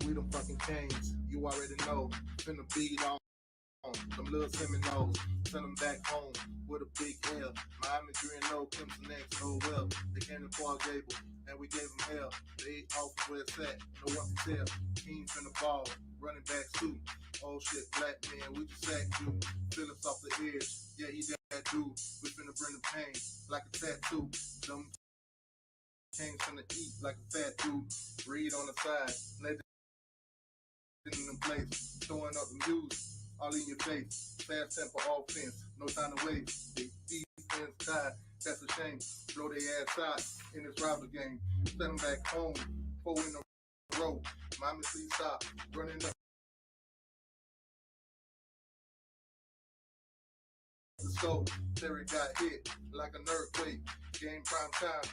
we them fucking Kings. You already know. Finna beat on them little Seminoles. Send them back home with a big L. Miami 3-0, Clemson next, oh well. They came to Paul Gable, and we gave them hell. They off where it's at, no one can tell. Kings finna ball, running back too. Oh shit, black man, we just sacked you. Feel us off the edge, yeah, he that dude. We finna bring the pain like a tattoo. Them Kings finna eat like a fat dude. Read on the side, legend in the place, throwing up the news. All in your face, fast tempo offense, no time to waste. They defense tied, that's a shame. Blow their ass out in this rivalry game. Send them back home, 4 in a row. Miami C stop, running up the scope. Terry got hit like an earthquake. Game prime time,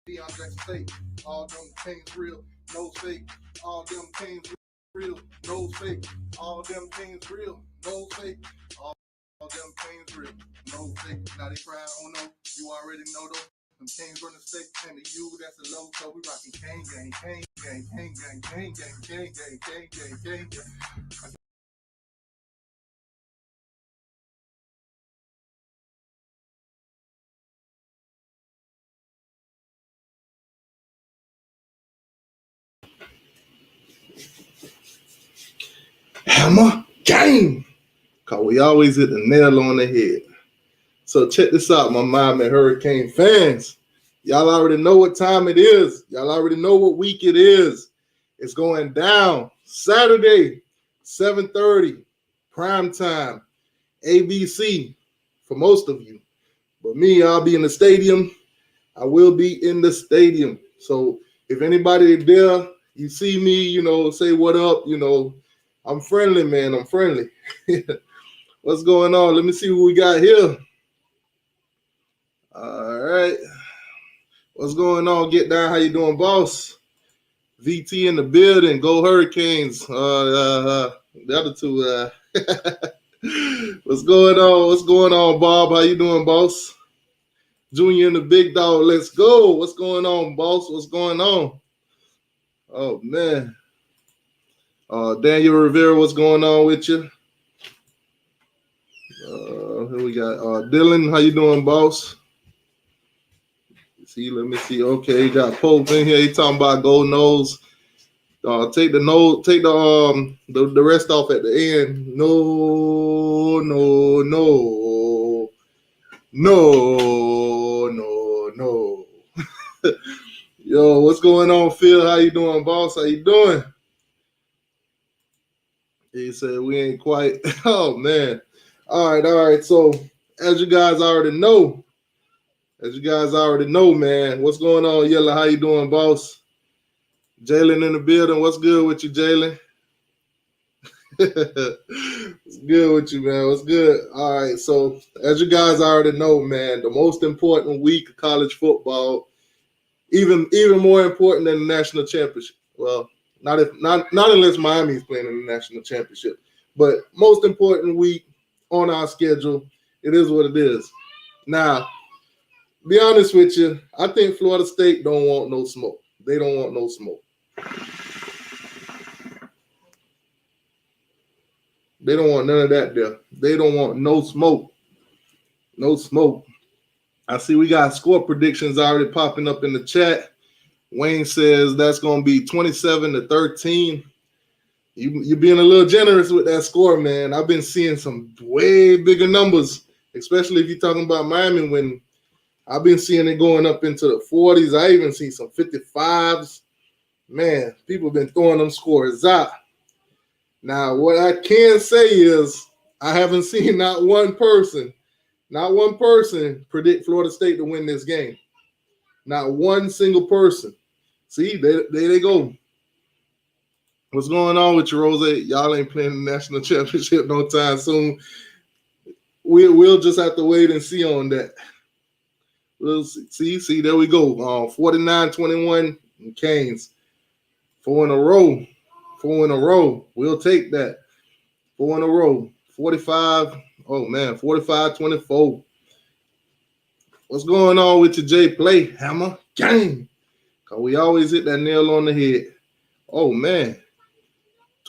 Deion Jackson State. All them Kings real, no fake. All them Kings real, no fake. All them things real, no fake. All them things real, no fake. Now they crying, oh no, you already know though. Them Kings run the state, and the U, that's the low, so we rockin' King gang, King gang, King gang, King gang, King gang, King gang, King gang. Hammer gang! Cause we always hit the nail on the head. So check this out, my Miami Hurricane fans. Y'all already know what time it is. Y'all already know what week it is. It's going down Saturday, 7:30, prime time, ABC for most of you. But me, I'll be in the stadium. I will be in the stadium. So if anybody there, you see me, say what up, I'm friendly, man. I'm friendly. What's going on? Let me see who we got here. All right. What's going on? Get down. How you doing, boss? VT in the building. Go Hurricanes. The other two. What's going on? What's going on, Bob? How you doing, boss? Junior and the big dog. Let's go. What's going on, boss? What's going on? Oh, man. Daniel Rivera, what's going on with you? Here we got Dylan. How you doing, boss? See, let me see. Okay, you got Pope in here. He talking about gold nose. Take the rest off at the end. No. Yo, what's going on, Phil? How you doing, boss? How you doing? He said we ain't quite. Oh man. All right. So as you guys already know, man, what's going on, Yella? How you doing, boss? Jalen in the building. What's good with you, Jalen? What's good with you, man? What's good? All right. So as you guys already know, man, the most important week of college football, even more important than the national championship. Well, not unless Miami's playing in the national championship, but most important week on our schedule. It is what it is. Now, be honest with you, I think Florida State don't want no smoke. They don't want no smoke. They don't want none of that there. They don't want no smoke. No smoke. I see we got score predictions already popping up in the chat. Wayne says that's going to be 27-13. You're being a little generous with that score, man. I've been seeing some way bigger numbers, especially if you're talking about Miami, when I've been seeing it going up into the 40s. I even see some 55s. Man, people have been throwing them scores out. Now, what I can say is I haven't seen not one person predict Florida State to win this game. Not one single person. See, there they go. What's going on with you, Rose? Y'all ain't playing the national championship no time soon. We'll just have to wait and see on that. We'll see. There we go. 49-21 Canes. 4 in a row. We'll take that. 4 in a row. 45. Oh, man. 45-24. What's going on with your J Play? Hammer gang. Because we always hit that nail on the head. Oh, man.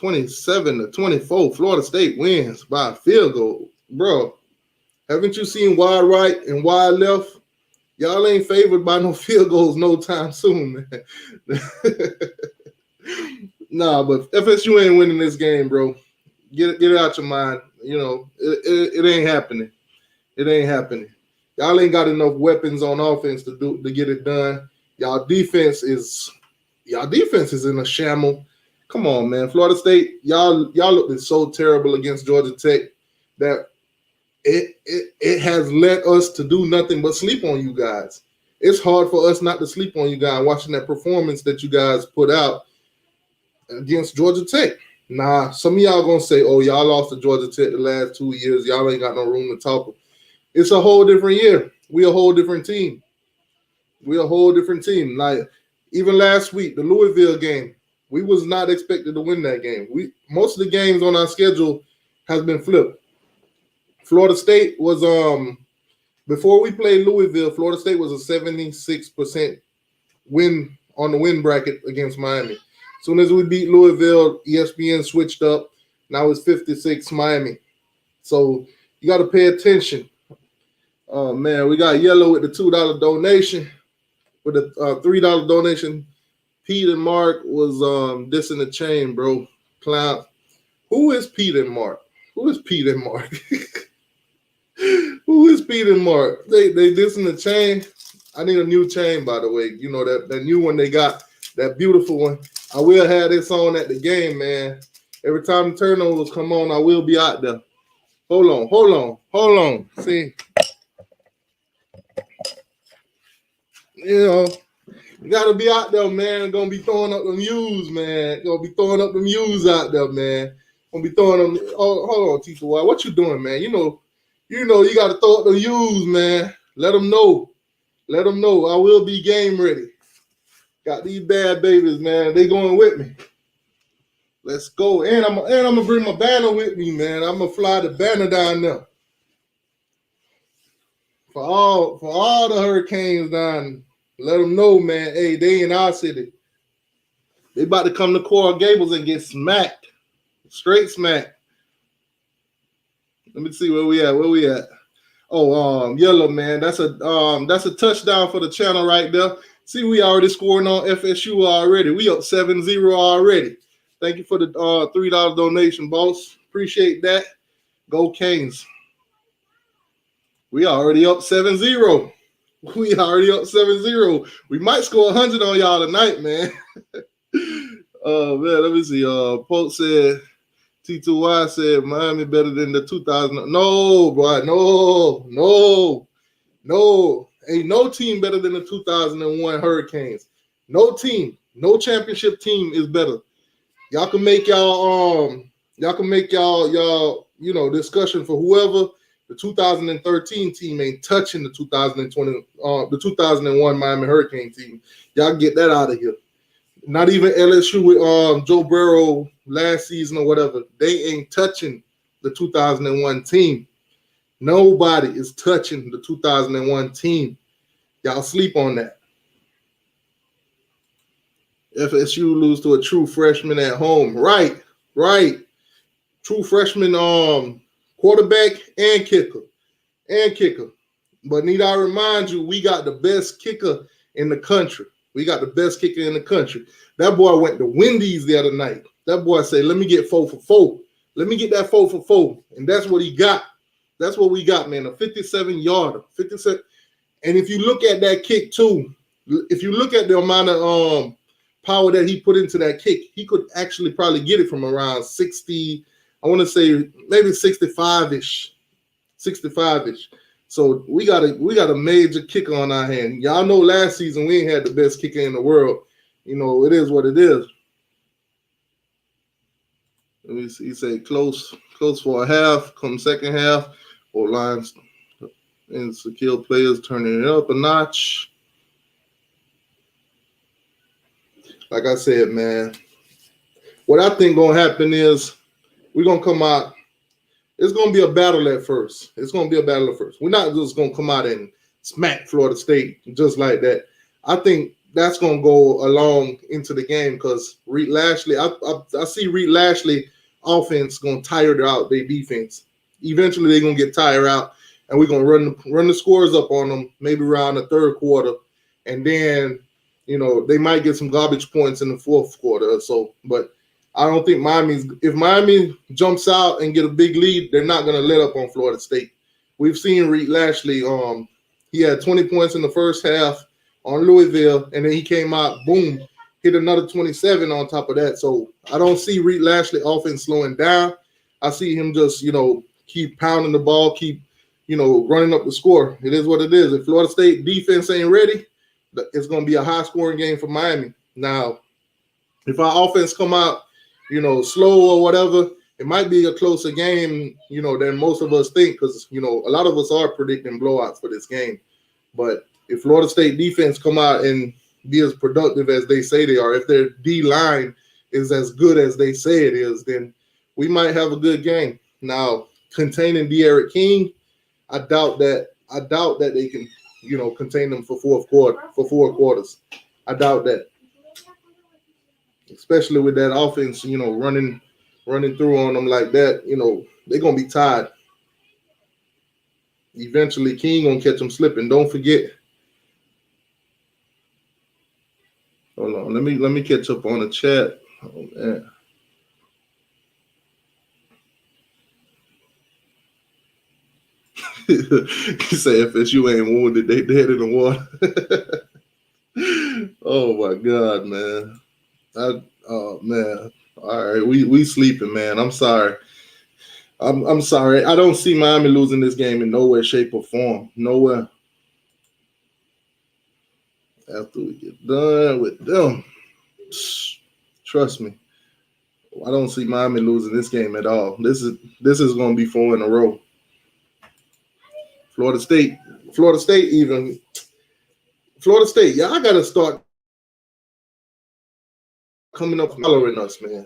27-24. Florida State wins by a field goal. Bro, haven't you seen wide right and wide left? Y'all ain't favored by no field goals no time soon, man. Nah, but FSU ain't winning this game, bro. Get it out your mind. You know, it ain't happening. It ain't happening. Y'all ain't got enough weapons on offense to get it done. Y'all defense is in a shamble. Come on, man. Florida State, y'all looked so terrible against Georgia Tech that it has led us to do nothing but sleep on you guys. It's hard for us not to sleep on you guys watching that performance that you guys put out against Georgia Tech. Nah, some of y'all gonna say, oh, y'all lost to Georgia Tech the last 2 years. Y'all ain't got no room to talk. It's a whole different year. We a whole different team. Like, even last week, the Louisville game, we was not expected to win that game. Most of the games on our schedule has been flipped. Florida State was before we played Louisville, Florida State was a 76% win on the win bracket against Miami. As soon as we beat Louisville, ESPN switched up. Now it's 56 Miami. So you got to pay attention. Oh, man, we got Yellow with the $2 donation. With a $3 donation. Pete and Mark was dissing the chain, bro. Clown. Who is Pete and Mark? Who is Pete and Mark? Who is Pete and Mark? They dissing the chain. I need a new chain, by the way. You know, that new one they got, that beautiful one. I will have this on at the game, man. Every time the turnovers come on, I will be out there. Hold on. See, you know, you gotta be out there, man. Gonna be throwing up them U's, man. Gonna be throwing up them U's out there, man. Gonna be throwing them. Oh, hold on, Teacher Y. What you doing, man? You know, you gotta throw up the U's, man. Let them know. I will be game ready. Got these bad babies, man. They going with me. Let's go. And I'm gonna bring my banner with me, man. I'm gonna fly the banner down there. For all the Hurricanes down, let them know, man. Hey, they in our city. They about to come to Coral Gables and get smacked. Straight smacked. Let me see where we at. Oh, Yellow, man. That's a touchdown for the channel right there. See, we already scoring on FSU already. We up 7-0 already. Thank you for the $3 donation, boss. Appreciate that. Go Canes. We already up 7-0. We might score 100 on y'all tonight, man. Oh, man, let me see. Pope said, T2Y said, Miami better than the 2000. No, boy, no. Ain't no team better than the 2001 Hurricanes. No team, no championship team is better. Y'all can make y'all discussion for whoever. The 2013 team ain't touching the the 2001 Miami Hurricane team. Y'all get that out of here. Not even LSU with Joe Burrow last season or whatever. They ain't touching the 2001 team. Nobody is touching the 2001 team. Y'all sleep on that. FSU lose to a true freshman at home. Right. True freshman quarterback and kicker. But need I remind you, we got the best kicker in the country. That boy went to Wendy's the other night. That boy said, let me get 4 for 4. Let me get that 4 for 4. And that's what he got. That's what we got, man. A 57-yarder. 57. And if you look at that kick too, if you look at the amount of power that he put into that kick, he could actually probably get it from around 60. I want to say maybe 65-ish. So we got a major kicker on our hand. Y'all know last season we ain't had the best kicker in the world. You know, it is what it is. Let me see. He said close for a half. Come second half, or lines and secure players turning it up a notch. Like I said, man, what I think gonna happen is we're gonna come out. It's gonna be a battle at first. We're not just gonna come out and smack Florida State just like that. I think that's gonna go along into the game because Reed Lashley, I see Reed Lashley offense gonna tire out their defense. Eventually, they're gonna get tired out, and we're gonna run the scores up on them maybe around the third quarter, and then they might get some garbage points in the fourth quarter or so. But I don't think if Miami jumps out and get a big lead, they're not gonna let up on Florida State. We've seen Reed Lashley. He had 20 points in the first half on Louisville, and then he came out, boom, hit another 27 on top of that. So I don't see Reed Lashley offense slowing down. I see him just, keep pounding the ball, keep, running up the score. It is what it is. If Florida State defense ain't ready, it's going to be a high-scoring game for Miami. Now, if our offense come out, slow or whatever, it might be a closer game, than most of us think because, a lot of us are predicting blowouts for this game. But if Florida State defense come out and be as productive as they say they are, if their D-line is as good as they say it is, then we might have a good game. Now, containing De'Aaron King, I doubt that they can, contain them for four quarters. I doubt that. Especially with that offense, running through on them like that, they're going to be tired. Eventually, King going to catch them slipping. Don't forget. Hold on. Let me catch up on the chat. Oh, man. He said FSU ain't wounded, they dead in the water. Oh my God, man. Oh man. All right, we sleeping, man. I'm sorry. I'm sorry. I don't see Miami losing this game in no way, shape, or form. Nowhere. After we get done with them, trust me, I don't see Miami losing this game at all. This is going to be 4 in a row. Florida State, y'all got to start coming up following us, man.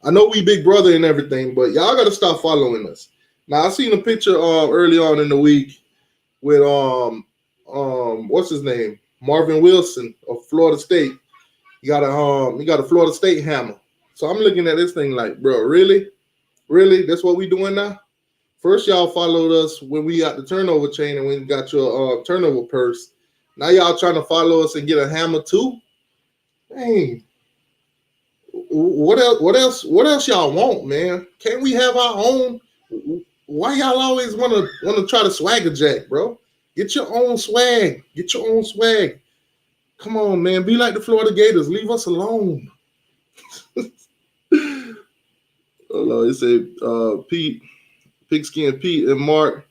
I know we big brother and everything, but y'all got to stop following us. Now, I seen a picture early on in the week with what's his name? Marvin Wilson of Florida State. You got a Florida State hammer. So I'm looking at this thing like, bro, really? Really? That's what we doing now? First, y'all followed us when we got the turnover chain and we got your turnover purse. Now y'all trying to follow us and get a hammer too? Dang. What else y'all want, man? Can't we have our own? Why y'all always want to try to swagger jack, bro? Get your own swag. Get your own swag. Come on, man. Be like the Florida Gators. Leave us alone. It said Pete, Pigskin Pete and Mark,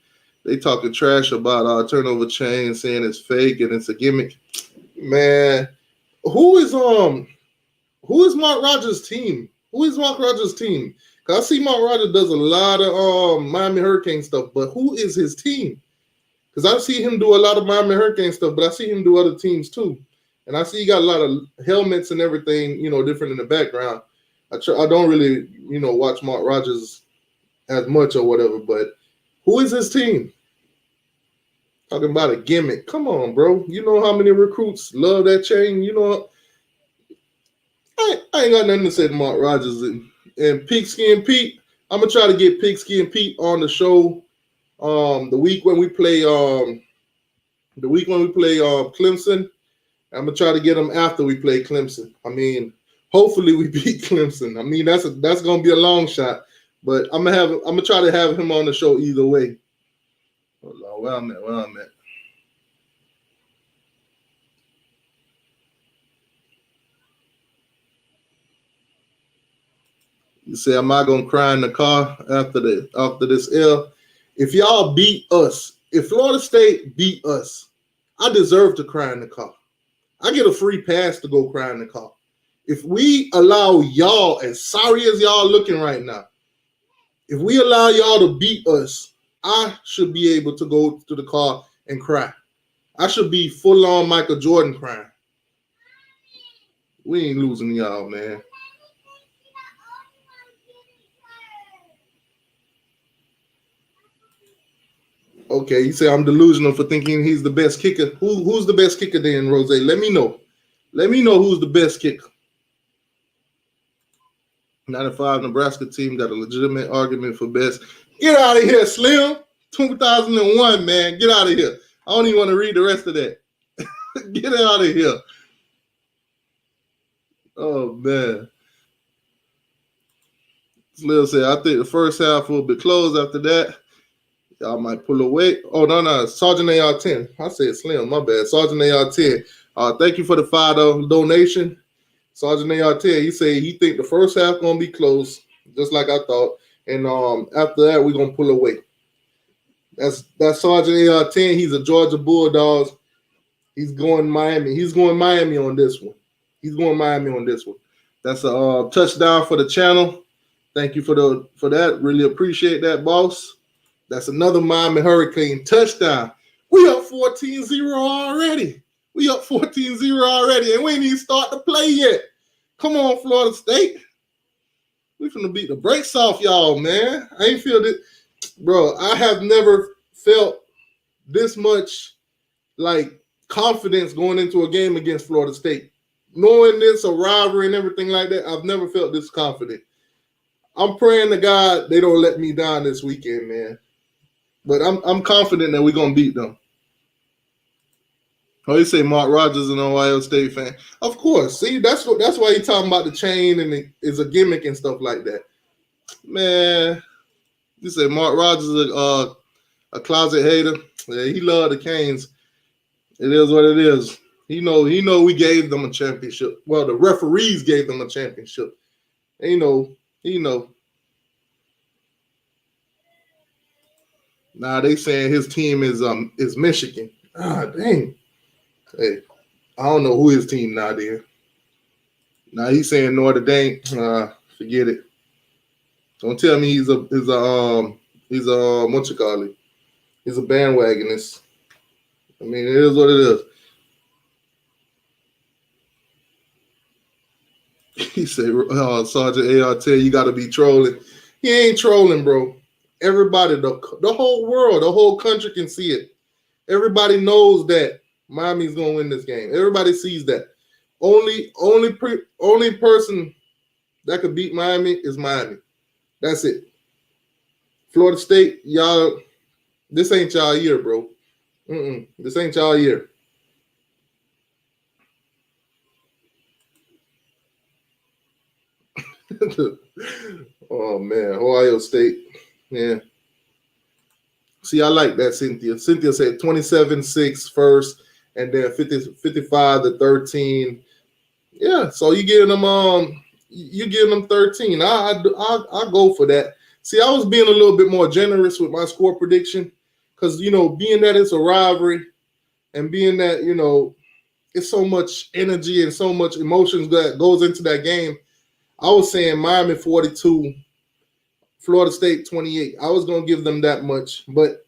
they talking trash about our turnover chain, saying it's fake and it's a gimmick. Man, who is Mark Rogers' team? Who is Mark Rogers' team? Because I see Mark Rogers does a lot of Miami Hurricane stuff, but who is his team? Because I see him do a lot of Miami Hurricane stuff, but I see him do other teams too. And I see he got a lot of helmets and everything, different in the background. I don't really, watch Mark Rogers as much or whatever, but who is his team? Talking about a gimmick. Come on, bro. You know how many recruits love that chain? I ain't got nothing to say to Mark Rogers and Pigskin Pete. I'm gonna try to get Pigskin Pete on the show the week when we play Clemson. I'm gonna try to get him after we play Clemson. I mean, hopefully we beat Clemson. I mean, that's gonna be a long shot, but I'm gonna try to have him on the show either way. Hold on, where I'm at. You say, am I gonna cry in the car after this L? If y'all beat us, if Florida State beat us, I deserve to cry in the car. I get a free pass to go cry in the car. If we allow y'all, as sorry as y'all looking right now, if we allow y'all to beat us, I should be able to go to the car and cry. I should be full on Michael Jordan crying. We ain't losing y'all, man. Okay, you say I'm delusional for thinking he's the best kicker. Who's the best kicker then, Rose? Let me know. Let me know who's the best kicker. 95 Nebraska team got a legitimate argument for best. Get out of here, Slim. 2001, man. Get out of here. I don't even want to read the rest of that. Get out of here. Oh, man. Slim said, I think the first half will be closed. After that, y'all might pull away. Oh, no. Sergeant AR10. I said Slim. My bad. Sergeant AR10. Thank you for the $5 donation. Sergeant AR10, he said he think the first half going to be close, just like I thought. And after that, we're going to pull away. That's Sergeant AR10. He's a Georgia Bulldogs. He's going Miami. He's going Miami on this one. That's a touchdown for the channel. Thank you for that. Really appreciate that, boss. That's another Miami Hurricane touchdown. We up 14-0 already. And we ain't even start to play yet. Come on, Florida State. We finna beat the brakes off y'all, man. I ain't feel it. Bro, I have never felt this much like confidence going into a game against Florida State. Knowing this, a rivalry and everything like that, I've never felt this confident. I'm praying to God they don't let me down this weekend, man. But I'm confident that we're gonna beat them. Oh, you say Mark Rogers is an Ohio State fan? Of course. See, that's why he's talking about the chain and it's a gimmick and stuff like that. Man, you say Mark Rogers is a closet hater. Yeah, he loved the Canes. It is what it is. He know we gave them a championship. Well, the referees gave them a championship. He know. Nah, they saying his team is Michigan. Ah, dang. Hey, I don't know who his team now there. Now he's saying Notre Dame. Forget it. Don't tell me he's a what you call it? He's a bandwagonist. I mean, it is what it is. He said, Sergeant AR, you got to be trolling. He ain't trolling, bro. Everybody, the whole world, the whole country can see it. Everybody knows that Miami's going to win this game. Everybody sees that. Only person that could beat Miami is Miami. That's it. Florida State, y'all, this ain't y'all year, bro. This ain't y'all year. Oh, man. Ohio State. Yeah. See, I like that, Cynthia. Cynthia said 27-6 first, and then 55-13. Yeah, so you giving them 13. I go for that. See, I was being a little bit more generous with my score prediction because, being that it's a rivalry and being that, it's so much energy and so much emotions that goes into that game. I was saying Miami 42, Florida State 28. I was going to give them that much, but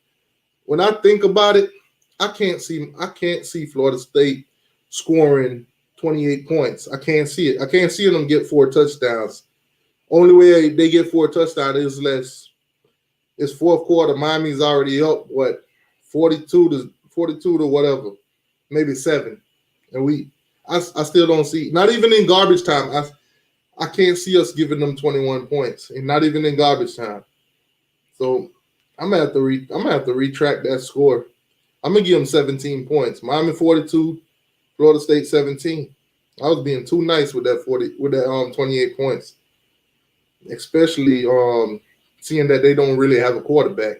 when I think about it, I can't see Florida State scoring 28 points. I can't see it. I can't see them get 4 touchdowns. Only way they get 4 touchdowns is less. It's fourth quarter. Miami's already up, 42 to whatever, maybe 7. And I still don't see, not even in garbage time, I can't see us giving them 21 points, and not even in garbage time. So I'm gonna have to retract that score. I'm gonna give them 17 points. Miami 42, Florida State 17. I was being too nice with that 28 points, especially seeing that they don't really have a quarterback,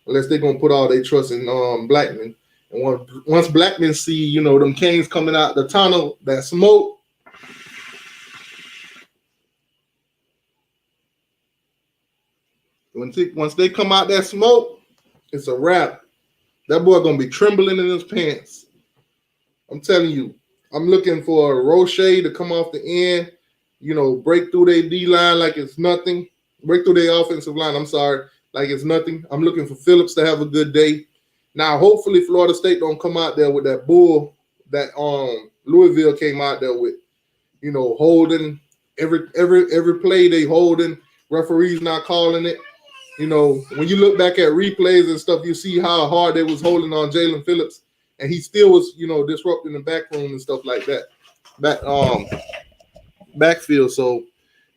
unless they're gonna put all their trust in Blackman. And once Blackman see them Canes coming out the tunnel, that smoke. Once they come out that smoke, it's a wrap. That boy gonna be trembling in his pants. I'm telling you. I'm looking for Roche to come off the end, break through their D-line like it's nothing. Break through their offensive line, I'm sorry, like it's nothing. I'm looking for Phillips to have a good day. Now, hopefully Florida State don't come out there with that bull that Louisville came out there with, holding every play they holding, referees not calling it. When you look back at replays and stuff, you see how hard they was holding on Jalen Phillips, and he still was, disrupting the back room and stuff like that. back backfield. So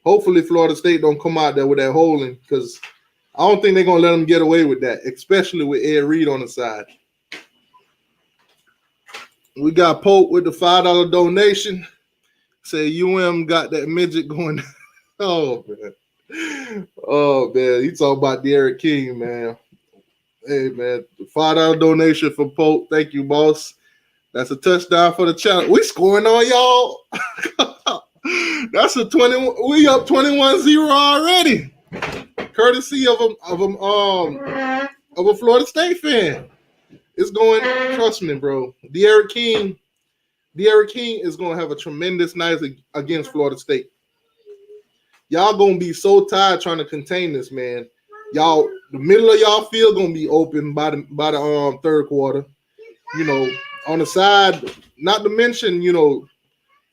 hopefully Florida State don't come out there with that holding, because I don't think they're gonna let them get away with that, especially with Ed Reed on the side. We got Pope with the $5 donation. Say UM got that midget going. Oh man. Oh man. He talking about Derek King, man. Hey man, $5 donation for Pope. Thank you, boss. That's a touchdown for the channel. We scoring on y'all. That's a 20. We up 21-0 already. Courtesy of a Florida State fan. It's going, trust me, bro. Derek King is going to have a tremendous night against Florida State. Y'all going to be so tired trying to contain this, man. Y'all, the middle of y'all field going to be open by the third quarter. You know, on the side, not to mention,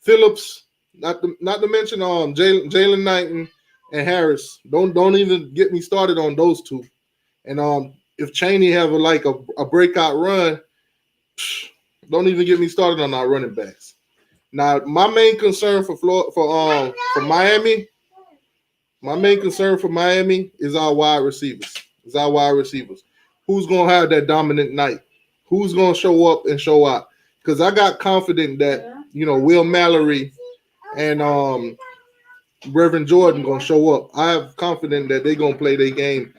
Phillips, not to mention Jalen Knighton and Harris. Don't even get me started on those two. And if Chaney have a breakout run, don't even get me started on our running backs. Now, my main concern for Miami, is our wide receivers. Who's gonna have that dominant night? Who's gonna show up and show out? Because I got confident that Will Mallory and Reverend Jordan gonna show up. I have confidence that they're gonna play their game,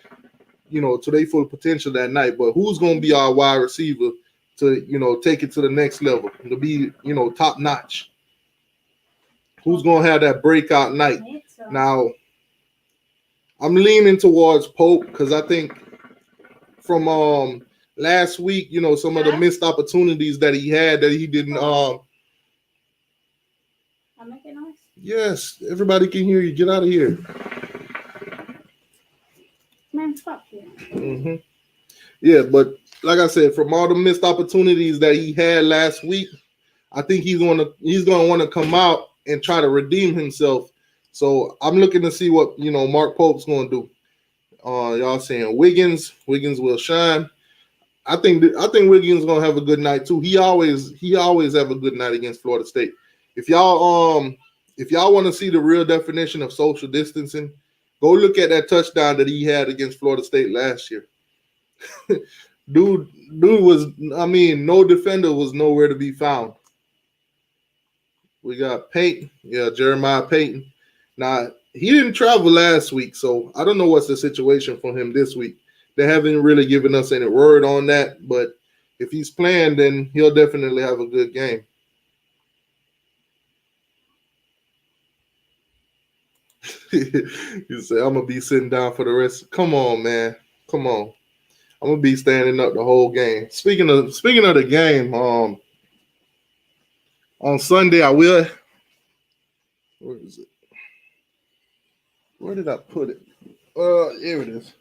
to their full potential that night. But who's gonna be our wide receiver to take it to the next level, to be top notch? Who's gonna have that breakout night? Now, I'm leaning towards Pope, because I think from last week, some of the missed opportunities that he had that he didn't. I'm making noise. Yes, everybody can hear you. Get out of here. Man, fuck you. Mm-hmm. Yeah, but like I said, from all the missed opportunities that he had last week, I think he's gonna want to come out and try to redeem himself. So I'm looking to see what Mark Pope's gonna do. Y'all saying Wiggins will shine. I think Wiggins gonna have a good night too. He always have a good night against Florida State. If y'all want to see the real definition of social distancing, go look at that touchdown that he had against Florida State last year. dude was, no defender was nowhere to be found. We got Peyton, Jeremiah Peyton. Now, he didn't travel last week, so I don't know what's the situation for him this week. They haven't really given us any word on that, but if he's playing, then he'll definitely have a good game. You say, I'm going to be sitting down for the rest. Come on, man. Come on. I'm going to be standing up the whole game. Speaking of the game, on Sunday, I will. Where is it? Where did I put it? Here it is.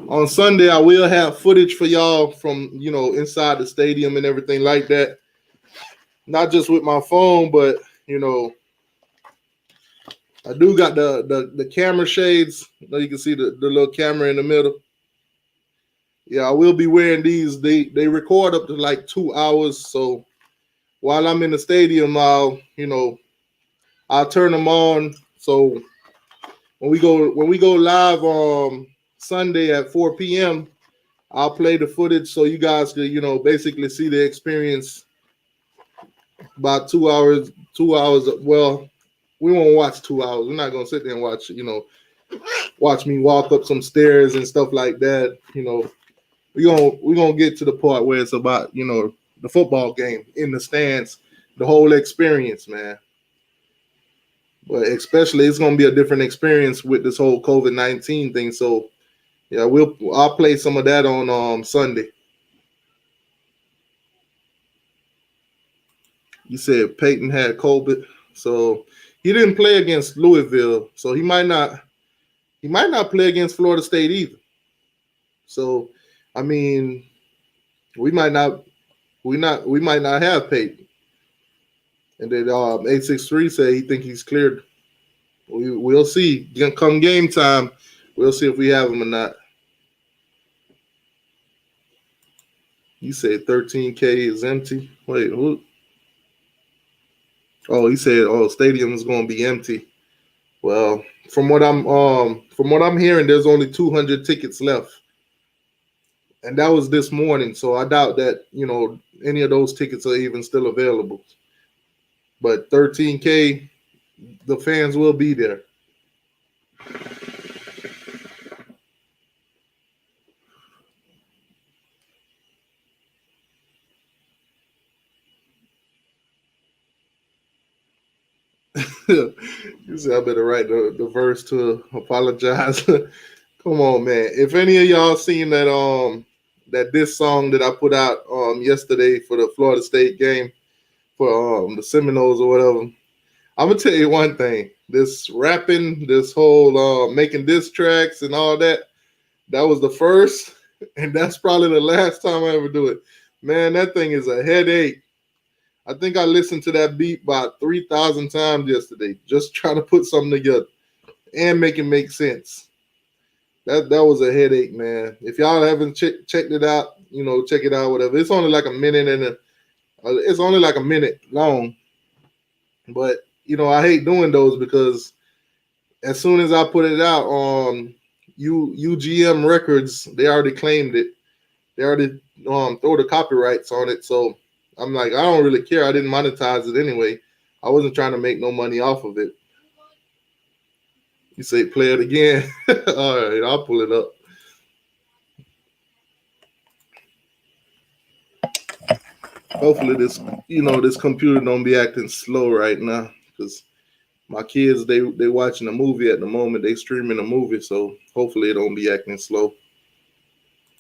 On Sunday, I will have footage for y'all from, inside the stadium and everything like that. Not just with my phone, but, I do got the camera shades. You can see the little camera in the middle. Yeah, I will be wearing these. They record up to like 2 hours. So while I'm in the stadium, I'll turn them on. So when we go live Sunday at 4 p.m., I'll play the footage so you guys can, basically see the experience. About 2 hours. 2 hours. Well, we won't watch 2 hours. We're not gonna sit there and watch me walk up some stairs and stuff like that. We're gonna get to the part where it's about the football game in the stands, the whole experience, man. But especially it's gonna be a different experience with this whole COVID-19 thing. So yeah, I'll play some of that on Sunday. You said Peyton had COVID, so he didn't play against Louisville, so he might not play against Florida State either. So, we might not have Peyton. And then 863 say he think he's cleared. We'll see. Come game time, we'll see if we have him or not. You said 13K is empty. Wait, who? Oh, he said, "Oh, stadium is going to be empty." Well, from what I'm hearing, there's only 200 tickets left, and that was this morning. So I doubt that any of those tickets are even still available. But 13K, the fans will be there. You said I better write the verse to apologize. Come on, man. If any of y'all seen that this song that I put out yesterday for the Florida State game for the Seminoles or whatever, I'm gonna tell you one thing. This rapping, this whole making diss tracks and all that, that was the first, and that's probably the last time I ever do it. Man, that thing is a headache. I think I listened to that beat about 3,000 times yesterday, just trying to put something together and make it make sense. That was a headache, man. If y'all haven't checked it out, check it out. Whatever. It's only like a minute it's only like a minute long, but I hate doing those because as soon as I put it out on UGM Records, they already claimed it. They already throw the copyrights on it. So I'm like, I don't really care. I didn't monetize it anyway. I wasn't trying to make no money off of it. You say play it again. All right, I'll pull it up. Hopefully this computer don't be acting slow right now because my kids they watching a movie at the moment. They streaming a movie, so hopefully it don't be acting slow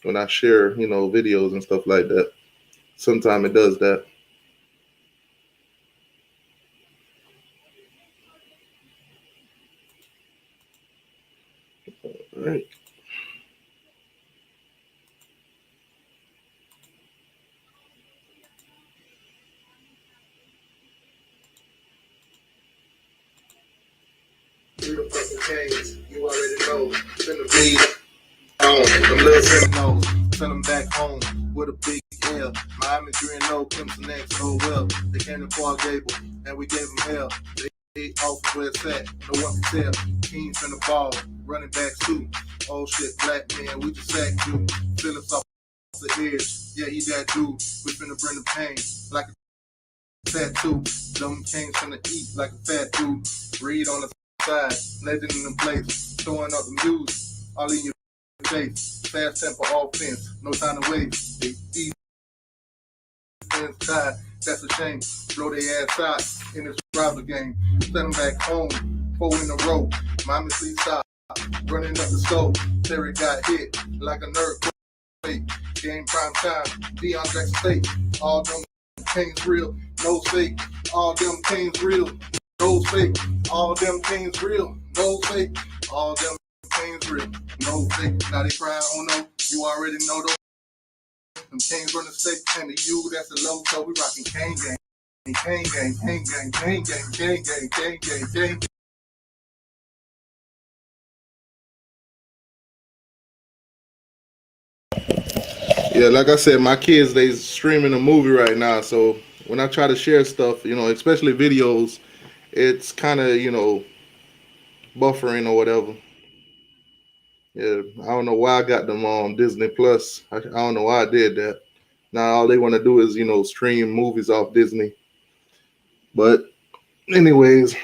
when I share videos and stuff like that. Sometimes it does that. All right. Freedom fucking Kings, you already know. Finna be on them little Seminoles. Send them back home with a big L. Miami 3-0, Clemson next, oh well. They came to Paul Gable and we gave them hell. They off of where it's at, no one can tell. Kings from the ball, running back too. Oh shit, black man, we just sacked you. Phillips off the ears, yeah, he that dude. We finna bring the pain like a tattoo. Them Kings finna eat like a fat dude. Read on the side, legend in the place, throwing up the views, all in your face. Fast tempo offense, no time to waste. They defense tied, that's a shame. Blow their ass out in this rivalry game. Send them back home, 4 in a row. Miami Sleep stop, running up the scope. Terry got hit like a earthquake. Game prime time, Deion Jackson State. All them Kings real, no fake. All them Kings real, no fake. All them Kings real, no fake. All them Kings real, no fake. Now they crying, oh no, you already know those. Them Kings run the state, and the U, that's the low, so we rockin' Kane gang. Kane gang, Kane gang, Kane gang, Kane gang, Kane gang, Kane gang. Yeah, like I said, my kids they streaming a movie right now, so when I try to share stuff, especially videos, it's kind of buffering or whatever. Yeah, I don't know why I got them on Disney Plus. I don't know why I did that. Now all they want to do is stream movies off Disney. But anyways,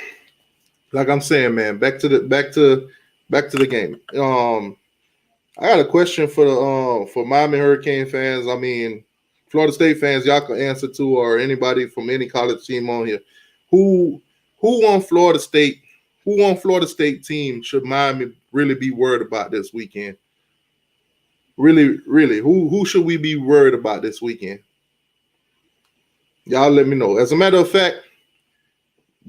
like I'm saying, man, back to the game. I got a question for Miami Hurricane fans. I mean, Florida State fans, y'all can answer to, or anybody from any college team on here. Who who on Florida State? Who on Florida State team should Miami really be worried about this weekend? Really, really, who should we be worried about this weekend? Y'all let me know. As a matter of fact,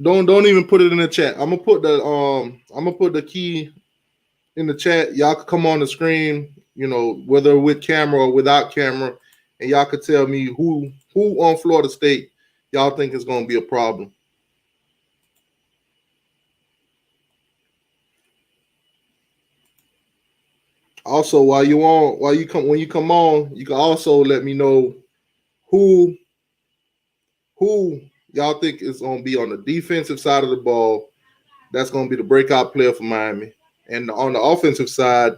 don't even put it in the chat. I'm gonna put the key in the chat. Y'all could come on the screen, whether with camera or without camera, and y'all could tell me who on Florida State y'all think is gonna be a problem. Also, while you come on, you can also let me know who who y'all think it's going to be on the defensive side of the ball? That's going to be the breakout player for Miami. And on the offensive side,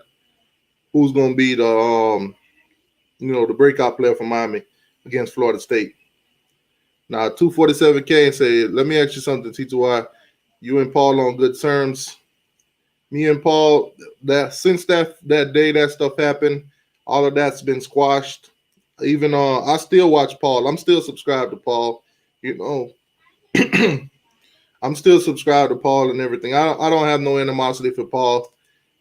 who's going to be the breakout player for Miami against Florida State? Now, 247K say, let me ask you something, T2Y. You and Paul on good terms. Me and Paul, that since that day that stuff happened, all of that's been squashed. Even I still watch Paul. I'm still subscribed to Paul. You know, I'm still subscribed to Paul and everything. I don't have no animosity for Paul.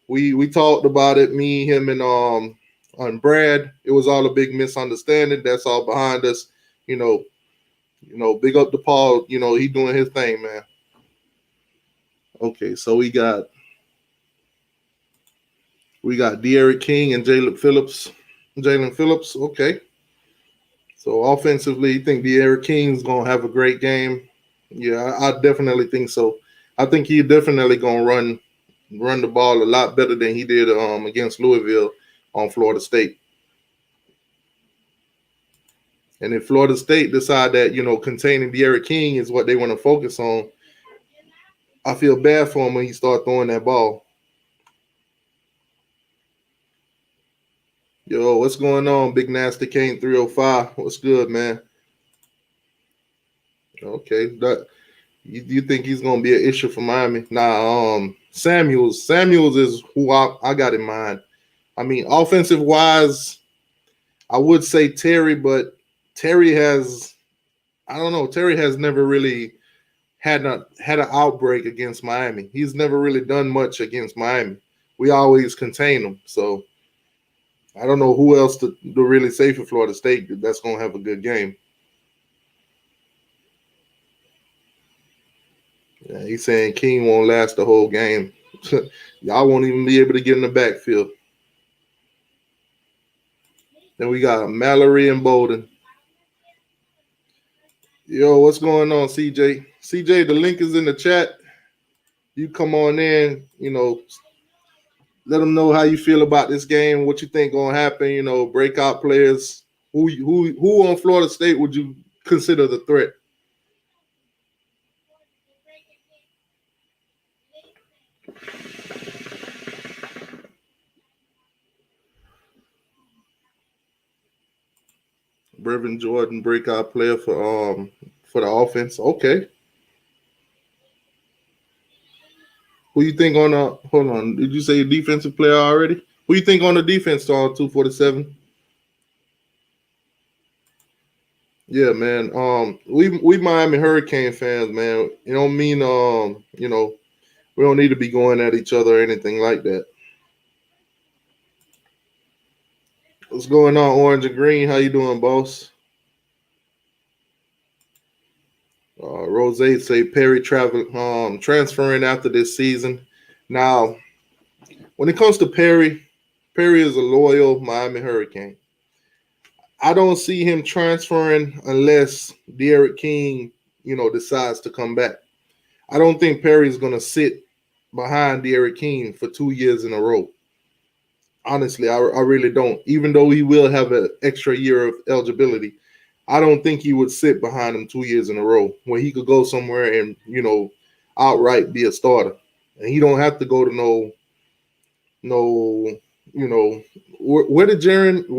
We talked about it, me, him, and on Brad. It was all a big misunderstanding. That's all behind us. You know, big up to Paul. You know, he doing his thing, man. Okay, so we got De'Aaron King and Jalen Phillips. Jalen Phillips, okay. So offensively, you think De'Aaron King's gonna have a great game? Yeah, I definitely think so. I think he definitely gonna run the ball a lot better than he did against Louisville on Florida State. And if Florida State decide that containing De'Aaron King is what they want to focus on, I feel bad for him when he start throwing that ball. Yo, what's going on, Big Nasty Kane 305? What's good, man? Okay, that you think he's gonna be an issue for Miami? Nah, Samuels is who I got in mind. I mean, offensive wise, I would say Terry, but Terry has I don't know. Terry has never really had an outbreak against Miami. He's never really done much against Miami. We always contain him. So I don't know who else to really say for Florida State that's gonna have a good game. Yeah, he's saying King won't last the whole game. Y'all won't even be able to get in the backfield. Then we got Mallory and Bolden. Yo, what's going on, CJ? CJ, the link is in the chat. You come on in, let them know how you feel about this game, what you think gonna happen. Breakout players. Who on Florida State would you consider the threat? Brevin Jordan, breakout player for the offense. Okay. Who you think on the hold on? Did you say defensive player already? Who you think on the defense on 247? Yeah, man. We Miami Hurricane fans, man. You don't mean we don't need to be going at each other or anything like that. What's going on, Orange and Green? How you doing, boss? Rose say Perry transferring after this season. Now, when it comes to Perry, Perry is a loyal Miami Hurricane. I don't see him transferring unless De'Aaron King, decides to come back. I don't think Perry is going to sit behind De'Aaron King for 2 years in a row. Honestly, I really don't. Even though he will have an extra year of eligibility, I don't think he would sit behind him 2 years in a row when he could go somewhere and outright be a starter, and he don't have to go to no where did Jaron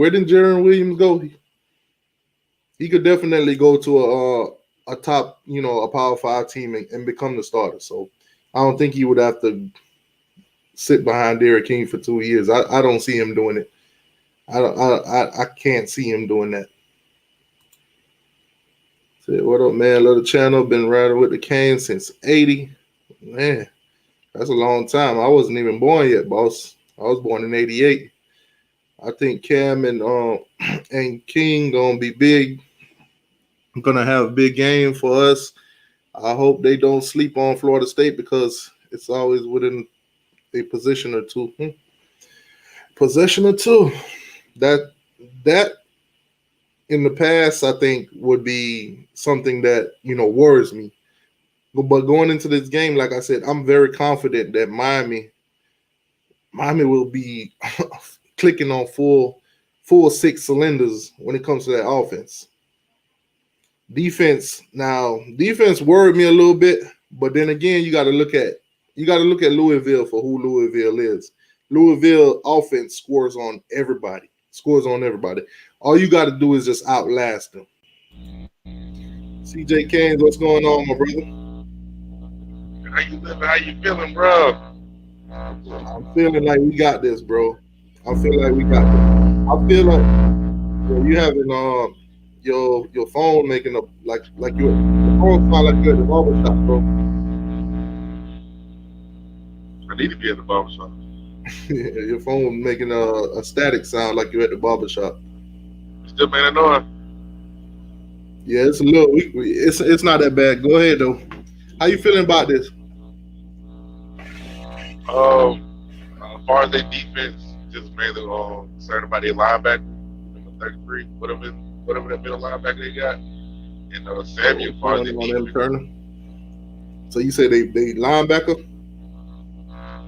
Williams go? He could definitely go to a top a Power 5 team and become the starter. So I don't think he would have to sit behind Derek King for 2 years. I don't see him doing it. I can't see him doing that. Said, what up, man? Little channel been riding with the cane since '80. Man, that's a long time. I wasn't even born yet, boss. I was born in '88. I think Cam and King gonna be big. Gonna have a big game for us. I hope they don't sleep on Florida State because it's always within a position or two. Possession or two. That in the past, I think would be something that worries me. But going into this game, like I said, I'm very confident that Miami will be clicking on full six cylinders when it comes to that offense. Defense worried me a little bit, but then again, you got to look at Louisville for who Louisville is. Louisville offense scores on everybody. All you got to do is just outlast them. CJ Canes, what's going on, my brother? How you living? How you feeling, bro? I'm feeling like we got this, bro. I feel like we got this. I feel like you having your phone making up like your phone sound like you're at the barber shop, bro. I need to be at the barbershop. Your phone making a static sound like you're at the barber shop. Still making a noise. Yeah, it's a little weak. It's not that bad. Go ahead though. How you feeling about this? As far as their defense, just mainly concerned about their linebacker, number 33, whatever that middle linebacker they got, and Samuel. As far as their On them defense, Turner. So you say they linebacker?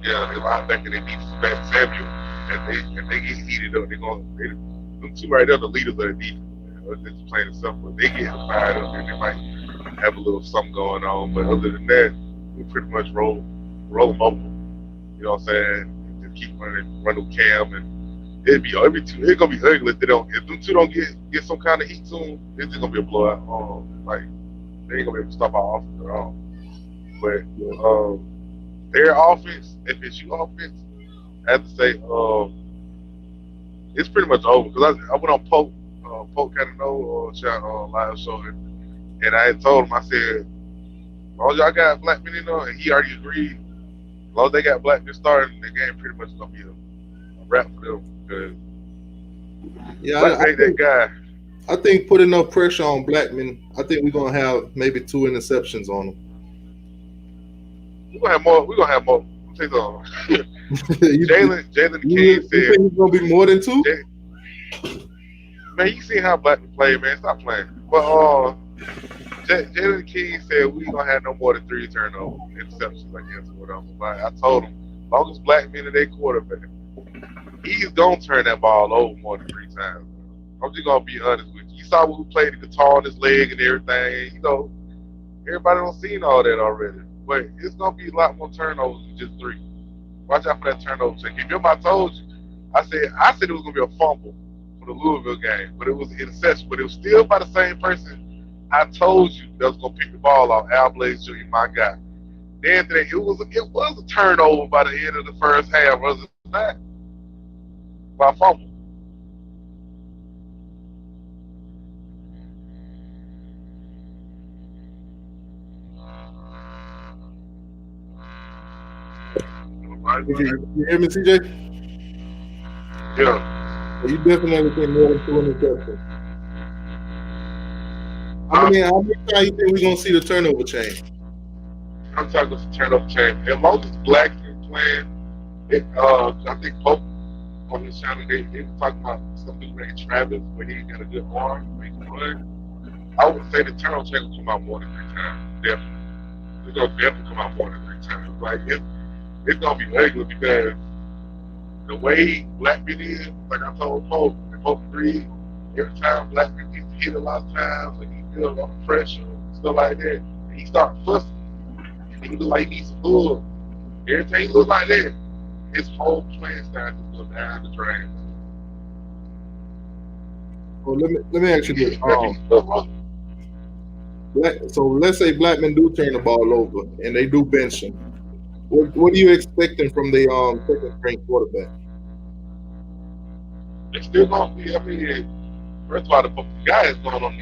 yeah, the linebacker they need to back Samuel, and they get heated up. Them two right there, the leaders of the defense. Just plain and simple. They get fired up and they might have a little something going on, but other than that, we pretty much roll them over. You know what I'm saying? Just keep run them cam, and it's gonna be ugly if them two don't get some kind of heat to them. It's just gonna be a blowout. Like they ain't gonna be able to stop our offense at all. But their offense, FSU offense, I have to say, it's pretty much over because I went on Poke kind of know shot on live show, and I had told him, I said, as long as y'all got black men in there, and he already agreed, as long as they got black men starting, the game pretty much gonna be a wrap for them because Yeah, Black ain't that guy. I think put enough pressure on Blackman. I think we're gonna have maybe 2 interceptions on him. We're gonna have more. We're gonna have more. I'll tell you something. you, Jalen the you King think said, it's gonna be more than 2? man, you see how Blackman play, man. Stop playing. But Jalen the King said we ain't gonna have no more than 3 turnovers, interceptions, I guess, or whatever. But I told him, as long as Blackman is their quarterback, he's gonna turn that ball over more than 3 times. I'm just gonna be honest with you. You saw when we played the guitar on his leg and everything. You know, everybody don't seen all that already. But it's gonna be a lot more turnovers than just 3. Watch out for that turnover check. If remember, I told you, I said it was gonna be a fumble for the Louisville game, but it was an interception. But it was still by the same person. I told you that was gonna pick the ball off. Al Blaze Jr., my guy. Then it was a turnover by the end of the first half, was it not? By a fumble. You hear me, CJ? Yeah. Well, you definitely think more than 2 interceptions. How many times you think we're gonna see the turnover chain? I'm talking about the turnover chain. And long as Black is playing, I think Pope on his channel, they were talking about some dude named Travis, where he got a good arm, he can run. I would say the turnover chain will come out more than 3 times. Definitely. It's gonna definitely come out more than 3 times. Like it's gonna be ugly because the way Blackman is, like I told Pope, and Pope agreed, every time Blackman gets hit a lot of times, like he feels a lot of pressure, stuff like that, and he starts fussing, and he look like he needs some bull. Every time he look like that, his whole plan starts to go down the drain. Well, let me ask you this. So let's say Blackman do turn the ball over and they do bench him. What are you expecting from the second string quarterback? It's still gonna be. I mean, first of all, the guy is going on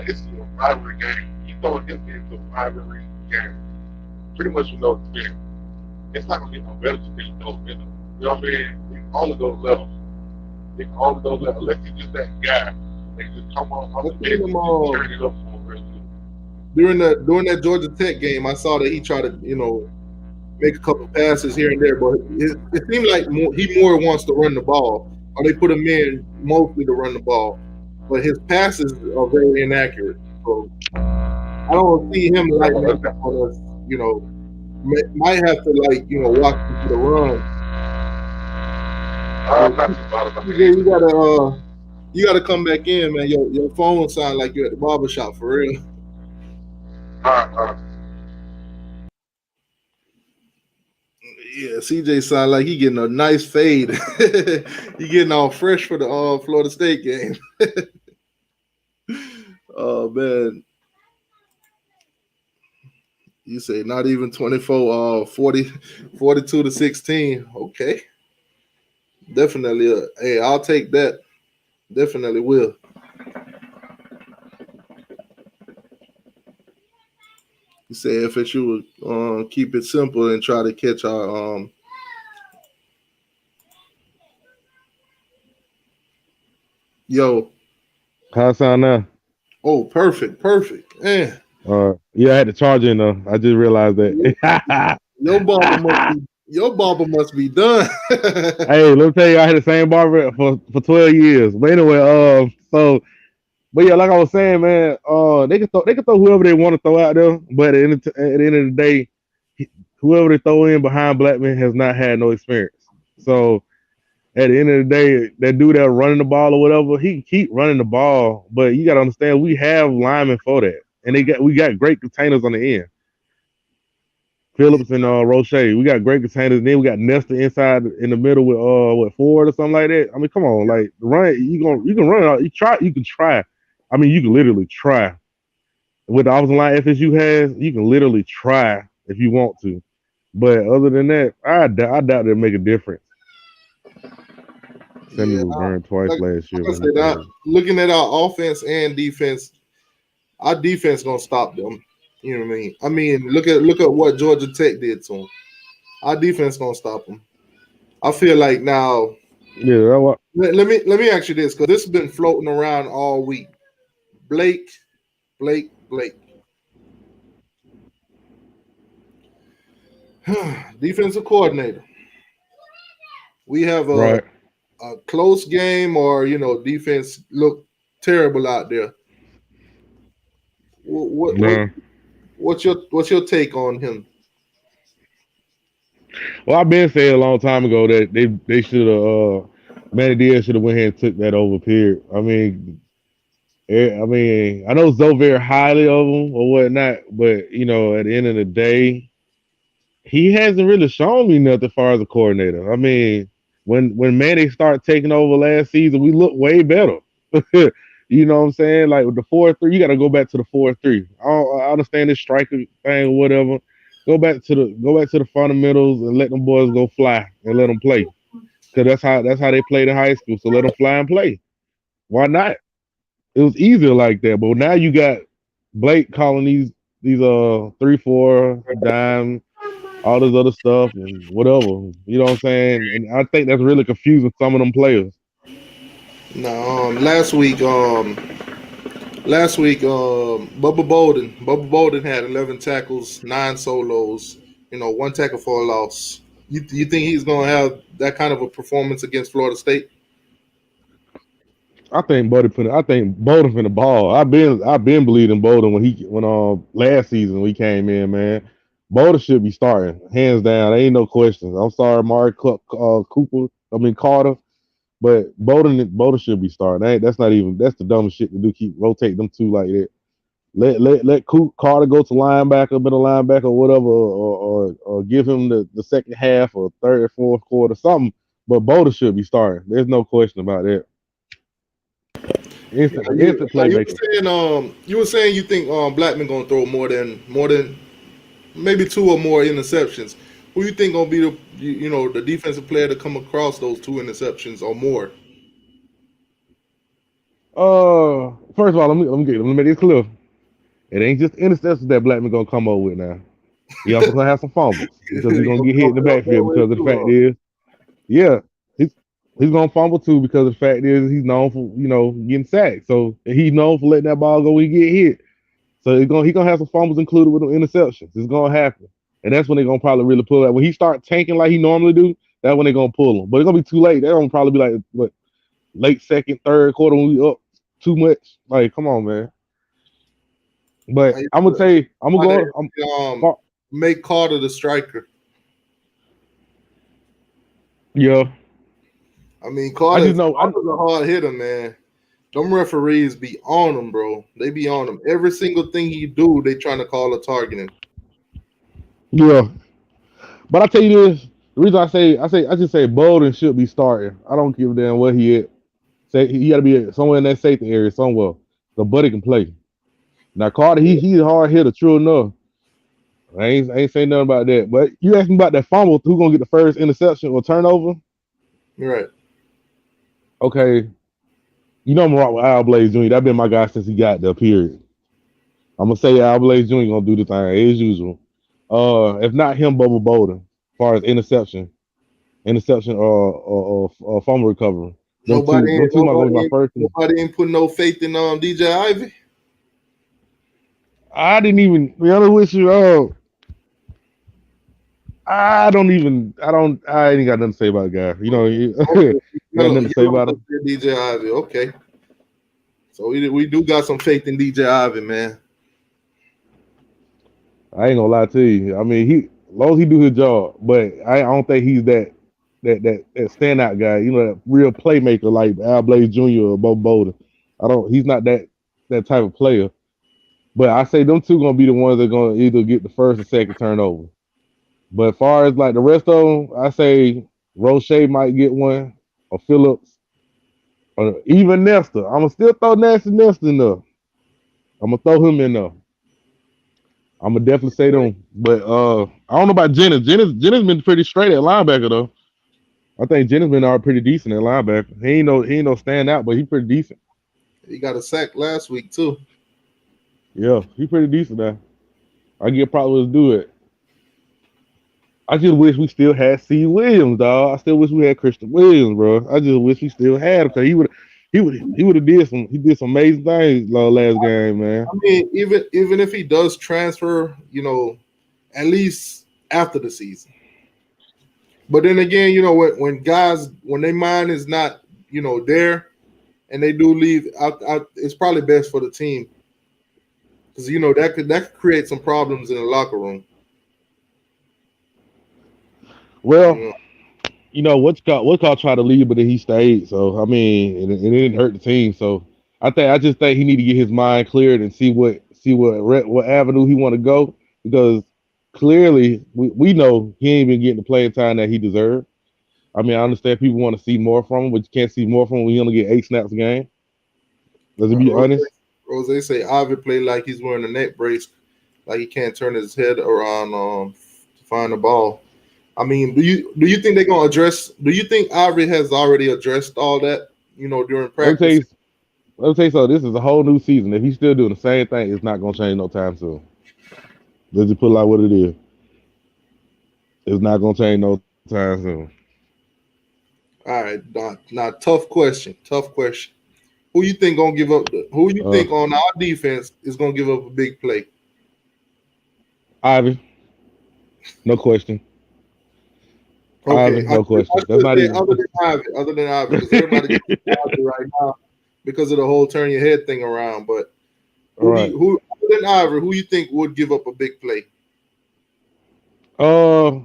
this is a rivalry game. You throwing him into a rivalry game. Pretty much, you know, it's not gonna get no better than you know. You know what I mean? It can only go left. It can only go left. Unless he's just that guy. They just come on the bench and turn it up for him real good. During that Georgia Tech game, I saw that he tried to, make a couple passes here and there, but it seemed like he more wants to run the ball, or they put him in mostly to run the ball. But his passes are very inaccurate. So I don't see him lighting up on us. Might have to watch him for the run. I'm not too bothered about that. You gotta You got to come back in, man. Your phone sound like you're at the barber shop for real. Uh, Yeah, CJ sound like he getting a nice fade. He getting all fresh for the Florida State game. Oh man, you say not even 24, 42 to 16. Okay, definitely. Hey, I'll take that. Definitely will. You say FSU will keep it simple and try to catch our yo. How it sound now? Oh, perfect, perfect. Man, Yeah, I had to charge in though. I just realized your, that. your barber must be done. Hey, let me tell you, I had the same barber for 12 years. But anyway, but yeah, like I was saying, man, they can throw whoever they want to throw out there, but at the end of the day, whoever they throw in behind Blackman has not had no experience. So at the end of the day, that dude that running the ball or whatever, he can keep running the ball, but you got to understand we have linemen for that, and we got great containers on the end. Phillips and Roche. We got great containers. Then we got Nestor inside in the middle with Ford or something like that. I mean, come on, like run. You can run it out. You can try. I mean, you can literally try. With the offensive line FSU has, you can literally try if you want to. But other than that, I doubt they'll make a difference. Sammy Yeah, was burned twice like, last year, like I but who said, cares? looking at our offense and defense, our defense gonna stop them. You know what I mean? Look at what Georgia Tech did to them. Our defense gonna stop them. I feel like now. Yeah, that what. Let me ask you this because this has been floating around all week. Blake, Blake, defensive coordinator. We have Right. a close game, or defense look terrible out there. What No. what's your take on him? Well, I've been saying a long time ago that they should have Manny Diaz should have went ahead and took that over. Period. I mean, I know Zoe very highly of him or whatnot, but at the end of the day, he hasn't really shown me nothing as far as a coordinator. I mean, when Manny started taking over last season, we looked way better. You know what I'm saying? Like with the 4-3, you got to go back to the 4-3. I understand this striker thing or whatever. Go back to the fundamentals and let them boys go fly and let them play. Because that's how they played in high school. So let them fly and play. Why not? It was easier like that. But now you got Blake calling these 3-4 dime, all this other stuff and whatever. You know what I'm saying? And I think that's really confusing some of them players. No, last week, Bubba Bolden had 11 tackles, 9 solos. One tackle for a loss. You think he's gonna have that kind of a performance against Florida State? I think Bowden finna ball. I've been believing Bowden when last season when he came in, man. Bowden should be starting, hands down. There ain't no questions. I'm sorry, Cooper. I mean Carter. But Bowden should be starting. That's the dumbest shit to do. Keep rotate them two like that. Let Carter go to linebacker, middle linebacker, or whatever, or give him the second half or third or fourth quarter, something. But Bowden should be starting. There's no question about that. Are you Instant are you playmaker. saying you think Blackman gonna throw more than maybe two or more interceptions? Who you think gonna be the defensive player to come across those two interceptions or more? First of all, let me make this clear. It ain't just interceptions that Blackman gonna come up with now. He also gonna have some fumbles because he's You gonna gonna get hit in the come up that backfield way because of the fact too, is, yeah, he's gonna fumble too because the fact is he's known for getting sacked. So he's known for letting that ball go when he get hit. So he gonna have some fumbles included with them interceptions. It's gonna happen, and that's when they're gonna probably really pull that. When he start tanking like he normally do, that's when they're gonna pull him. But it's gonna be too late. They're gonna probably be like what late second, third quarter when we up too much. Like, come on, man. But huh? I'm gonna tell you, I'm gonna How go. they make Carter the striker. Yeah, I mean, I just Carter's know. Carter's a hard hitter, man. Them referees be on him, bro. They be on him. Every single thing he do, they trying to call a targeting. Yeah, but I tell you this: the reason I just say Bolden should be starting. I don't give a damn where he at. Say he got to be somewhere in that safety area somewhere. The buddy can play. Now Carter, he's a hard hitter, true enough. I ain't saying nothing about that. But you asked me about that fumble, who gonna get the first interception or turnover? Right. Okay, you know I'm rock with Al Blaze Jr. That been my guy since he got there. Period. I'm gonna say Al Blaze Jr. gonna do the thing as usual. If not him, Bubba Bolden, as far as interception or fumble recovery. Them two might gonna be my first two. Nobody ain't putting no faith in DJ Ivy. I didn't even be honest with you. I ain't got nothing to say about the guy. You know, Okay. got nothing to say about him. DJ Ivy. Okay. So we do got some faith in DJ Ivy, man. I ain't gonna lie to you. I mean, as long as he do his job, but I don't think he's that standout guy. You know, that real playmaker like Al Blaze Jr. or Bo Bolden. He's not that type of player. But I say them two gonna be the ones that gonna either get the first or second turnover. But as far as like the rest of them, I say Roche might get one, or Phillips, or even Nestor. I'm gonna still throw Nasty Nestor in there. I'm gonna throw him in there. I'm gonna definitely say them. But I don't know about Jennings. Jennings been pretty straight at linebacker though. I think Jennings been already pretty decent at linebacker. He ain't no standout, but he pretty decent. He got a sack last week too. Yeah, he pretty decent now. I get probably to do it. I just wish we still had C. Williams, dog. I still wish we had Christian Williams, bro. I just wish we still had him because he would have did some amazing things last game, man. I mean, even if he does transfer, you know, at least after the season. But then again, you know, when their mind is not, you know, there, and they do leave, it's probably best for the team because you know that could create some problems in the locker room. Well, you know what's called try to leave, but then he stayed. So I mean, it didn't hurt the team. So I just think he need to get his mind cleared and see what avenue he want to go because clearly we know he ain't been getting the playing time that he deserved. I mean, I understand people want to see more from him, but you can't see more from him when you only get 8 snaps a game. Let's be honest. Rose say Ivy played like he's wearing a neck brace, like he can't turn his head around to find the ball. I mean, do you think they're gonna address? Do you think Ivy has already addressed all that? You know, during practice. Let me tell you so. This is a whole new season. If he's still doing the same thing, it's not gonna change no time soon. Let's just put it like what it is. It's not gonna change no time soon. All right, now tough question. Who you think gonna give up? Who you think on our defense is gonna give up a big play? Ivy, no question. Okay, Ivy, no question. That's not even other than Ivy, because everybody Ivy right now because of the whole turn your head thing around. But who other than Ivy, who you think would give up a big play? But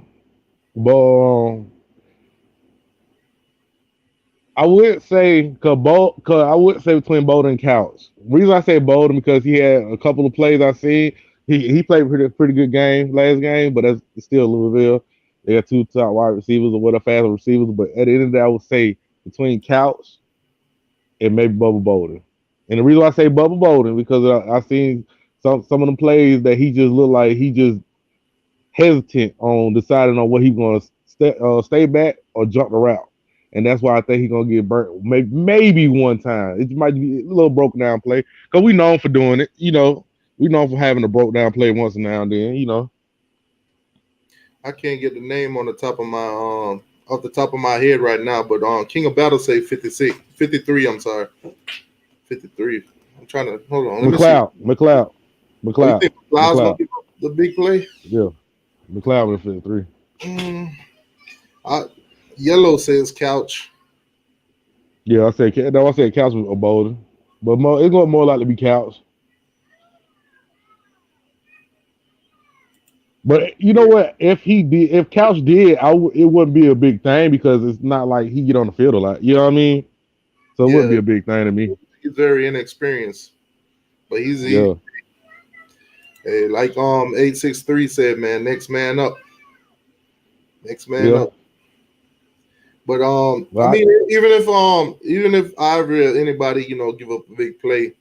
I would say between Bolden and Couch. The reason I say Bolden because he had a couple of plays I seen. He played pretty good game last game, but that's still Louisville. They got 2 top wide receivers or whatever fast receivers. But at the end of the day, I would say between Couch and maybe Bubba Bolden. And the reason why I say Bubba Bolden because I seen some of them plays that he just looked like he just hesitant on deciding on what he's going to stay back or jump the route. And that's why I think he's gonna get burnt maybe one time. It might be a little broken down play because we known for doing it. You know, we known for having a broke down play once now and then. You know, I can't get the name on the top of my off the top of my head right now, but King of Battle say 53. I'm sorry, 53. I'm trying to hold on. McLeod. Oh, you think McLeod's gonna give up the big play? Yeah, McLeod with 53. Yellow says Couch. Yeah, I said Couch was a Bolden, but it's going more likely to be Couch. But you know what? If Couch did, it wouldn't be a big thing because it's not like he get on the field a lot. You know what I mean? So it wouldn't be a big thing to me. He's very inexperienced, but Yeah, hey, like 863 said, man, next man up, next man yeah. up. But I Well, mean, even if Ivory or anybody give up a big play,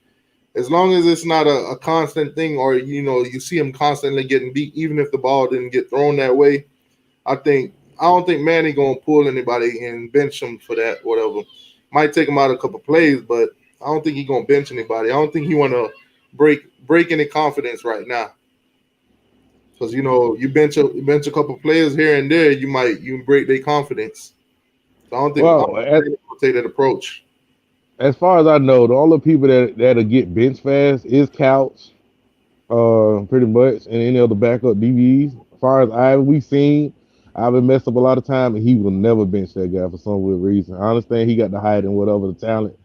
as long as it's not a constant thing, or you see him constantly getting beat, even if the ball didn't get thrown that way, I don't think Manny gonna pull anybody and bench him for that. Whatever, might take him out a couple plays, but I don't think he gonna bench anybody. I don't think he wanna break any confidence right now. Because you bench a couple players here and there, you break their confidence. So I don't well, think they're gonna take that approach. as far as I know, the only people that'll get bench fast is Couch, pretty much, and any other backup DBs. As far as we seen, I've been messed up a lot of time, and he will never bench that guy for some weird reason. I understand he got the height and whatever the talent,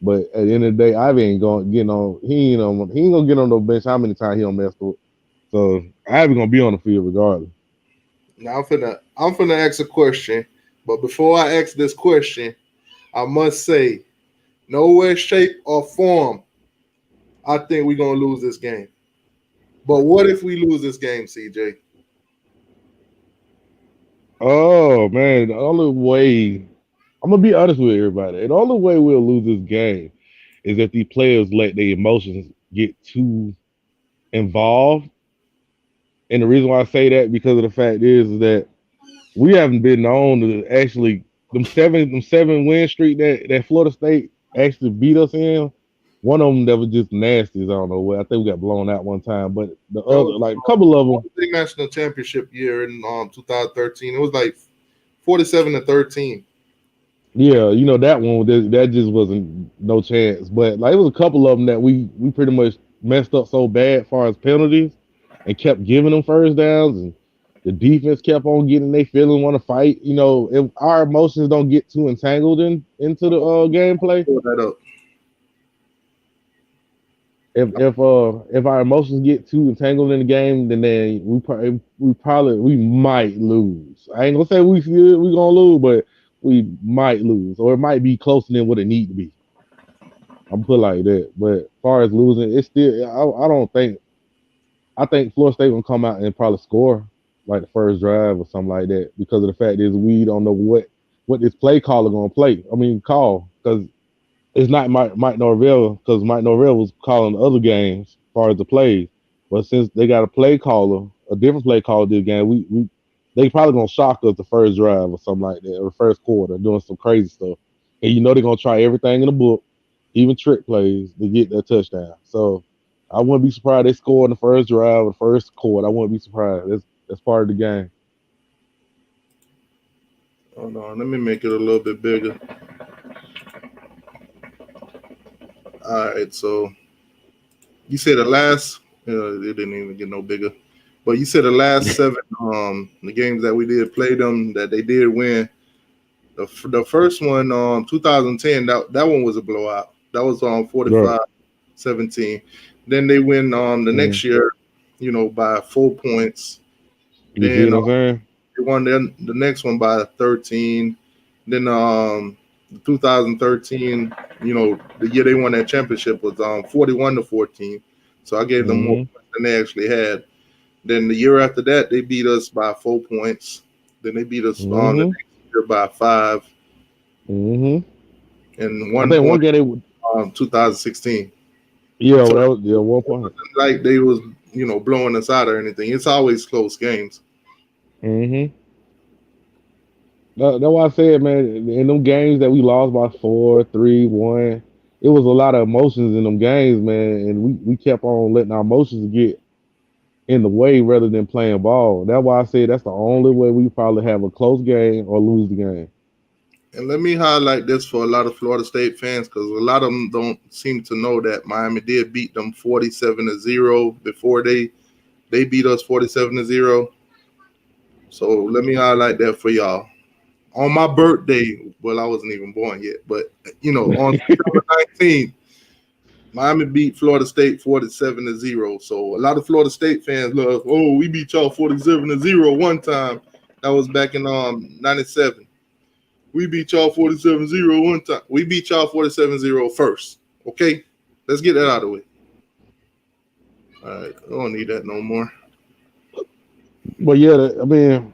but at the end of the day, Ivy ain't gonna get on. He ain't gonna get on no bench. How many times he don't mess up? So Ivy gonna be on the field regardless. Now I'm finna ask a question, but before I ask this question, I must say, no way, shape, or form, I think we're gonna lose this game. But what if we lose this game, CJ? Oh man, the only way I'm gonna be honest with everybody. The only way we'll lose this game is if these players let their emotions get too involved. And the reason why I say that because of the fact is that we haven't been known to actually them seven win streak that Florida State actually beat us in. One of them that was just nasty. As I don't know what. I think we got blown out one time, but the That other was like a couple of them. the national championship year in 2013. It was like 47-13. Yeah, that one that just wasn't no chance. But like it was a couple of them that we pretty much messed up so bad as far as penalties and kept giving them first downs and the defense kept on getting they feeling want to fight. If our emotions don't get too entangled into the gameplay, Pull that up. if our emotions get too entangled in the game, then we might lose. I ain't gonna say we gonna lose, but we might lose, or it might be closer than what it need to be. I'm put like that. But as far as losing, it's still I don't think I think Florida State gonna come out and probably score like the first drive or something like that because of the fact is we don't know what this play caller gonna play. I mean call because it's not Mike Norvell because Mike Norvell was calling the other games as far as the plays. But since they got a play caller, a different play caller this game, we they probably gonna shock us the first drive or something like that, or the first quarter, doing some crazy stuff. And they're gonna try everything in the book, even trick plays to get that touchdown. So I wouldn't be surprised they scored in the first drive or the first quarter. I wouldn't be surprised. That's part of the game. Hold on, let me make it a little bit bigger. All right, so you said the last, it didn't even get no bigger, but you said the last seven, the games that we did play them that they did win. The first one, 2010, that one was a blowout. That was on Right. 45-17. Then they win the Mm. next year, by 4 points. You see Then what I'm saying? they won the next one by 13. Then 2013, the year they won that championship was 41-14. So I gave them more Mm-hmm. points than they actually had. Then the year after that, they beat us by 4 points. Then they beat us on the Mm-hmm. next year by 5 Mm-hmm. and I one think one point game they would. 2016. Yeah, well, So that was 1 point. like they was blowing us out or anything. It's always close games. Mm-hmm. That's why I said, man, in them games that we lost by 4, 3, 1, it was a lot of emotions in them games, man, and we kept on letting our emotions get in the way rather than playing ball. That's why I said that's the only way we probably have a close game or lose the game. And let me highlight this for a lot of Florida State fans because a lot of them don't seem to know that Miami did beat them 47-0 before they beat us 47-0. So let me highlight that for y'all. On my birthday, well, I wasn't even born yet, but on September 19th, Miami beat Florida State 47-0. So a lot of Florida State fans love, oh, we beat y'all 47-0 one time. That was back in 97. We beat y'all 47-0 one time. We beat y'all 47-0 first. Okay, let's get that out of the way. All right, I don't need that no more. But yeah, I mean,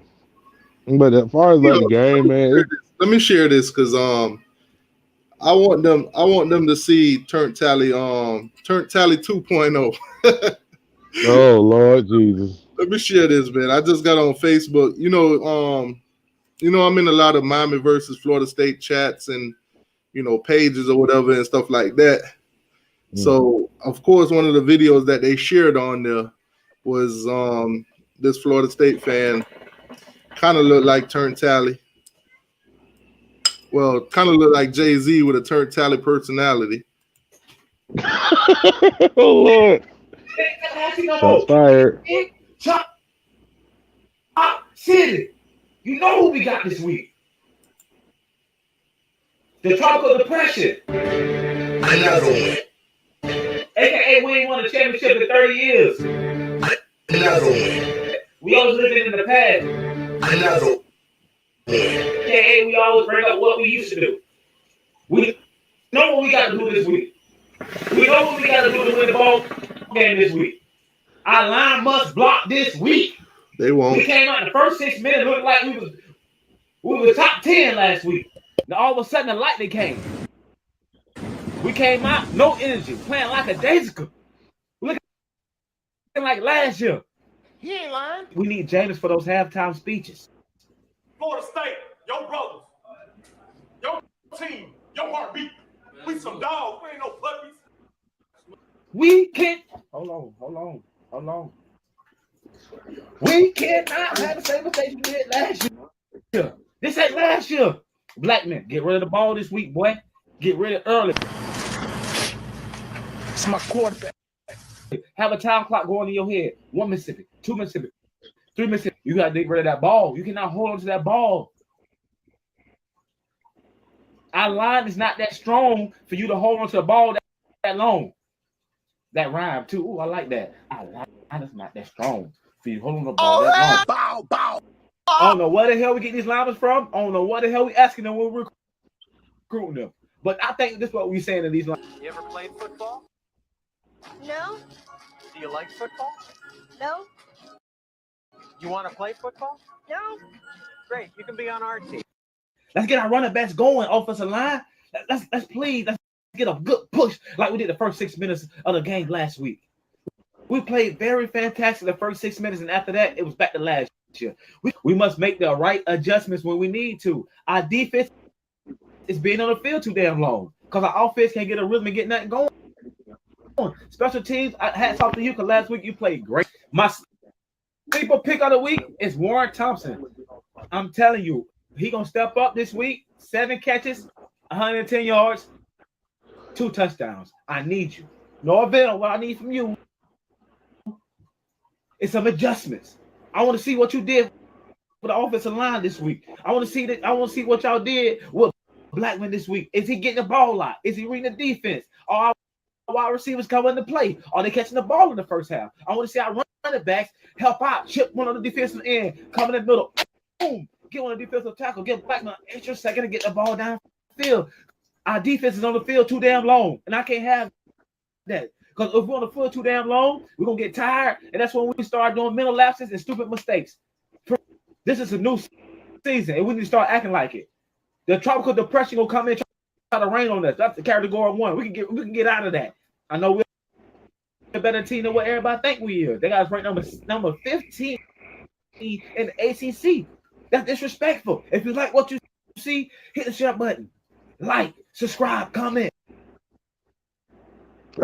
but as far as like the game, man, Let me share this because I want them to see Turn Tally 2.0. oh Lord Jesus. Let me share this, man. I just got on Facebook. I'm in a lot of Miami versus Florida State chats and pages or whatever and stuff like that. So of course one of the videos that they shared on there was this Florida State fan kind of looked like Turn Tally. Well, kind of looked like Jay-Z with a Turn Tally personality. Oh Lord. Shots fired. Chop City. You know who we got this week? The Tropical Depression. Another one. AKA we ain't won a championship in 30 years. Another one. We always living in the past. Another one. AKA we always bring up what we used to do. We know what we got to do this week. We know what we got to do to win the ball game this week. Our line must block this week. They won't. We came out in the first 6 minutes, looked like we was top 10 last week. Now all of a sudden the lightning came. We came out, no energy, playing like a daisical. Looking like last year. He ain't lying. We need James for those halftime speeches. Florida State, your brothers, your team, your heartbeat. We some dogs, we ain't no puppies. We can't. Hold on. We cannot have the same mistake we did last year. This ain't last year. Black men, get rid of the ball this week, boy. Get rid of it early. It's my quarterback. Have a time clock going in your head. 1 Mississippi, 2 Mississippi, 3 Mississippi. You got to get rid of that ball. You cannot hold on to that ball. Our line is not that strong for you to hold on to the ball that long. That rhyme, too. Ooh, I like that. Our line is not that strong for you to hold on to the ball that long. Bow. I don't know where the hell we get these linemen from. I don't know what the hell we asking them when we're recruiting them. But I think this is what we're saying in these lines. You ever played football? No, Do you like football? no, You want to play football? no. Great, you can be on our team. Let's get our running backs going, offensive line. Let's get a good push like we did the first 6 minutes of the game last week. We played very fantastic the first 6 minutes, and after that, it was back to last year. We must make the right adjustments when we need to. Our defense is being on the field too damn long because our offense can't get a rhythm and get nothing going. Special teams, hats off to you because last week you played great. My sleeper pick of the week is Warren Thompson. I'm telling you, he gonna step up this week. 7 catches, 110 yards, 2 touchdowns. I need you. No event. What I need from you is some adjustments. I want to see what you did for the offensive line this week. I want to see that. I want to see what y'all did with Blackman this week. Is he getting the ball a lot? Is he reading the defense? Are our wide receivers coming into play? Are they catching the ball in the first half? I want to see our running backs help out, chip one on the defensive end, come in the middle, boom, get on the defensive tackle, get Blackman an extra second to get the ball down the field. Our defense is on the field too damn long, and I can't have that. Because if we're on the field too damn long, we're going to get tired, and that's when we start doing mental lapses and stupid mistakes. This is a new season, and we need to start acting like it. The tropical depression will come in and try to rain on us. That's the category 1. We can get out of that. I know we're a better team than what everybody think we are. They got us ranked number 15 in the ACC. That's disrespectful. If you like what you see, hit the share button. Like, subscribe, comment.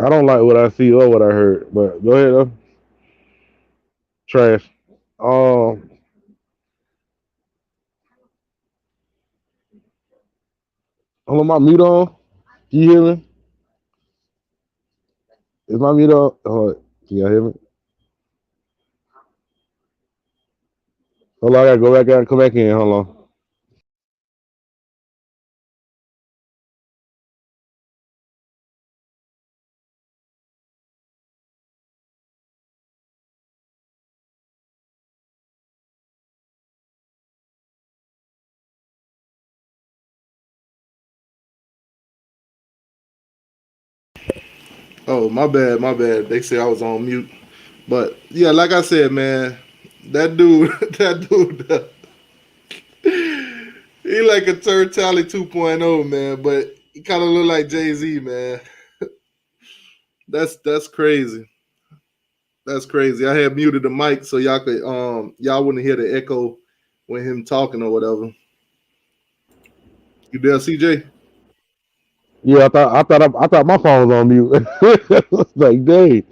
I don't like what I see or what I heard, but go ahead though. Trash. Hold on, my mute on. Can you hear me? Is my mute on? Hold on. Can y'all hear me? Hold on, I gotta go back out and come back in. Hold on. Oh, my bad, my bad. They say I was on mute. But yeah, like I said, man, that dude, that dude, he like a Turd Tally 2.0, man. But he kind of look like Jay Z, man. That's crazy. That's crazy. I had muted the mic so y'all wouldn't hear the echo when him talking or whatever. You there, CJ? Yeah, I thought my phone was on mute. Like, dang.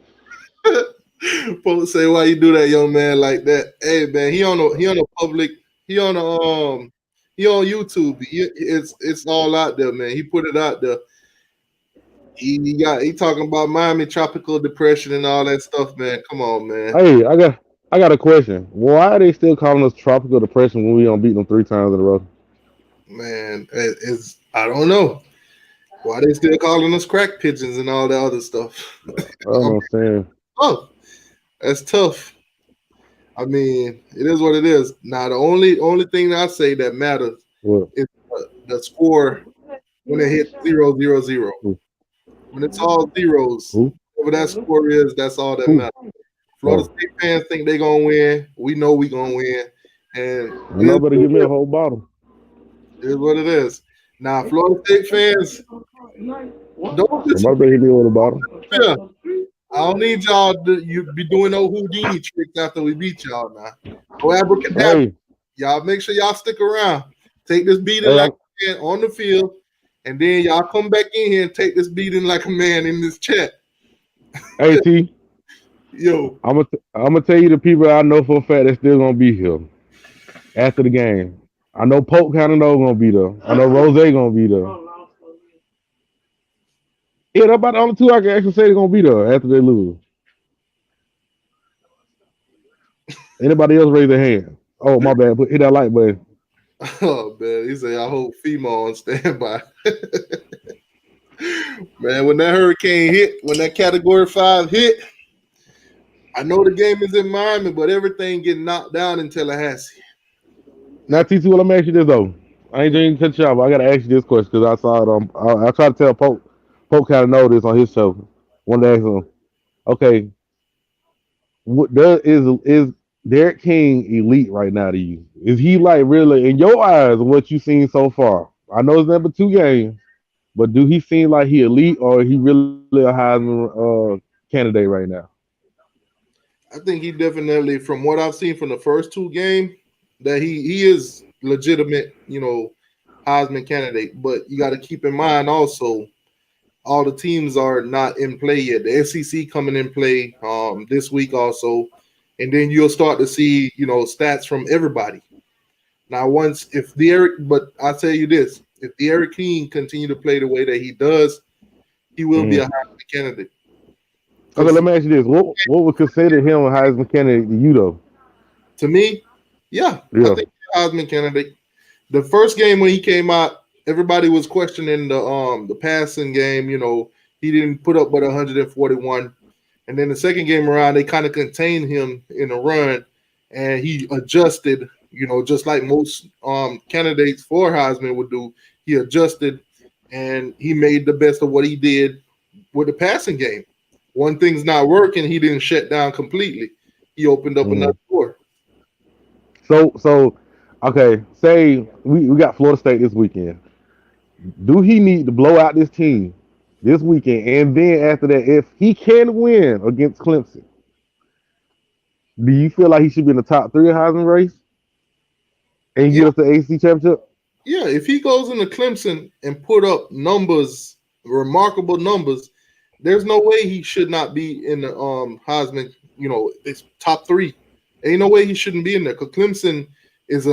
Folks say, why you do that, young man, like that? Hey, man, he on a public, he on he on YouTube. It's all out there, man. He put it out there. He talking about Miami tropical depression and all that stuff, man. Come on, man. Hey, I got a question. Why are they still calling us tropical depression when we don't beat them 3 times in a row? Man, it's I don't know why they still calling us crack pigeons and all that other stuff. I don't understand. Oh, that's tough. I mean, it is what it is. Now, the only thing I say that matters What? is the score when it hits 0-0-0. Who? When it's all zeros, Who? whatever that score is, that's all that Who? matters. Florida Oh, State fans think they're gonna win. We know we gonna win, and I know better give me a whole bottle. it is what it is. Now, Florida State fans, don't Somebody better hit me with a bottle. yeah. I don't need y'all to you be doing no Houdini tricks after we beat y'all now. No abracadabra. Hey, Y'all make sure y'all stick around. Take this beating hey, like a man on the field, and then y'all come back in here and take this beating like a man in this chat. hey, T. Yo, I'm gonna tell you the people I know for a fact that's still gonna be here after the game. I know Pope kind of know gonna be there. I know Rose gonna be there. Yeah, that's about the only two I can actually say they're gonna be there after they lose. Anybody else raise their hand? Oh, my bad. Hit that like button. oh man, he said I hope FEMA on standby. Man, when that hurricane hit, when that category 5 hit, I know the game is in Miami, but everything getting knocked down in Tallahassee. Now, T2, let me ask you this though. I ain't trying to cut you off, but I gotta ask you this question because I saw it on. I tried to tell Pope. Pope kind of know this on his show. Wanted to ask him. Okay, what is Derek King elite right now to you? Is he like really in your eyes what you seen so far? I know it's number 2 games, but do he seem like he elite or he really a Heisman candidate right now? I think he definitely, from what I've seen from the first 2 games, that he is legitimate, Heisman candidate. But you got to keep in mind also, all the teams are not in play yet. The SEC coming in play this week also, and then you'll start to see stats from everybody. Now, but I'll tell you this: if the Eric King continue to play the way that he does, he will be a Heisman candidate. Okay, let me ask you this: what would consider him a Heisman candidate to you though? To me, yeah. I think he's a Heisman candidate. The first game when he came out, everybody was questioning the passing game. He didn't put up but 141, and then the second game around, they kind of contained him in a run, and he adjusted. Just like most candidates for Heisman would do, he adjusted, and he made the best of what he did with the passing game. One thing's not working, he didn't shut down completely. He opened up another door. So, okay, say we got Florida State this weekend. Do he need to blow out this team this weekend? And then after that, if he can win against Clemson, do you feel like he should be in the top 3 Heisman race and get us the AC championship? Yeah, if he goes into Clemson and put up numbers, remarkable numbers, there's no way he should not be in the Heisman. It's top 3. Ain't no way he shouldn't be in there because Clemson is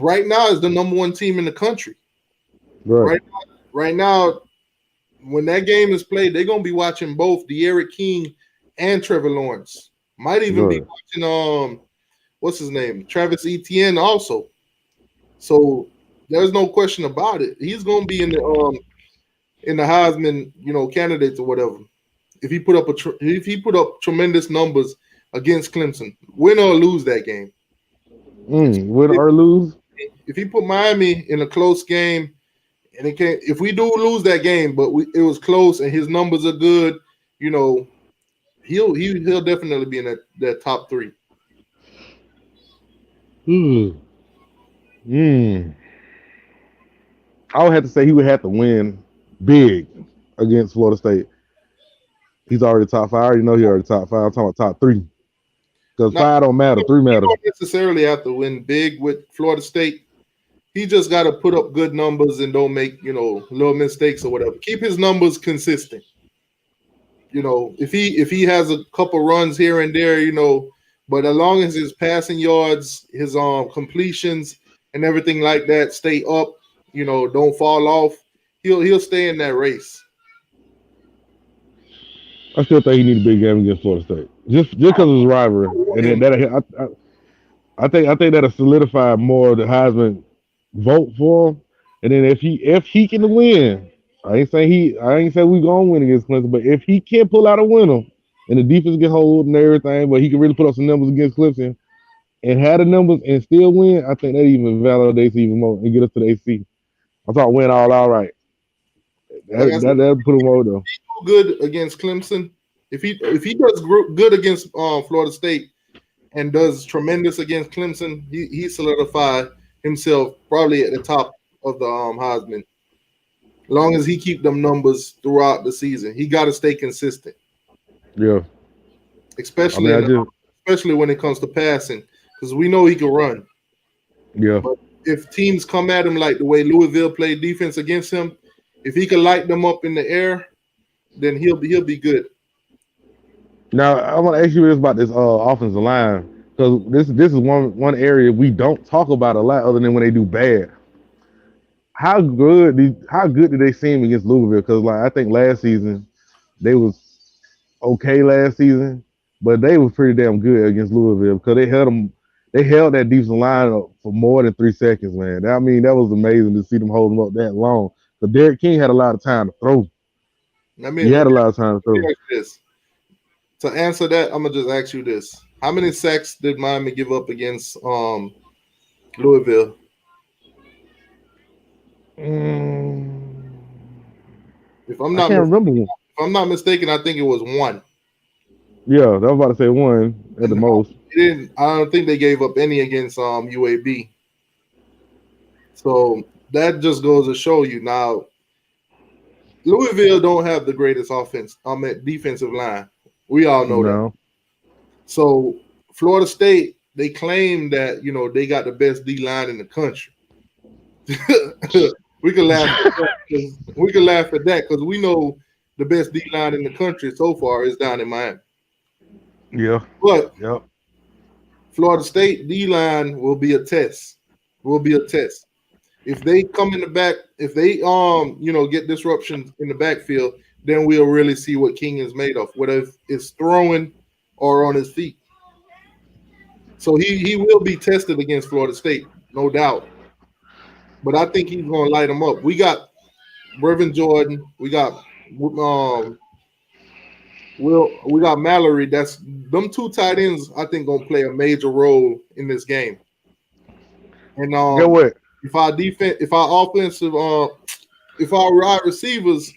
right now is the number 1 team in the country. Right now, when that game is played, they're gonna be watching both De'Aaron King and Trevor Lawrence. Might even be watching what's his name, Travis Etienne also. So there's no question about it. He's gonna be in the Heisman, candidates or whatever. If he put up tremendous numbers against Clemson, win or lose that game. Win or lose. If he put Miami in a close game, and if we do lose that game, but it was close and his numbers are good, you know, he'll definitely be in that top 3. Hmm. I would have to say he would have to win big against Florida State. He's already top 5. I already know he already top 5. I'm talking about top 3. Because Now, 5 don't matter. 3 he matter. don't necessarily have to win big with Florida State. He just got to put up good numbers and don't make little mistakes or whatever. Keep his numbers consistent. If he has a couple runs here and there, but as long as his passing yards, his completions, and everything like that stay up, don't fall off, he'll stay in that race. I still think he needs a big game against Florida State. Just because of his rivalry. And then I think that'll solidify more of the Heisman vote for him. And then if he can win, I ain't saying we gonna win against Clemson, but if he can pull out a winner and the defense get hold and everything, but he can really put up some numbers against Clemson and have the numbers and still win, I think that even validates even more and get us to the AC. I thought win all right. Like I said, That'll put him over though. good against Clemson. If he does good against Florida State and does tremendous against Clemson, he solidified himself probably at the top of the Heisman. As long as he keep them numbers throughout the season, he got to stay consistent. Yeah. Especially especially when it comes to passing, because we know he can run. Yeah. But if teams come at him like the way Louisville played defense against him, if he can light them up in the air, then he'll be good. Now I want to ask you this about this offensive line, because this is one area we don't talk about a lot other than when they do bad. How good did they seem against Louisville? Because I think last season they was okay last season, but they was pretty damn good against Louisville because they held that defensive line up for more than 3 seconds, man. I mean, that was amazing to see them hold them up that long. Because Derek King had a lot of time to throw. He had a lot of time to throw. This. To answer that, I'm gonna just ask you this: how many sacks did Miami give up against Louisville? If I'm not remember. If I'm not mistaken, I think it was 1. Yeah, I was about to say 1 at the most. I don't think they gave up any against UAB. So that just goes to show you now. Louisville don't have the greatest defensive line. We all know that. So Florida State, they claim that they got the best D line in the country. We can laugh at that because we know the best D line in the country so far is down in Miami. Yeah. But Florida State D line will be a test. If they come in the back, if they get disruptions in the backfield, then we'll really see what King is made of, whether it's throwing or on his feet. So he will be tested against Florida State, no doubt. But I think he's going to light them up. We got Brevin Jordan. We got we got Mallory. That's them 2 tight ends. I think going to play a major role in this game. And get what? If our defense, if our offensive, if our wide receivers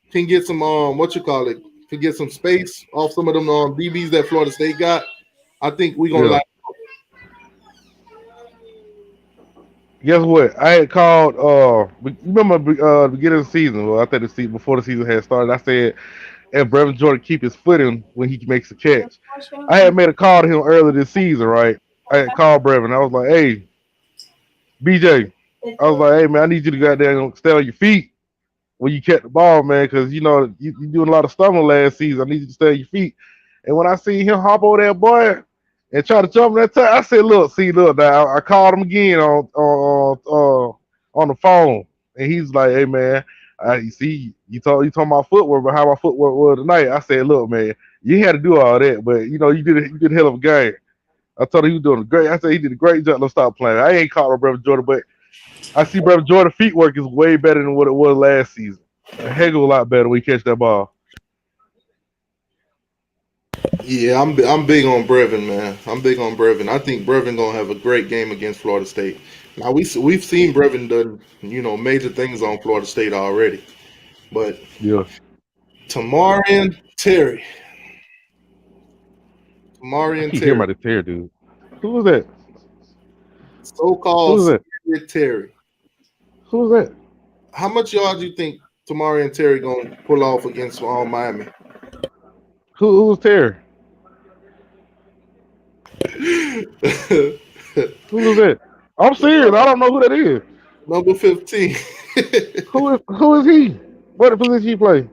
can get some can get some space off some of them DBs that Florida State got, I think we're gonna like. Guess what? I had called. Remember the beginning of the season? Well, I think before the season had started, I said, "If Brevin Jordan keep his footing when he makes a catch." I had made a call to him earlier this season, right? I had called Brevin. I was like, "Hey, BJ," I was like, "Hey man, I need you to go out there and stay on your feet when you catch the ball, man, because you doing a lot of stumbling last season. I need you to stay on your feet." And when I see him hop over that boy and try to jump that time, I said, "Look, now." I called him again on the phone, and he's like, "Hey man, you talking about footwork, but how my footwork was tonight?" I said, "Look, man, you had to do all that, but you did a hell of a game." I told him he was doing great. I said he did a great job. Don't stop playing. I ain't calling Brevin Jordan, but I see Brevin Jordan feet work is way better than what it was last season. A heck of a lot better when he catch that ball. Yeah, I'm big on Brevin, man. I'm big on Brevin. I think Brevin gonna have a great game against Florida State. Now we've seen Brevin done major things on Florida State already, but yeah, tomorrow Terry. I Tamari and keep hearing Terry. about this Terry dude. Who was that? Who So-called was that? Scary Terry. Who was that? How much yards do you think Tamari and Terry gonna pull off against Miami? Who was Terry? Who was that? I'm serious. I don't know who that is. Number 15. Who is he? What position he play?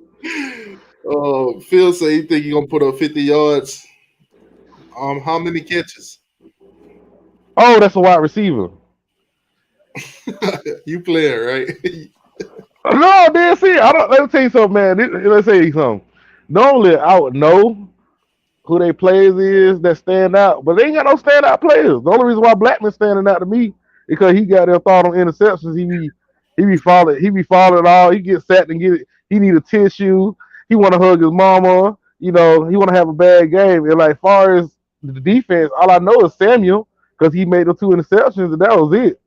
Phil say he think he gonna put up 50 yards. How many catches? Oh, that's a wide receiver. You playing, right? No, man, see, I don't. Let me tell you something, man. Let's tell you something. Normally, I would know who they players is that stand out, but they ain't got no standout players. The only reason why Blackman's standing out to me is because he got their thought on interceptions. He be falling all. He gets sacked and get it. He need a tissue. He want to hug his mama. You know, he want to have a bad game. And like far as the defense, all I know is Samuel because he made the 2 interceptions and that was it.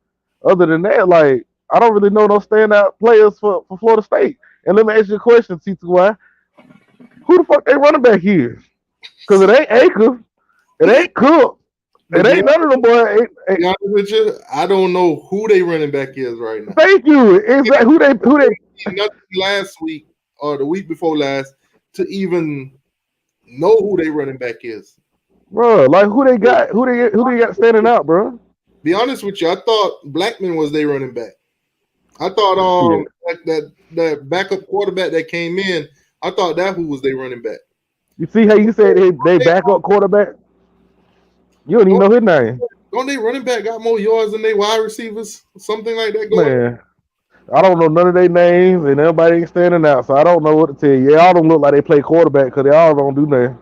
Other than that, like I don't really know no standout players for Florida State. And let me ask you a question, T2Y. Who the fuck they running back is? Because it ain't Akers. It ain't Cook. It ain't none of them boys. To be honest with you, I don't know who they running back is right now. Thank you. Exactly. Who they Nothing last week or the week before last to even know who they running back is. bro, like who they got standing out, bro? Be honest with you, I thought Blackman was their running back. I thought that backup quarterback that came in, I thought that who was their running back. You see how you said they backup quarterback? You don't even know his name. Don't they running back got more yards than they wide receivers? Something like that going on? Man, I don't know none of their names, and everybody ain't standing out, so I don't know what to tell you. Yeah, all them look like they play quarterback because they all don't do nothing.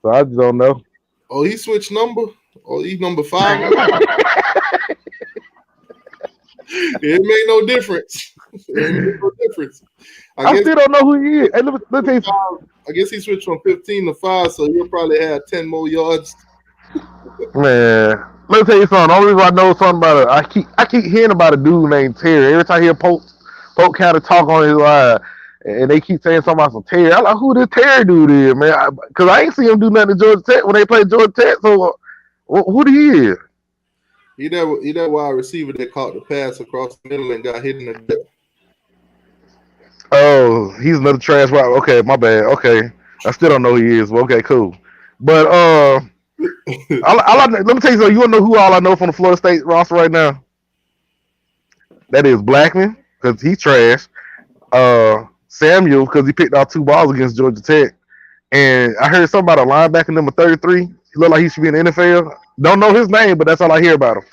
So I just don't know. Oh, he switched number? Oh, he's number 5? It made no difference. I still don't know who he is. Hey, let me tell you something. I guess he switched from 15 to 5, so he'll probably have 10 more yards. Man, let me tell you something. The only reason I know something about it, I keep hearing about a dude named Terry. Every time I hear Pope kind of talk on his line, and they keep saying something about some Terry. I'm like, who this Terry dude is, man? Because I ain't see him do nothing to Georgia Tech when they played Georgia Tech. So who he is? He that wide receiver that caught the pass across the middle and got hit in the gut. Oh, he's another trash wide. Okay, my bad. Okay, I still don't know who he is. Well, okay, cool. But let me tell you something. You want to know who all I know from the Florida State roster right now? That is Blackman because he's trash. Samuel because he picked out 2 balls against Georgia Tech, and I heard something about a linebacker number 33. He looked like he should be in the NFL. Don't know his name, but that's all I hear about him.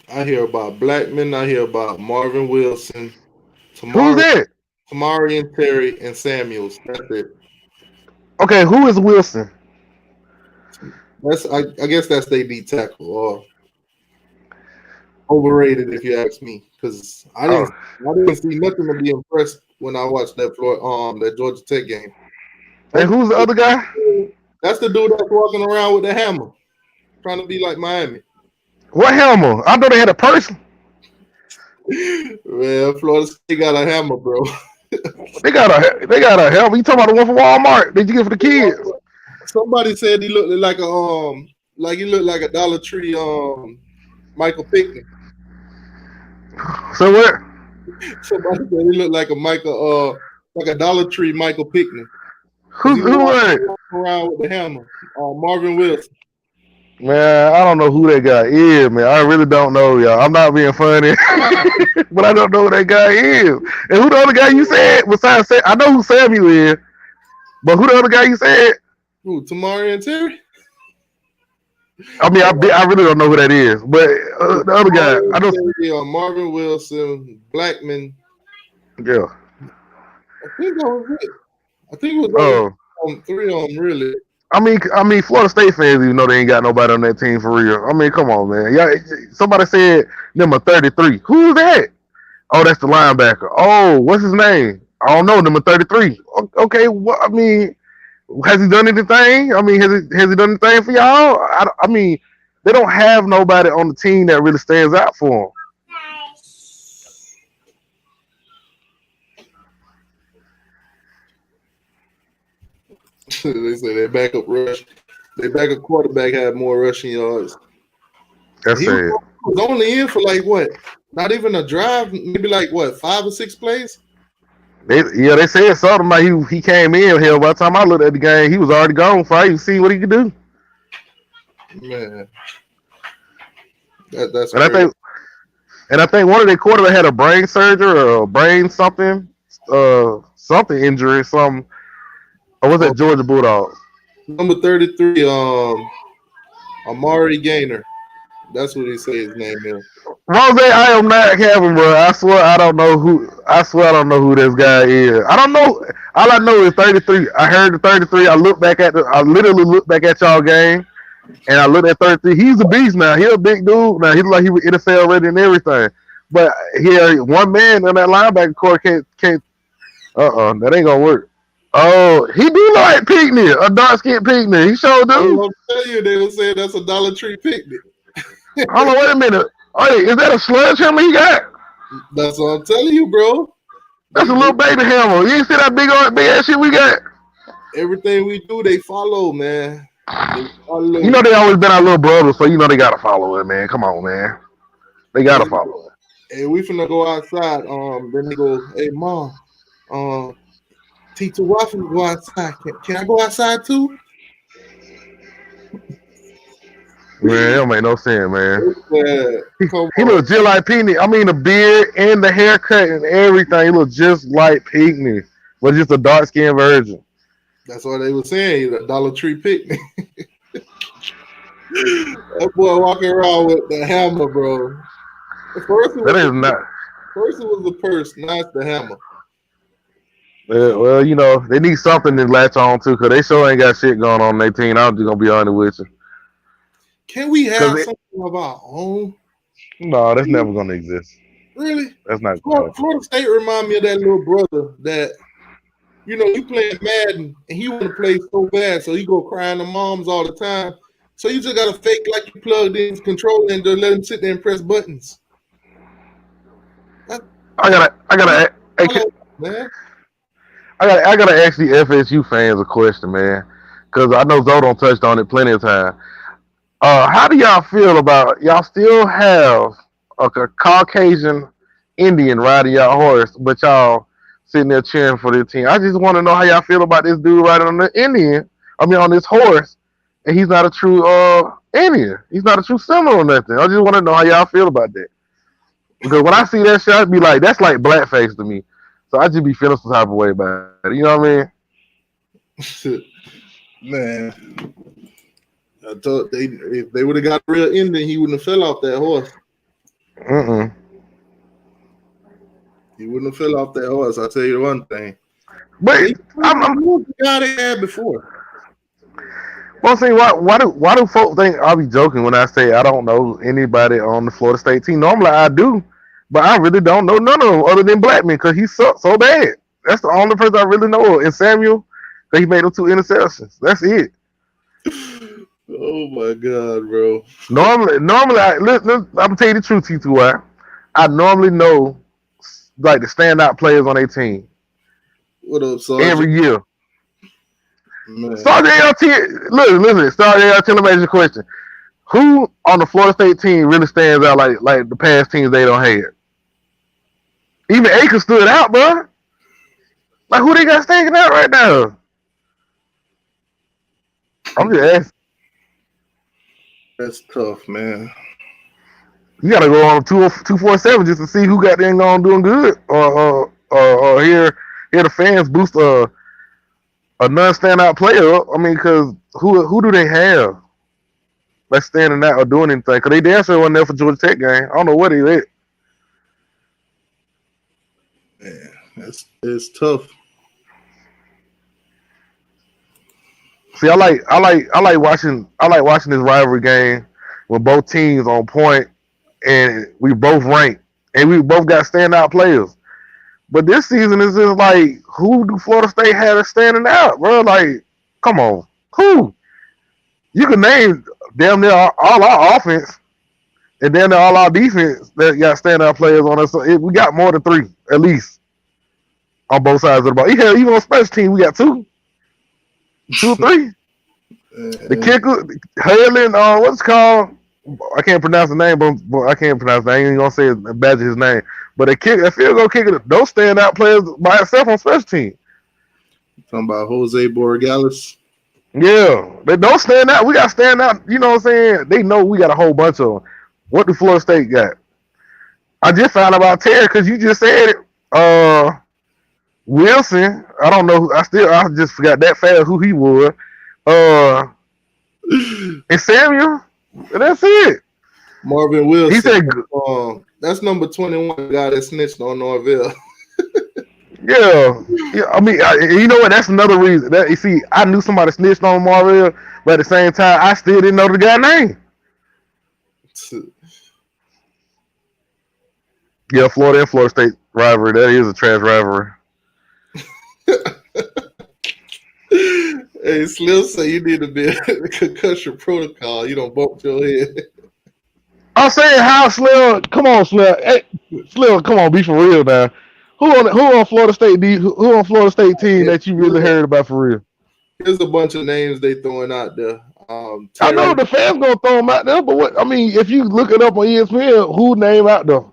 I hear about Blackman. I hear about Marvin Wilson. Who's that? Tamari and Terry and Samuels. That's it. Okay, who is Wilson? I guess that's their D tackle or overrated if you ask me, because I didn't see nothing to be impressed when I watched that Georgia Tech game. And who's the other guy? That's the dude that's walking around with the hammer, trying to be like Miami. What hammer? I know they had a person. Well, Florida State got a hammer, bro. They got a hammer. You talking about the one from Walmart? Did you get for the kids? Somebody said he looked like a Dollar Tree Michael Pickney. So what? Somebody said he looked like a Dollar Tree Michael Pickney. Who was it? Around with the hammer. Marvin Wilson. Man, I don't know who that guy is, man. I really don't know, y'all. I'm not being funny, but I don't know who that guy is. And who the other guy you said? Besides, I know who Samuel is, but who the other guy you said? Who, Tamari and Terry? I mean, I really don't know who that is, but the other guy, I don't. Marvin Wilson, Blackman. Yeah. I think that was it. I think it was 3 of them, really. I mean, Florida State fans even know they ain't got nobody on that team for real. I mean, come on, man. Yeah, somebody said number 33. Who's that? Oh, that's the linebacker. Oh, what's his name? I don't know. Number 33. Okay, I mean, has he done anything? I mean, has he done anything for y'all? I mean, they don't have nobody on the team that really stands out for them. They say their backup quarterback had more rushing yards. That's He sad. was only in for like what? Not even a drive, maybe like what, 5 or 6 plays? They said something about he came in here. By the time I looked at the game, he was already gone before I even see what he could do. Man, that's And crazy. I think one of their quarterbacks had a brain surgery or a brain something injury, something. Or was that Georgia Bulldogs? Number 33, Amari Gaynor. That's what he said his name is. Rose, I am not having, bro. I swear I don't know who this guy is. I don't know. All I know is 33. I heard the 33. I literally looked back at y'all game, and I looked at 33. He's a beast now. He's a big dude now. He's like he was NFL ready and everything. But here, one man in that linebacker core can't. That ain't gonna work. Oh, he do look like Pinkney, a dark skinned Pinkney. He sure do. I'll tell you, they were saying that's a Dollar Tree picnic. Hold on, wait a minute. Hey, is that a sledgehammer he got? That's what I'm telling you, bro. That's a little baby hammer. You ain't see that big ass shit we got? Everything we do, they follow, man. You know they always been our little brothers, so you know they gotta follow it, man. Come on, man. They gotta follow it. Hey, we finna go outside. Then they go, hey, Mom, T2 Waffle go outside. Can I go outside too? Man, it don't make no sense, man. He look just like Pinkney. I mean, the beard and the haircut and everything. He look just like Pinkney, but just a dark skinned version. That's what they were saying. A Dollar Tree picnic. That boy walking around with the hammer, bro. First it was the purse. Now it's the hammer. Well, you know, they need something to latch on to because they sure ain't got shit going on in their team. I'm just gonna be honest with you. Can we have something of our own? No, that's never gonna exist. Really? That's not. Florida State remind me of that little brother that, you know, you playing Madden and he want to play so bad, so he go crying to moms all the time. So you just gotta fake like you plugged in his controller and just let him sit there and press buttons. I gotta ask the FSU fans a question, man, because I know Zodon touched on it plenty of time. How do y'all feel about y'all still have a Caucasian Indian riding y'all horse, but y'all sitting there cheering for their team? I just want to know how y'all feel about this dude riding on on this horse, and he's not a true Indian. He's not a true Seminole or nothing. I just want to know how y'all feel about that. Because when I see that shit, I'd be like, that's like blackface to me. So I just be feeling some type of way about it. You know what I mean? Man. I thought if they would have got a real Indian, he wouldn't have fell off that horse. He wouldn't have fell off that horse. I'll tell you one thing. But I'm the guy they had before. Well, see, why do folks think I'll be joking when I say I don't know anybody on the Florida State team? Normally I do, but I really don't know none of them other than Blackman because he sucks so bad. That's the only person I really know. And Samuel, because he made them 2 interceptions. That's it. Oh my God, bro! Normally, I'm gonna tell you the truth, T2Y. I normally know like the standout players on their team. What up, Sergeant? Every year. Sergeant LT, listen, Sergeant LT, let me ask you a question. Who on the Florida State team really stands out like the past teams they don't have? Even Akers stood out, bro. Like who they got standing out right now? I'm just asking. That's tough, man. You gotta go on 247 just to see who got them on doing good, or hear the fans boost a non-standout player up. I mean, because who do they have that's standing out or doing anything? Because they damn sure wasn't there for Georgia Tech game. I don't know what he at. Man, it's tough. See, I like watching this rivalry game with both teams on point, and we both ranked, and we both got standout players. But this season is just like, who do Florida State have that's standing out, bro? Like, come on, who? You can name damn near all our offense and damn near all our defense that got standout players on us. So we got more than 3 at least on both sides of the ball. Even on special team, we got 2. 2-3. The kicker, Halen, what's it called? I can't pronounce the name, but I can't pronounce it. I ain't even gonna say his name. But a field goal kicker, those standout players by itself on special team. Talking about Jose Borregales. Yeah, they don't stand out. We got to stand out. You know what I'm saying? They know we got a whole bunch of them. What do Florida State got? I just found out about Terry because you just said it. Wilson, I don't know. I just forgot that fast who he was. And Samuel, and that's it. Marvin Wilson. He said, that's number 21, the guy that snitched on Norvell. yeah. I mean, you know what? That's another reason. That you see, I knew somebody snitched on Marvell, but at the same time, I still didn't know the guy's name. Yeah, Florida and Florida State rivalry. That is a trash rivalry. Hey, Slim say you need to be a concussion protocol. You don't bump your head. I'm saying how Slim. Come on, Slim. Hey, Slim, come on, be for real now. Who on Florida State? Who on Florida State team that you really heard about for real? There's a bunch of names they throwing out there. I know the fans gonna throw them out there, but what I mean, if you look it up on ESPN, who name out there?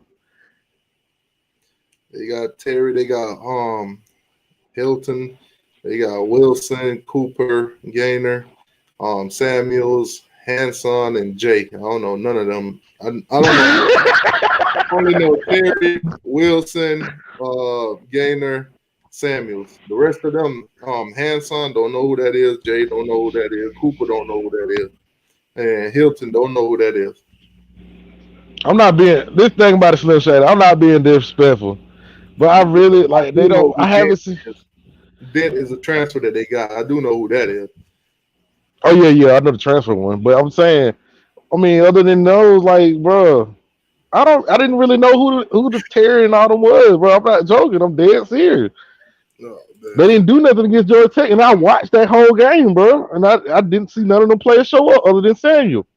They got Terry. They got Hilton. They got Wilson, Cooper, Gaynor, Samuels, Hanson, and Jake. I don't know none of them. I don't know. I only know Terry, Wilson, Gaynor, Samuels. The rest of them, Hanson don't know who that is. Jay don't know who that is. Cooper don't know who that is. And Hilton don't know who that is. I'm not being this thing about the Slim Shady. I'm not being disrespectful, but I really like they don't. I haven't seen. Dent is a transfer that they got. I do know who that is. Oh yeah, I know the transfer one, but I'm saying, I mean, other than those, like, bro, I didn't really know who the Terry and all them was, bro. I'm not joking. I'm dead serious. Oh, they didn't do nothing against Georgia Tech, and I watched that whole game, bro, and I didn't see none of them players show up other than Samuel.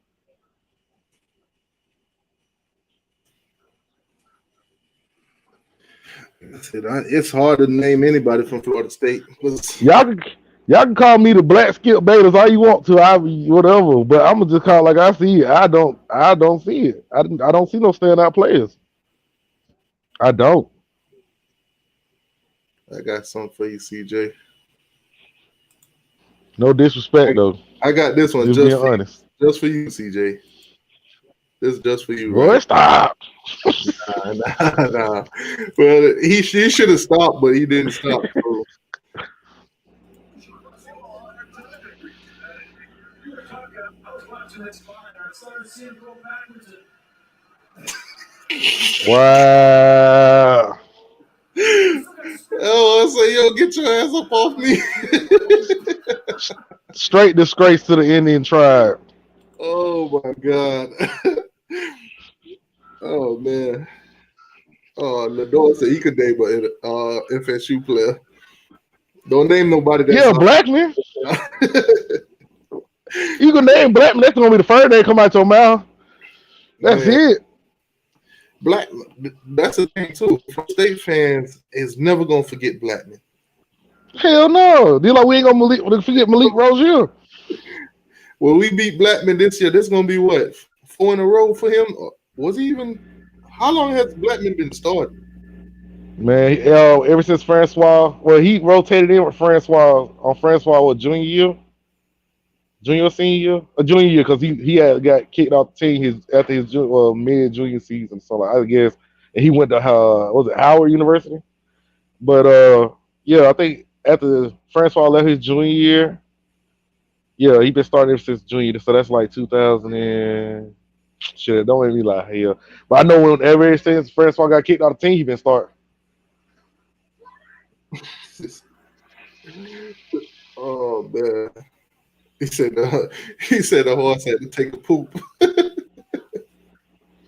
It's hard to name anybody from Florida State. Y'all can call me the Black Skip Bayless all you want to, whatever. But I'm gonna just call it like I see it. I don't see it. I don't see no standout players. I don't. I got something for you, CJ. No disrespect though. I got this one just being honest. Just for you, CJ. This is just for you. Boy, right? Stop. Nah. Well, he should have stopped, but he didn't stop. So. Wow. Oh, I say, yo, get your ass up off me. Straight disgrace to the Indian tribe. Oh my God. Oh man. Oh, Lador said he could name an FSU player. Don't name nobody that's Blackman. You can name Blackman. That's gonna be the first name come out your mouth. That's it. Blackman. That's the thing too. State fans is never gonna forget Blackman. Hell no. They like we ain't gonna forget Malik Rozier. Well, we beat Blackman this year. This is gonna be what, 4 in a row for him? Was he even? How long has Blackman been starting? Man, ever since Francois. Well, he rotated in with Francois with junior year, senior year, because he had got kicked off the team after his mid junior season. So I guess, and he went to Howard University. But I think after Francois left his junior year, he been starting ever since junior. So that's like 2000 and shit. Don't make me lie here. But I know ever since Francois got kicked off the team, he been starting. Oh man. He said the horse had to take a poop.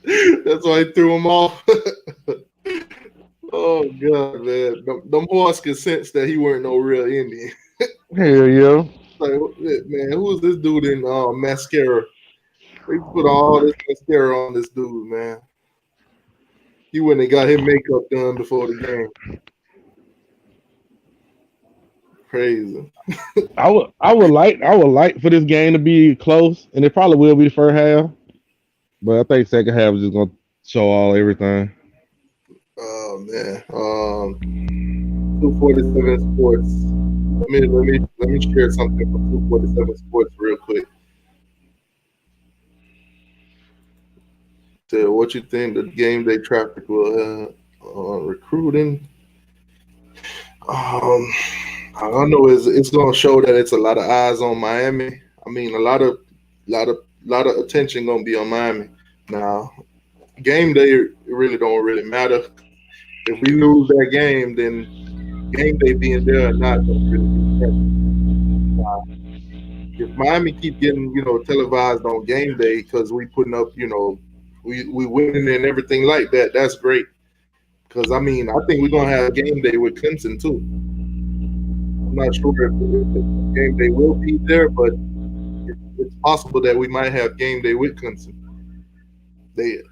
That's why he threw him off. Oh God, man. Them horse could sense that he weren't no real Indian. Hell yeah. Like, man, who is this dude in mascara? They put all this mascara on this dude, man. He wouldn't have got his makeup done before the game. Crazy. I would like for this game to be close, and it probably will be the first half. But I think second half is just gonna show everything. Oh man. 247 Sports. Let me share something from 247 Sports real quick. So what you think the game day traffic will have recruiting? I don't know. It's going to show that it's a lot of eyes on Miami. I mean, a lot of attention going to be on Miami. Now, game day it really don't really matter. If we lose that game, then game day being there or not don't really matter. If Miami keep getting televised on game day because we putting up we winning and everything like that, that's great. Because I mean, I think we're gonna have game day with Clemson too. I'm not sure if game day will be there, but it's possible that we might have game day with Clemson.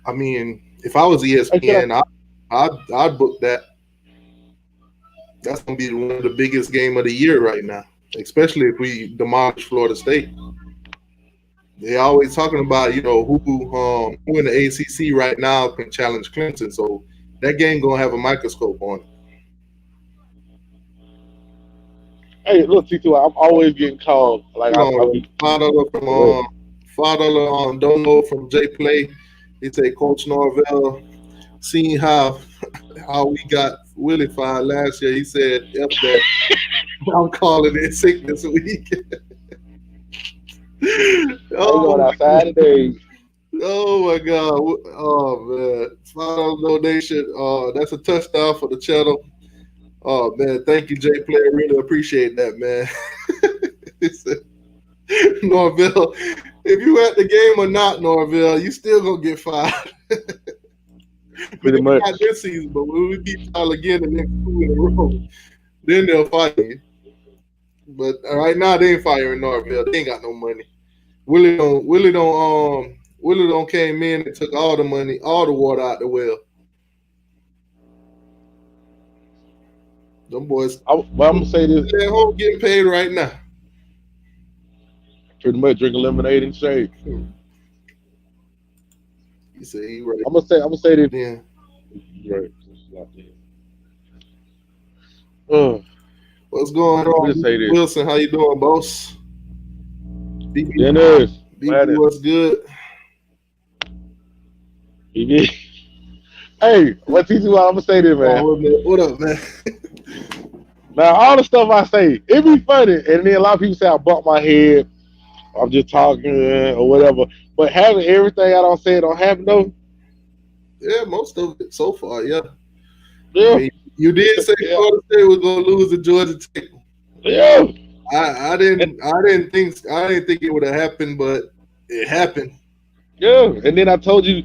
I mean, if I was ESPN, I'd book that. That's gonna be one of the biggest game of the year right now, especially if we demolish Florida State. They always talking about who in the ACC right now can challenge Clemson, so that game gonna have a microscope on it. Hey, look, T2, I'm always getting called. Like $5 from $5 don't know from J Play. He said Coach Norvell, seeing how we got Willie fired last year, he said, F that. I'm calling it sickness week. going outside today. Oh my God. Oh man. $5 donation. That's a touchdown for the channel. Oh man, thank you, Jay Player. Really appreciate that, man. Norvell, if you at the game or not, Norvell, you still gonna get fired. Pretty much. Not this season, but when we beat y'all again the next 2 in a row, then they'll fire you. But right now they ain't firing Norvell. They ain't got no money. Willie don't came in and took all the money, all the water out the well. Them boys. I'm gonna say this. They're at home getting paid right now. Pretty much drinking lemonade and shade. You say he right. I'm gonna say this. Yeah. Right. What's going on, Wilson? How you doing, boss? BB, what's good? BB. Hey, what teach you? I'm gonna say this, man. What up, man? Now, all the stuff I say, it be funny, and then a lot of people say I bumped my head, I'm just talking or whatever. But having everything I don't say don't happen though. Yeah, most of it so far, yeah. Yeah. I mean, you did say Florida State was gonna lose to Georgia Tech. Yeah. I didn't think it would have happened, but it happened. Yeah, and then I told you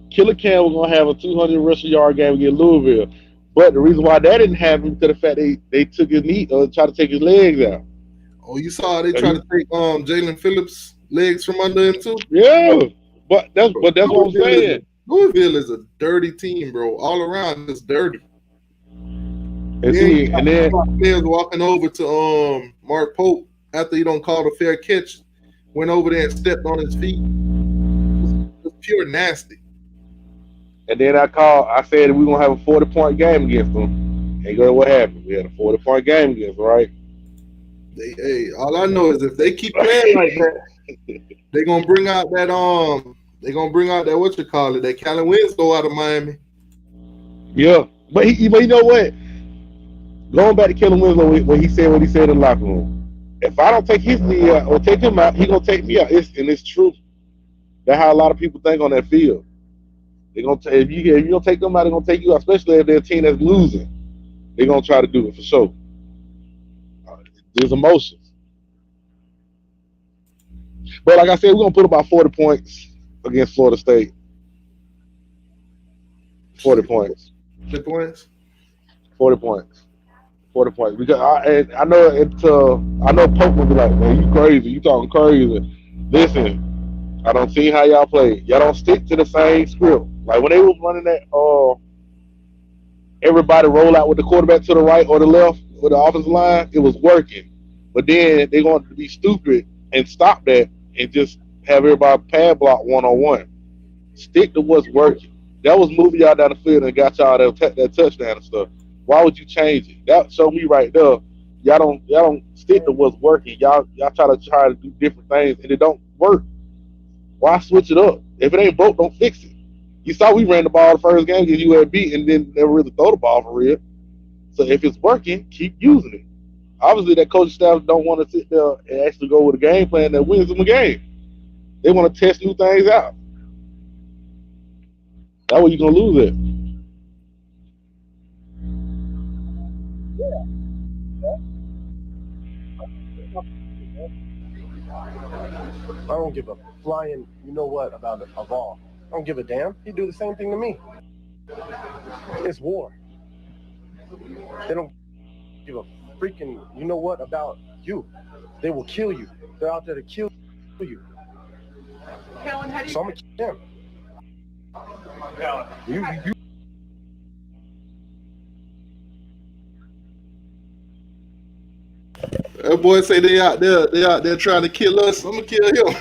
Killer Cam was gonna have a 200 rushing yard game against Louisville. But the reason why that didn't happen because the fact they took his knee or tried to take his legs out. Oh, you saw they tried to take Jalen Phillips' legs from under him too? Yeah. But that's what I'm saying. Louisville is a dirty team, bro. All around it's dirty. And then players walking over to Mark Pope after he don't call a fair catch, went over there and stepped on his feet. It's pure nasty. And then I said we're gonna have a 40-point game against them. And go what happened? We had a 40-point game against them, right? All I know is if they keep playing like that, they're gonna bring out that that Callan Winslow out of Miami. Yeah, but you know what? Going back to Callan Winslow, when he said what he said in the locker room, if I don't take his knee out or take him out, he gonna take me out. It's true. That's how a lot of people think on that field. They're gonna if you don't take them out, they're gonna take you out, especially if they're a team that's losing. They're gonna try to do it for sure. There's emotions. But like I said, we're gonna put about 40 points against Florida State. 40 points. 40 points? 40 points. 40 points. Because I know Pope will be like, man, you crazy. You talking crazy. Listen, I don't see how y'all play. Y'all don't stick to the same script. Like when they was running that everybody roll out with the quarterback to the right or the left, with the offensive line, it was working. But then they wanted to be stupid and stop that and just have everybody pad block one-on-one. Stick to what's working. That was moving y'all down the field and got y'all that touchdown and stuff. Why would you change it? That showed me right there. Y'all don't stick to what's working. Y'all try to do different things and it don't work. Why switch it up? If it ain't broke, don't fix it. You saw we ran the ball the first game against UAB and then never really throw the ball for real. So if it's working, keep using it. Obviously, that coaching staff don't want to sit there and actually go with a game plan that wins them a game. They want to test new things out. That way you're gonna lose it. I don't give a flying, you know what, about a ball. I don't give a damn. He'd do the same thing to me. It's war. They don't give a freaking, you know what, about you. They will kill you. They're out there to kill you. So I'm gonna kill them. You That boy say they out there trying to kill us. I'm gonna kill him.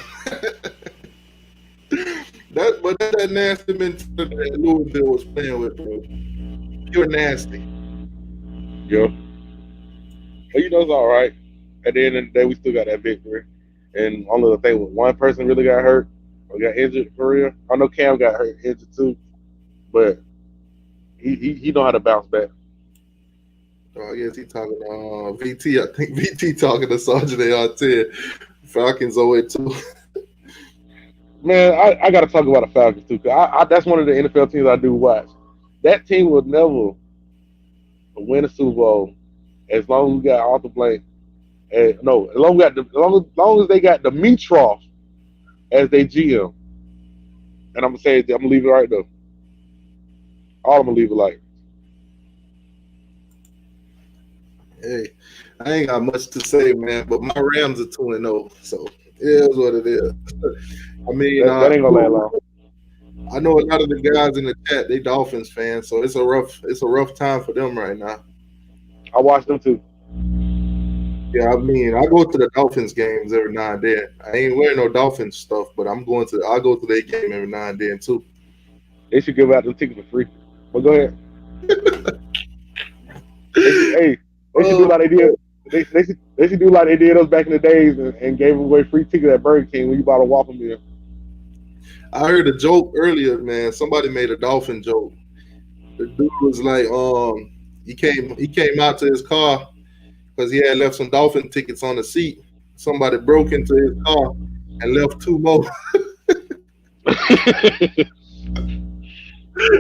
that nasty mentality that Louisville was playing with, bro. You're nasty. Yeah. But you know it's all right. At the end of the day, we still got that victory. And only the thing was one person really got hurt or got injured for real. I know Cam got hurt, injured too, but he know how to bounce back. Oh, yes, he talking to VT. I think VT talking to Sergeant AR-10. Falcons 0-2. Man, I got to talk about the Falcons too, because that's one of the NFL teams I do watch. That team will never win a Super Bowl as long as we got Arthur Blank. As long as they got Dimitroff as their GM. And I'm gonna leave it right there. I'm gonna leave it like. Hey, I ain't got much to say, man, but my Rams are 2-0, so it is what it is. I mean, that ain't gonna last long. I know a lot of the guys in the chat, they Dolphins fans, so it's a rough time for them right now. I watch them too. Yeah, I mean, I go to the Dolphins games every now and then. I ain't wearing no Dolphins stuff, but I go to their game every now and then too. They should give out the tickets for free. But go ahead. They should do like they did. They should do like they did us back in the days and gave away free tickets at Burger King when you bought a Waffle Meal. I heard a joke earlier, man. Somebody made a Dolphin joke. The dude was like, he came out to his car because he had left some Dolphin tickets on the seat. Somebody broke into his car and left 2 more.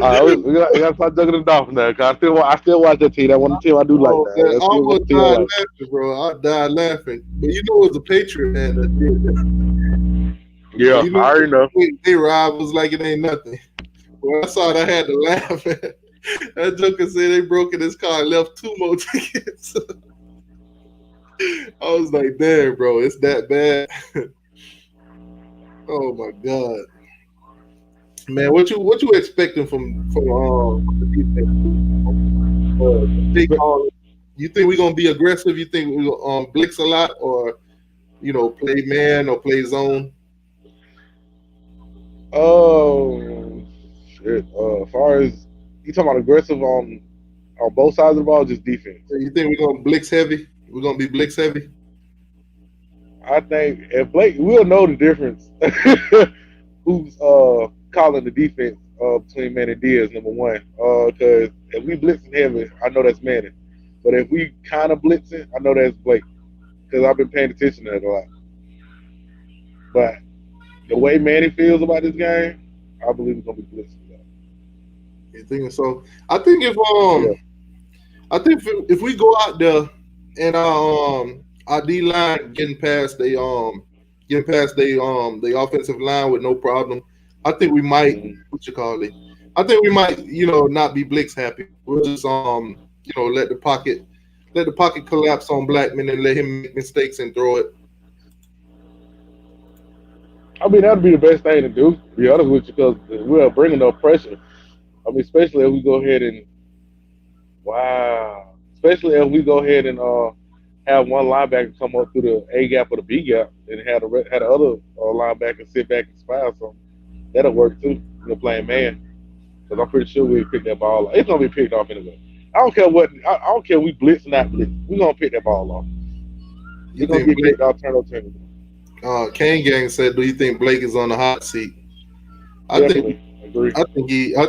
All right, we gotta start juggling the Dolphins now. Cause I still watch that team. That one team I do like that. I almost died laughing, bro. I died laughing. But you know, it was a Patriot man that did that. Yeah, you know, I already know. They rivals like it ain't nothing. When I saw it, I had to laugh. That joker said they broke in his car and left 2 more tickets. I was like, damn, bro, it's that bad. Oh my God. Man, what you expecting from the defense? You think we're gonna be aggressive? You think we blitz a lot, or play man or play zone? Oh shit! As far as you talking about aggressive on both sides of the ball, just defense. So you think we're gonna blitz heavy? We're gonna be blitz heavy? I think if Blake, we'll know the difference. Who's calling the defense between Manning and Diaz, number one. Because if we blitzing heavy, I know that's Manning. But if we kind of blitzing, I know that's Blake. Because I've been paying attention to that a lot. But the way Manning feels about this game, I believe we're gonna be blitzing. You think so? I think if we go out there and our D line getting past the offensive line with no problem, I think we might I think we might not be blitz happy. We'll just let the pocket collapse on Blackman and let him make mistakes and throw it. I mean, that'd be the best thing to do, to be honest with you, because we're bringing no pressure. I mean, especially if we go ahead and especially if we go ahead and have one linebacker come up through the A gap or the B gap, and had the other linebacker sit back and spy or something. That'll work too. Playing man, because I'm pretty sure we'll pick that ball off. It's gonna be picked off anyway. I don't care what. I don't care. We blitz or not blitz. We're gonna pick that ball off. You We're gonna think get Blake? kicked off turnover. Kane Gang said, "Do you think Blake is on the hot seat?" Definitely agree. I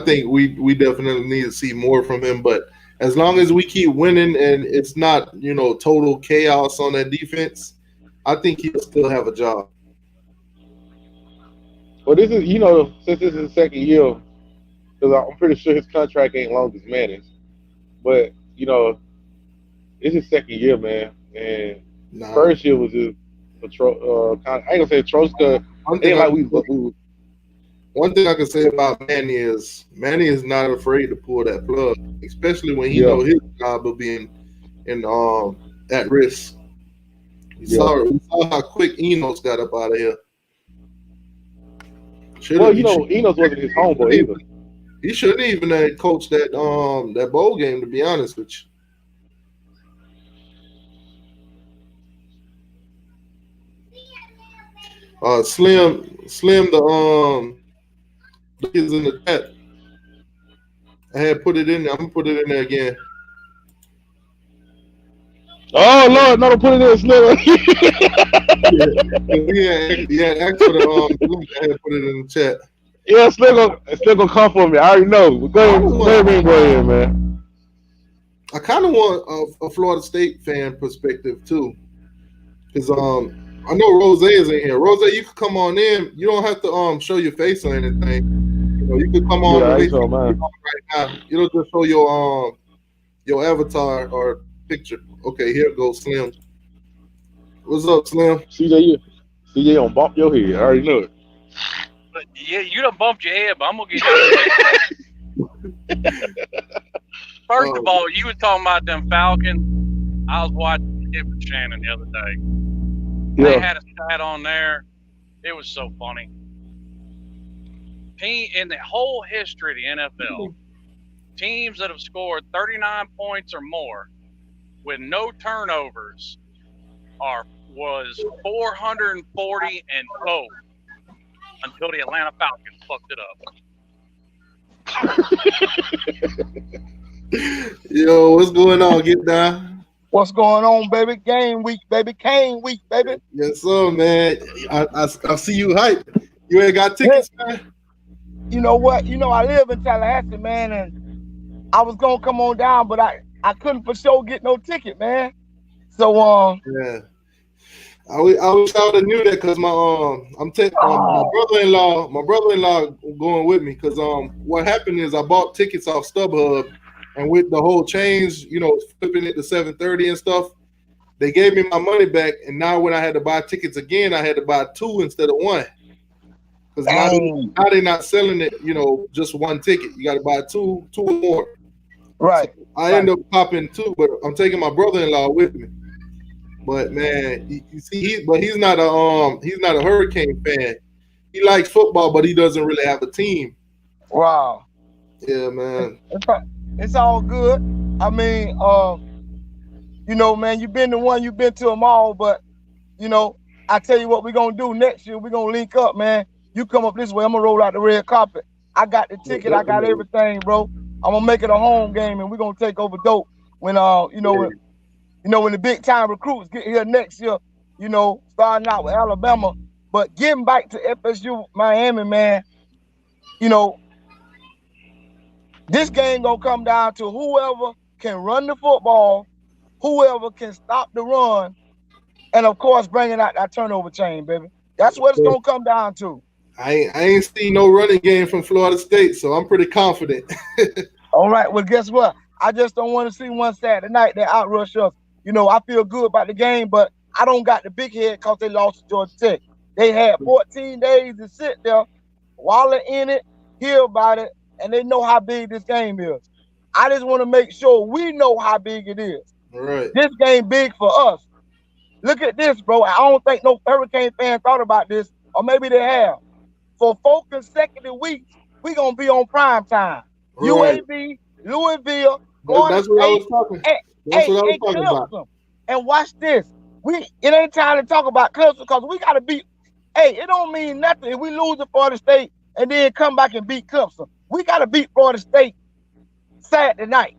think we definitely need to see more from him. But as long as we keep winning and it's not total chaos on that defense, I think he'll still have a job. Well, this is since this is his second year, because I'm pretty sure his contract ain't long as Manning's. But it's his second year, man. And Nah, first year was just I ain't gonna say atrocious. 'Cause one it thing ain't I, like we one thing I can say about Manny is not afraid to pull that plug, especially when he Yeah. know his job of being in at risk. We Yeah. saw how quick Enos got up out of here. Well, Enos wasn't his homeboy either. He shouldn't even have coached that bowl game, to be honest with you. Slim, the is in the chat. I had put it in there. I'm gonna put it in there again. Oh Lord, no, don't put it in Slim. Yeah, asked for the link. I had put it in the chat. Yeah, Slim gonna come for me. I already know. Go ahead, man. I kind of want a Florida State fan perspective too, because I know Rose is in here. Rose, you could come on in. You don't have to show your face or anything. You could come on right now. You don't just show your avatar or picture. Okay, here goes Slim. What's up, Slim? CJ gonna bump your head. I already know it. But yeah, you done bumped your head, but I'm gonna get you. First of all, you were talking about them Falcons. I was watching it with Shannon the other day. Yeah. They had a stat on there. It was so funny. In the whole history of the NFL, teams that have scored 39 points or more with no turnovers was 440 and 0 until the Atlanta Falcons fucked it up. Yo, what's going on? Get down. What's going on, baby? Game week, baby. Cane week, baby. Yes, sir, man. I see you hype. You ain't got tickets, man? You know what? I live in Tallahassee, man, and I was gonna come on down, but I couldn't for sure get no ticket, man. So yeah. I wish I would have knew that because my brother-in-law going with me because what happened is I bought tickets off StubHub, and with the whole change, flipping it to 7:30 and stuff, they gave me my money back, and now when I had to buy tickets again, I had to buy 2 instead of 1 because now they're not selling it, just 1 ticket. You got to buy 2 or more. Right. So I end up popping 2, but I'm taking my brother-in-law with me. But man, you see, he's not a Hurricane fan. He likes football, but he doesn't really have a team. Wow. Yeah, man. It's all good. I mean, man, you've been to one, you've been to them all, but I tell you what we're gonna do next year. We're gonna link up, man. You come up this way, I'm gonna roll out the red carpet. I got the ticket, I got everything, bro. I'm gonna make it a home game, and we're gonna take over dope when when the big time recruits get here next year, starting out with Alabama, but getting back to FSU, Miami, man, this game gonna come down to whoever can run the football, whoever can stop the run, and of course bringing out that turnover chain, baby. That's what it's gonna come down to. I ain't seen no running game from Florida State, so I'm pretty confident. All right, well, guess what? I just don't want to see one Saturday night that outrush us. I feel good about the game, but I don't got the big head because they lost to Georgia Tech. They had 14 days to sit there, wallow in it, hear about it, and they know how big this game is. I just want to make sure we know how big it is. All right. This game big for us. Look at this, bro. I don't think no Hurricane fan thought about this, or maybe they have. For 4 consecutive weeks, we're going to be on prime time. Right. UAB, Louisville, That's what I was talking. That's hey, what I was and talking about. Clemson. And watch this. It ain't time to talk about Clemson because we got to beat. Hey, it don't mean nothing if we lose to Florida State and then come back and beat Clemson. We got to beat Florida State Saturday night.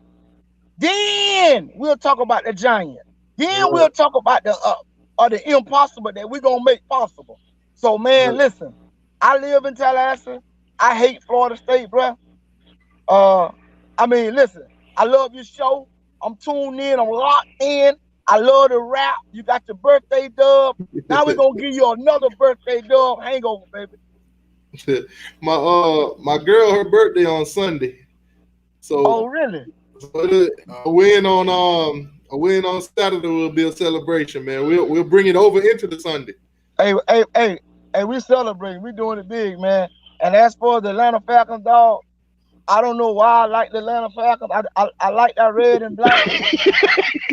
Then we'll talk about the Giants. Then we'll talk about the impossible that we're gonna make possible. So, man, listen, I live in Tallahassee. I hate Florida State, bro. I mean, listen, I love your show. I'm tuned in. I'm locked in. I love the rap. You got your birthday dub. Now we're gonna give you another birthday dub hangover, baby. My girl, her birthday on Sunday. So Oh, really? A win on Saturday will be a celebration, man. We'll bring it over into the Sunday. Hey, we celebrating. We doing it big, man. And as for the Atlanta Falcons, dog, I don't know why I like the Atlanta Falcons. I like that red and black.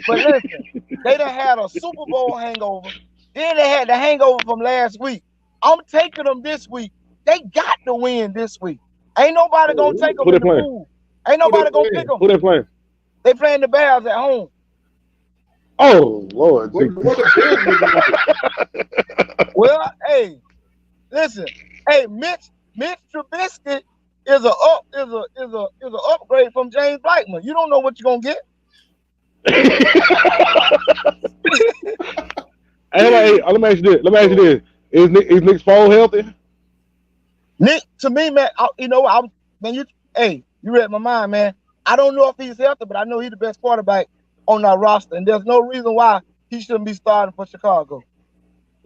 But listen, they done had a Super Bowl hangover. Then they had the hangover from last week. I'm taking them this week. They got to win this week. Ain't nobody gonna take them in the pool. Ain't nobody gonna pick them. Who they playing? They playing the Bears at home. Oh Lord. Well, hey, listen, hey, Mitch Trubisky is a upgrade from James Blackman. You don't know what you're gonna get. Hey, let me ask you this. Is Nick Foles healthy? Nick, to me, man, you read my mind, man. I don't know if he's healthy, but I know he's the best quarterback on our roster, and there's no reason why he shouldn't be starting for Chicago.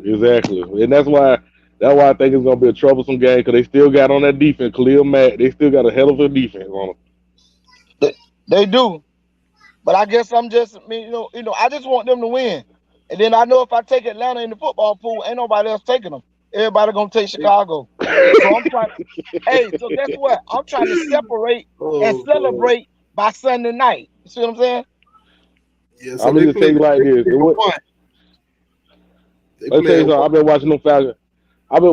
Exactly, and that's why I think it's gonna be a troublesome game because they still got on that defense, Khalil Mack. They still got a hell of a defense on them. They do, but I guess I just want them to win, and then I know if I take Atlanta in the football pool, ain't nobody else taking them. Everybody gonna take Chicago. So I'm trying. So guess what? I'm trying to separate and celebrate by Sunday night. You see what I'm saying? Yeah, I'm gonna just tell you like this. Let's tell you something. I've been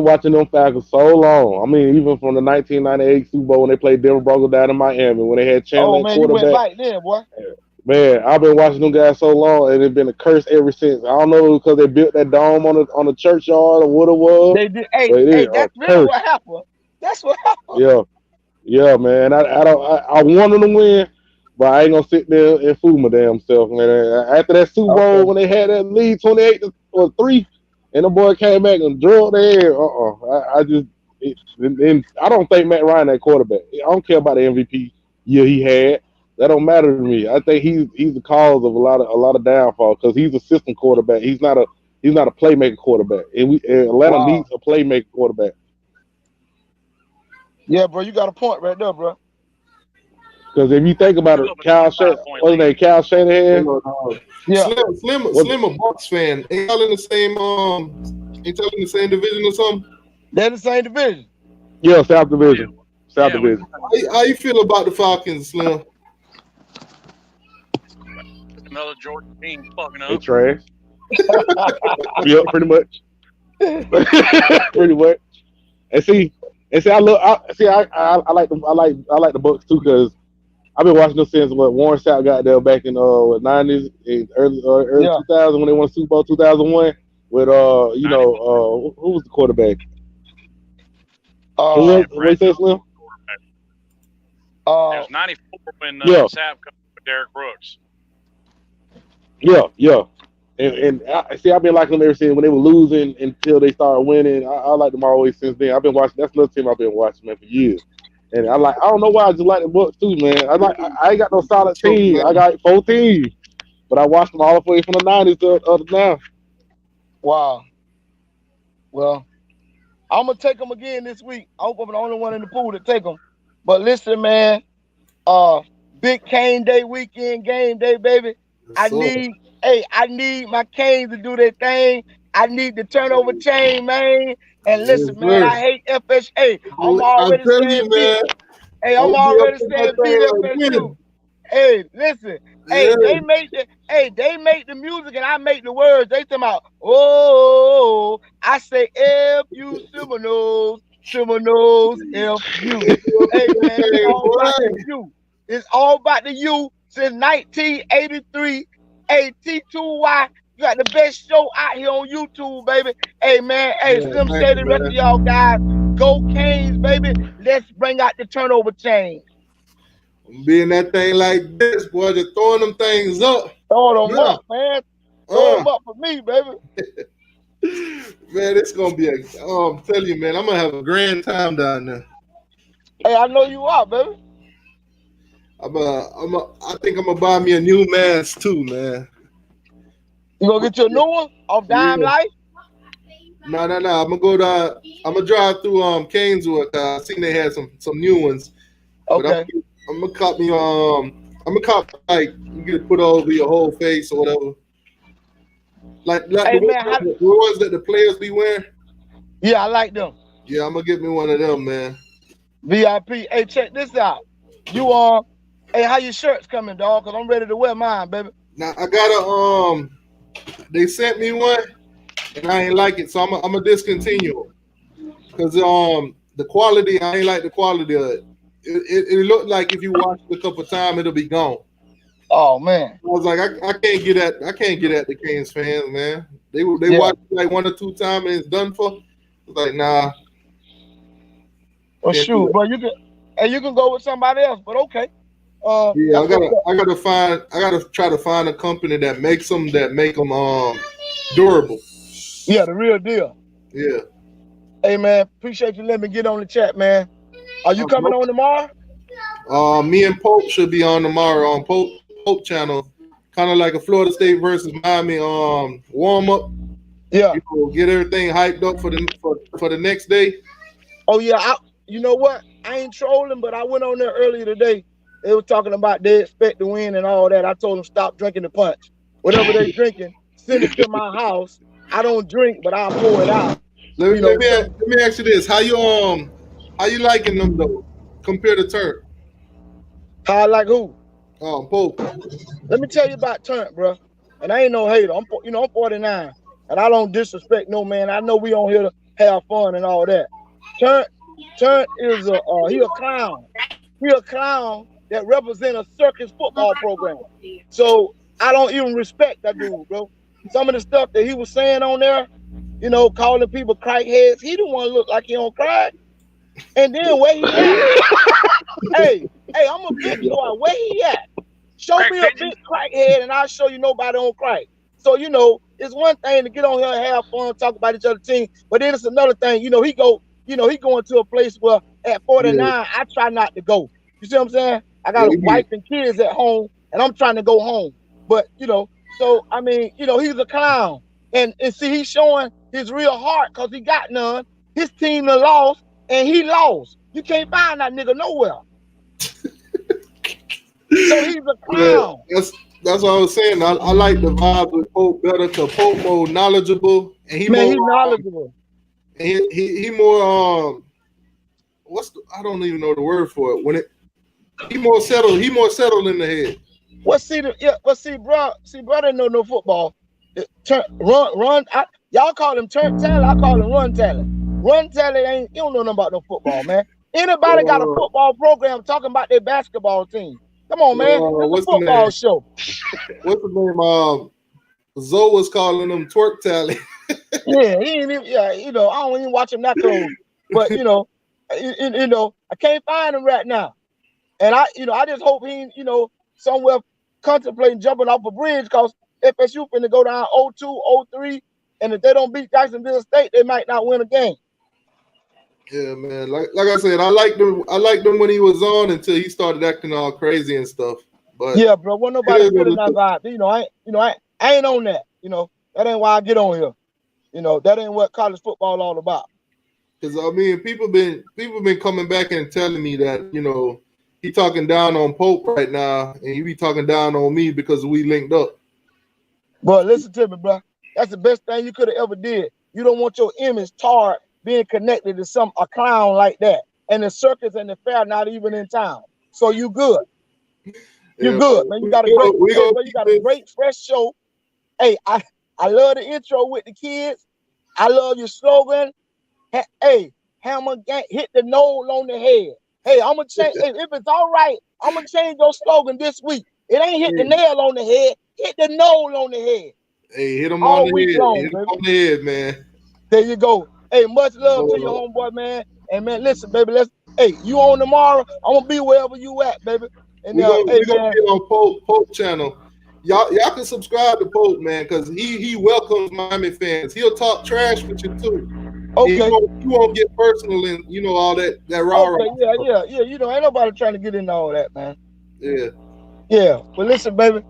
watching them Falcons so long. I mean, even from the 1998 Super Bowl when they played Denver Broncos down in Miami when they had Chandler quarterback. You went back there, boy. Man, I've been watching them guys so long, and it's been a curse ever since. I don't know because they built that dome on the churchyard or what it was. They did. Hey, that's really what happened. That's what happened. Yeah, man. I wanted to win, but I ain't gonna sit there and fool my damn self, man. After that Super Bowl when they had that lead 28-3, and the boy came back and drilled their head. I don't think Matt Ryan that quarterback. I don't care about the MVP year he had. That don't matter to me. I think he's the cause of a lot of downfall because he's a system quarterback. He's not a playmaker quarterback, and Atlanta needs a playmaker quarterback. Yeah, bro, you got a point right there, bro. Because if you think about it, Kyle Shanahan? Yeah, Slim a Bucks fan. Ain't y'all in the same division or something? They're in the same division. Yeah, South Division. Division. How you feel about the Falcons, Slim? Another Jordan team fucking up. They trash. Yeah, pretty much. Pretty much. And see, I like the Bucks too because I've been watching them since Warren Sapp got there back in the 90s, early 2000 when they won Super Bowl 2001 with who was the quarterback? What you say, Slim? It was 94 when Sapp comes with Derek Brooks. Yeah. And I've been liking them ever since when they were losing until they started winning. I like them always since then. I've been watching. That's another team I've been watching, man, for years. And I don't know why I just like the Bucks too, man. I ain't got no solid team. I got 4 teams, but I watched them all the way from the 90s to now. Wow. Well, I'm gonna take them again this week. I hope I'm the only one in the pool to take them. But listen, man, big Cane Day weekend, game day, baby. I need my Canes to do their thing. I need the turnover chain, man. And listen, man, I hate FSU. I'm already saying beat. Hey, I'm already saying beat FSU. Hey, listen. Hey, they make the music and I make the words. They talking about, I say F-U Seminoles, F-U. Hey, man, it's all about the U. It's all about the U since 1983. Hey, T2Y, you got the best show out here on YouTube, baby. Hey, man. Hey, Yeah, Slim thank Shady, you, rest of man. y'all guys. Go Canes, baby. Let's bring out the turnover chain. Being that thing like this, boy, just throwing them things up. Throw them Yeah. up, man. Throw them up for me, baby. Man, it's gonna be I'm telling you, man, I'm gonna have a grand time down there. Hey, I know you are, baby. I think I'm gonna buy me a new mask too, man. You gonna get you a new one off Dime Yeah. Life? No. I'm gonna drive through Caneswood. I seen they had some new ones. Okay. But I'm gonna cop me I'm gonna cop like you get it put over your whole face or whatever. Like Hey, the man, ones that the players be wearing. Yeah, I like them. Yeah, I'm gonna get me one of them, man. VIP. Hey, check this out. You hey, how your shirts coming, dog? Cause I'm ready to wear mine, baby. Now I got they sent me one and I ain't like it, so I'm gonna discontinue it. Cause the quality, I ain't like the quality of it. It looked like if you watch it a couple times, it'll be gone. Oh man. I was like, I can't get at the Canes fans, man. They watch it like 1 or 2 times and it's done for. It's like, nah. Well, shoot, bro, you can go with somebody else, but okay. Yeah, I gotta try to find a company that makes them durable. Yeah, the real deal. Yeah. Hey man, appreciate you letting me get on the chat, man. Are you coming on tomorrow? Me and Pope should be on tomorrow on Pope channel, kind of like a Florida State versus Miami warm up. Yeah. Get everything hyped up for the next day. Oh yeah, you know what? I ain't trolling, but I went on there earlier today. They were talking about they expect to win and all that. I told them stop drinking the punch. Whatever they drinking, send it to my house. I don't drink, but I'll pour it out. Let me ask you this: how you liking them though compared to Turk? How I like who? Pope. Let me tell you about Turk, bro. And I ain't no hater. I'm 49, and I don't disrespect no man. I know we on here to have fun and all that. Turk is he a clown. He a clown that represents a circus football program. So I don't even respect that dude, bro. Some of the stuff that he was saying on there, calling people crackheads, he the one look like he on crack. And then where he at? hey, I'm a big boy. Where he at? Show me a big crackhead and I'll show you nobody on crack. So, it's one thing to get on here and have fun, talk about each other's team, but then it's another thing, he going to a place where at 49, I try not to go. You see what I'm saying? I got a wife and kids at home and I'm trying to go home. But, so, I mean, he's a clown. And see, he's showing his real heart because he got none. His team done lost and he lost. You can't find that nigga nowhere. So he's a clown. Yeah, that's what I was saying. I like the vibe with Pope better because Pope more knowledgeable and he's knowledgeable. And he more I don't even know the word for it. He more settled in the head. Bro, didn't know no football. Run. Y'all call him turn talent. I call him run talent. Run talent you don't know nothing about no football, man. Anybody got a football program talking about their basketball team? Come on, man. It's a football show. What's the name? Zoe was calling them twerk talent. Yeah, he ain't even. Yeah, I don't even watch him that close. But I can't find him right now. And I just hope he, somewhere contemplating jumping off a bridge because FSU finna go down 0-2, 0-3, and if they don't beat Jacksonville State, they might not win a game. Yeah, man. Like I said, I liked him when he was on until he started acting all crazy and stuff. But yeah, bro, wasn't nobody feeling that vibe. I ain't on that. That ain't why I get on here. That ain't what college football all about. Because I mean, people been coming back and telling me that he talking down on Pope right now, and he be talking down on me because we linked up. Bro, listen to me, bro. That's the best thing you could have ever did. You don't want your image tarred being connected to a clown like that, and the circus and the fair not even in town. So you good. You good, man. You got a great fresh show. Hey, I love the intro with the kids. I love your slogan. Hey, Hammer Gang, hit the nose on the head. Hey, I'm gonna change. If it's all right, I'm gonna change your slogan this week. It ain't hit the nail on the head. hit the nose on the head. Hey, hit him All on the week head. long, Hit him baby. on the head, man. There you go. Hey, much love to your homeboy, man. And man, listen, baby, hey, you on tomorrow? I'm gonna be wherever you at, baby. And we gonna hey, get on Pope channel. Y'all can subscribe to Pope, man, because he welcomes Miami fans. He'll talk trash with you too. Okay. You won't get personal and all that raw. Okay, yeah. You know, ain't nobody trying to get into all that, man. Yeah. Yeah. But listen, baby.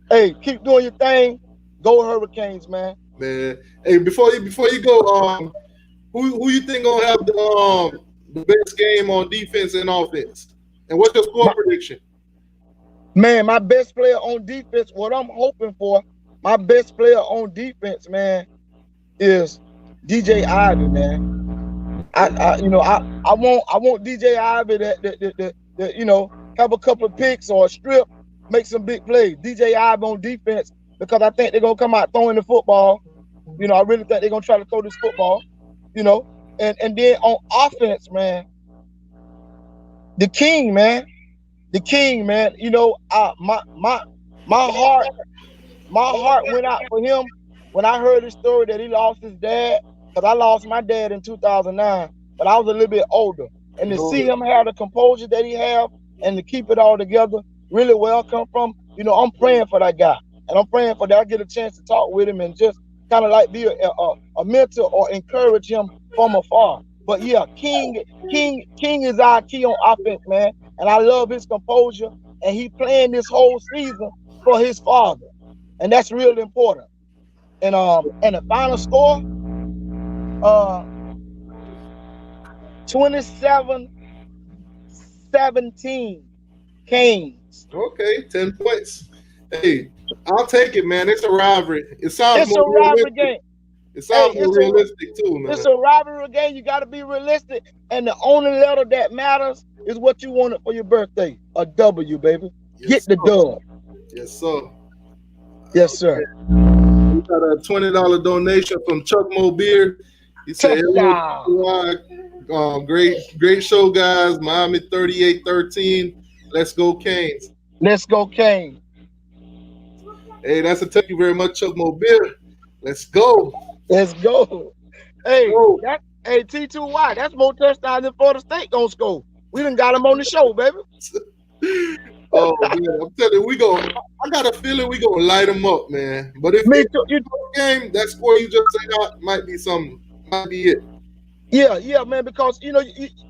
Hey, keep doing your thing. Go Hurricanes, man. Man. Hey, before you go, who you think gonna have the best game on defense and offense? And what's your score prediction? Man, my best player on defense, what I'm hoping for, my best player on defense, man, is DJ Ivy, man. I want DJ Ivy to have a couple of picks or a strip, make some big plays. DJ Ivy on defense, because I think they're gonna come out throwing the football. I really think they're gonna try to throw this football. And then on offense, man, the King, man. My heart went out for him when I heard the story that he lost his dad, because I lost my dad in 2009, but I was a little bit older. And to see him have the composure that he have and to keep it all together really well come from, I'm praying for that guy. And I'm praying for that I get a chance to talk with him and just kind of like be a mentor or encourage him from afar. But yeah, King is our key on offense, man. And I love his composure, and he playing this whole season for his father, and that's really important. And the final score, 27-17, Canes. Okay, 10 points. Hey, I'll take it, man. It's a rivalry. It's a rivalry game. It sounds more realistic too, man. It's a rivalry game. You got to be realistic, and the only letter that matters is what you wanted for your birthday. A W, baby. Get the dub. Yes, sir. Yes, sir. We got a $20 donation from Chuck Mobeer. He said, great show, guys. Miami 38-13. Let's go, Canes. Let's go, Canes. Hey, thank you very much, Chuck Mobeer. Let's go. Let's go. Hey, T2Y, that's more touchdowns than Florida State gonna score. We done got them on the show, baby. Oh, man, I'm telling you, I got a feeling we gonna light them up, man. But if game, that score you just said out might be it. Yeah, man, because you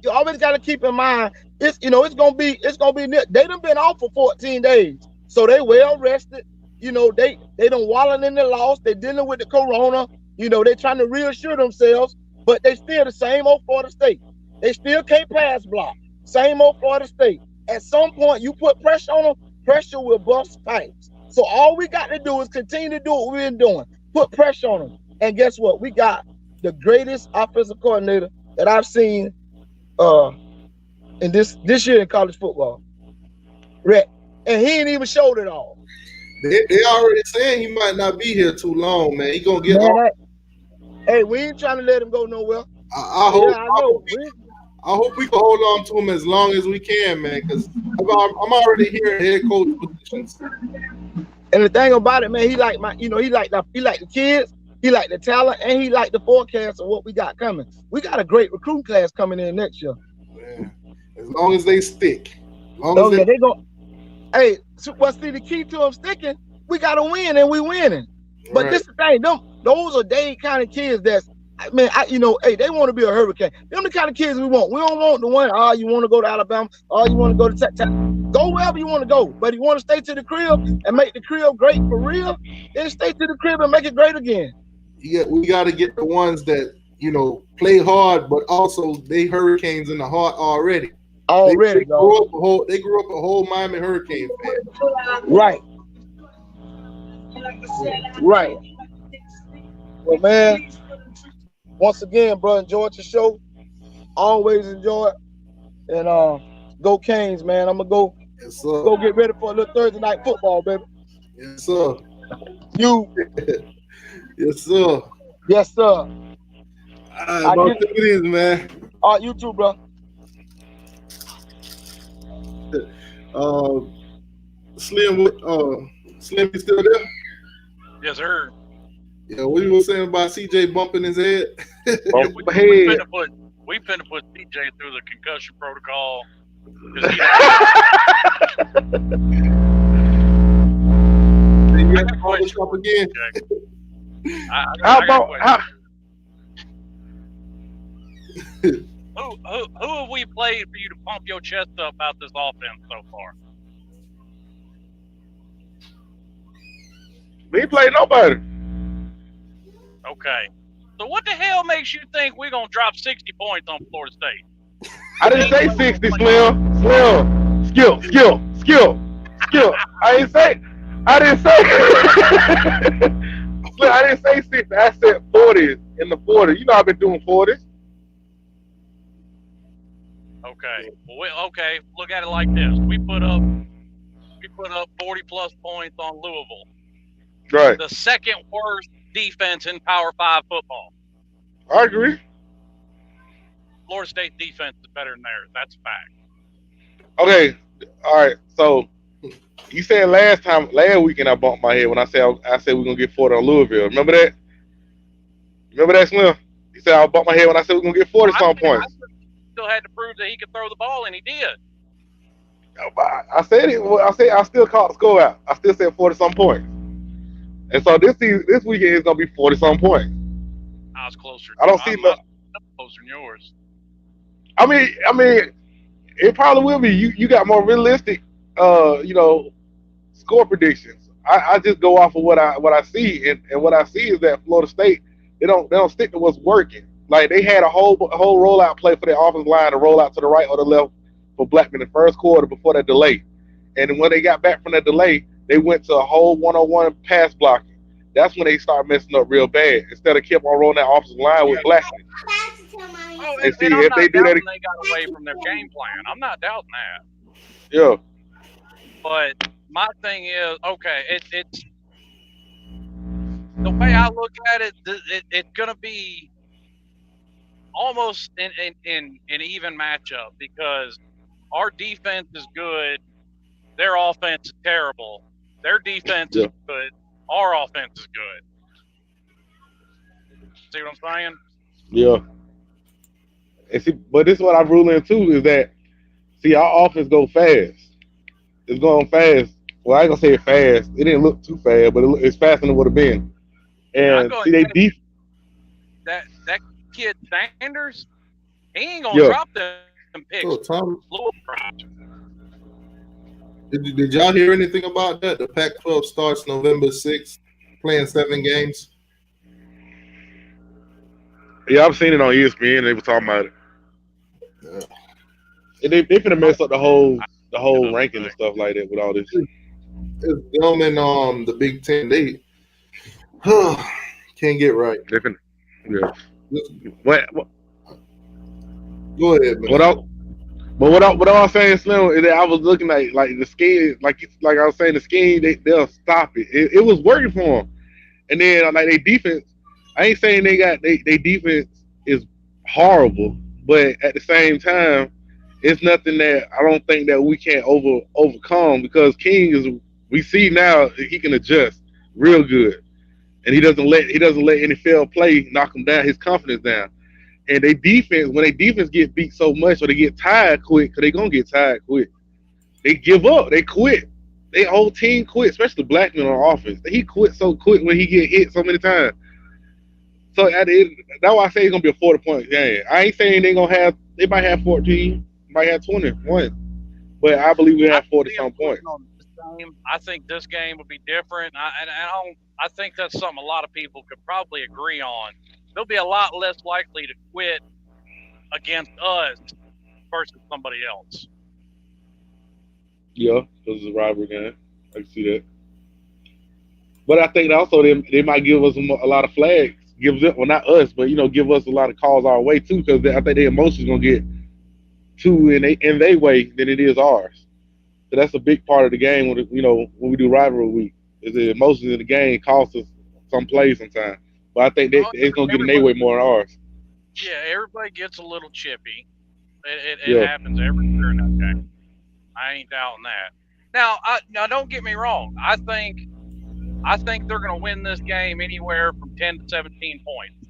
always gotta keep in mind it's gonna be they done been off for 14 days. So they well rested. They done walling in the loss. They dealing with the corona. They trying to reassure themselves, but they still the same old Florida State. They still can't pass block. Same old Florida State. At some point, you put pressure on them, pressure will bust pipes. So all we got to do is continue to do what we've been doing. Put pressure on them. And guess what? We got the greatest offensive coordinator that I've seen in this year in college football. And he ain't even showed it all. They already saying he might not be here too long, man. He gonna get off. Hey, we ain't trying to let him go nowhere. I hope we can hold on to him as long as we can, man, because I'm already here in head coach positions. And the thing about it, man, he like the kids, he like the talent, and he like the forecast of what we got coming. We got a great recruiting class coming in next year. Man, as long as they stick. They go. Hey, see, the key to them sticking, we got to win, and we winning. But this is the thing, those are they kind of kids that's, they want to be a Hurricane. Them the kind of kids we want. We don't want the one, you want to go to Alabama, you want to go to Texas. Go wherever you want to go. But you want to stay to the crib and make the crib great for real, then stay to the crib and make it great again. Yeah, we got to get the ones that, play hard, but also they Hurricanes in the heart already. They grew up a whole Miami Hurricane fan. Right. Well, man, once again, bro, enjoyed your show. Always enjoy it. And go Canes, man. I'm gonna go get ready for a little Thursday night football, baby. Yes, sir. You. Yes, sir. Yes, sir. All right, it is, man. All right, you too, bro. Slim, Slim, you still there? Yes, sir. Yeah, what you were saying about CJ bumping his head? Bump We my head. finna put CJ through the concussion protocol. You have to Photoshop again. How about how? Who have we played for you to pump your chest up about this offense so far? We ain't played nobody. Okay. So what the hell makes you think we're gonna drop 60 points on Florida State? I didn't say 60, Slim. Skill. I didn't say. Slim, I didn't say 60. I said 40s in the 40s. You know I've been doing 40s. Okay. Well, okay. Look at it like this: we put up 40 plus points on Louisville. Right. The second worst defense in Power 5 football. I agree. Florida State defense is better than theirs. That's a fact. Okay. All right. So you said last weekend I bumped my head when I said we're gonna get 40 on Louisville. Remember that? Remember that, Slim? You said I bumped my head when I said we're gonna get 40 some points. I still had to prove that he could throw the ball, and he did. I said it. I still called the score out. I still said 40 some points. And so this weekend is gonna be 40 some points. I was closer. I don't see I'm closer than yours. I mean, it probably will be. You got more realistic, score predictions. I just go off of what I see, and what I see is that Florida State they don't stick to what's working. Like they had a whole rollout play for their offensive line to roll out to the right or the left for Blackman in the first quarter before that delay, and when they got back from that delay, they went to a whole one-on-one pass blocking. That's when they start messing up real bad. Instead of keep on rolling that offensive line with Blackman. And see if they do that, they got away from their game plan. I'm not doubting that. Yeah. But my thing is, okay, it's the way I look at it. It's gonna be almost an even matchup because our defense is good, their offense is terrible. Their defense is good, our offense is good. See what I'm saying? Yeah. And see, but this is what I rule in too is that our offense go fast. It's going fast. Well, I ain't gonna say it fast. It didn't look too fast, but it's faster than it would have been. And see, they that kid Sanders, he ain't gonna drop them picks. So, Tom, did y'all hear anything about that? The Pac-12 starts November 6th, playing 7 games. Yeah, I've seen it on ESPN. They were talking about it. Yeah. And they finna mess up the whole ranking and stuff like that with all this. It's them and the Big Ten. They can't get right. Yeah. What? Go ahead, man. What I was saying, Slim, is that I was looking at like the scheme, like I was saying, the scheme they'll stop it. It was working for them, and then like their defense. I ain't saying they defense is horrible, but at the same time, it's nothing that I don't think that we can't overcome because King is. We see now he can adjust real good, and he doesn't let any failed play knock him down, his confidence down. And when they defense get beat so much or they get tired quick, because they're going to get tired quick, they give up. They quit. Their whole team quit, especially Blackman on offense. He quit so quick when he get hit so many times. So that's why I say it's going to be a 40-point game. I ain't saying they might have 14, might have 21. But I believe we have 40-some points. I think this game will be different. I think that's something a lot of people could probably agree on. They'll be a lot less likely to quit against us versus somebody else. Yeah, this is a rivalry game. I can see that. But I think also they might give us a lot of flags. Not us, but give us a lot of calls our way too, because I think their emotions gonna get too in their way than it is ours. So that's a big part of the game when we do rivalry week. Is the emotions in the game cost us some plays sometimes. But I think it's gonna get in their way more than ours. Yeah, everybody gets a little chippy. It happens every year in that game. I ain't doubting that. Now don't get me wrong. I think I think they're going to win this game anywhere from 10 to 17 points.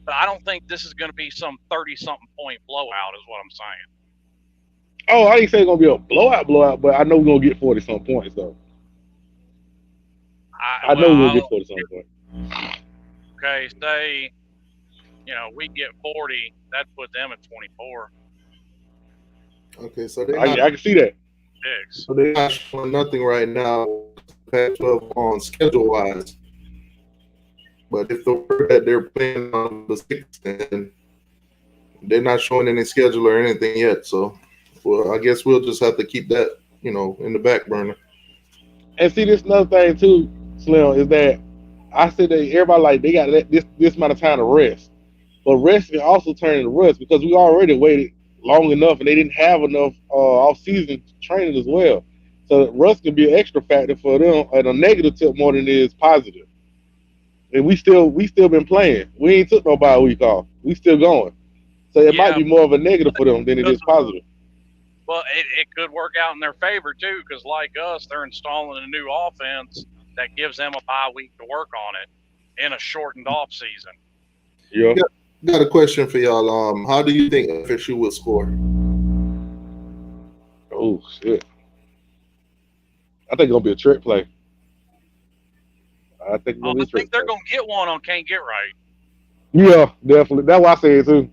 But I don't think this is going to be some 30-something point blowout is what I'm saying. Oh, I didn't say it's going to be a blowout, but I know we're going to get 40-some points, though. I know we're going to get 40-some points. Okay, say, we get 40, that puts them at 24. Okay, so I can see that. So they're not showing nothing right now, Pac-12 on schedule-wise. But if the word that they're playing on the 6th, then they're not showing any schedule or anything yet. So, well, I guess we'll just have to keep that, in the back burner. And see, this another thing too, Slim, is that I said that everybody they got this amount of time to rest, but rest can also turn into rust because we already waited long enough and they didn't have enough off-season training as well. So rust can be an extra factor for them at a negative tip more than it is positive. And we still been playing. We ain't took nobody week off. We still going. So it might be more of a negative for them than it is positive. Well, it could work out in their favor too, because like us, they're installing a new offense that gives them a bye week to work on it in a shortened off season. Yeah. Got a question for y'all. How do you think FSU will score? Oh shit! I think it's gonna be a trick play. I think they're gonna get one on Can't Get Right. Yeah, definitely. That's what I said too.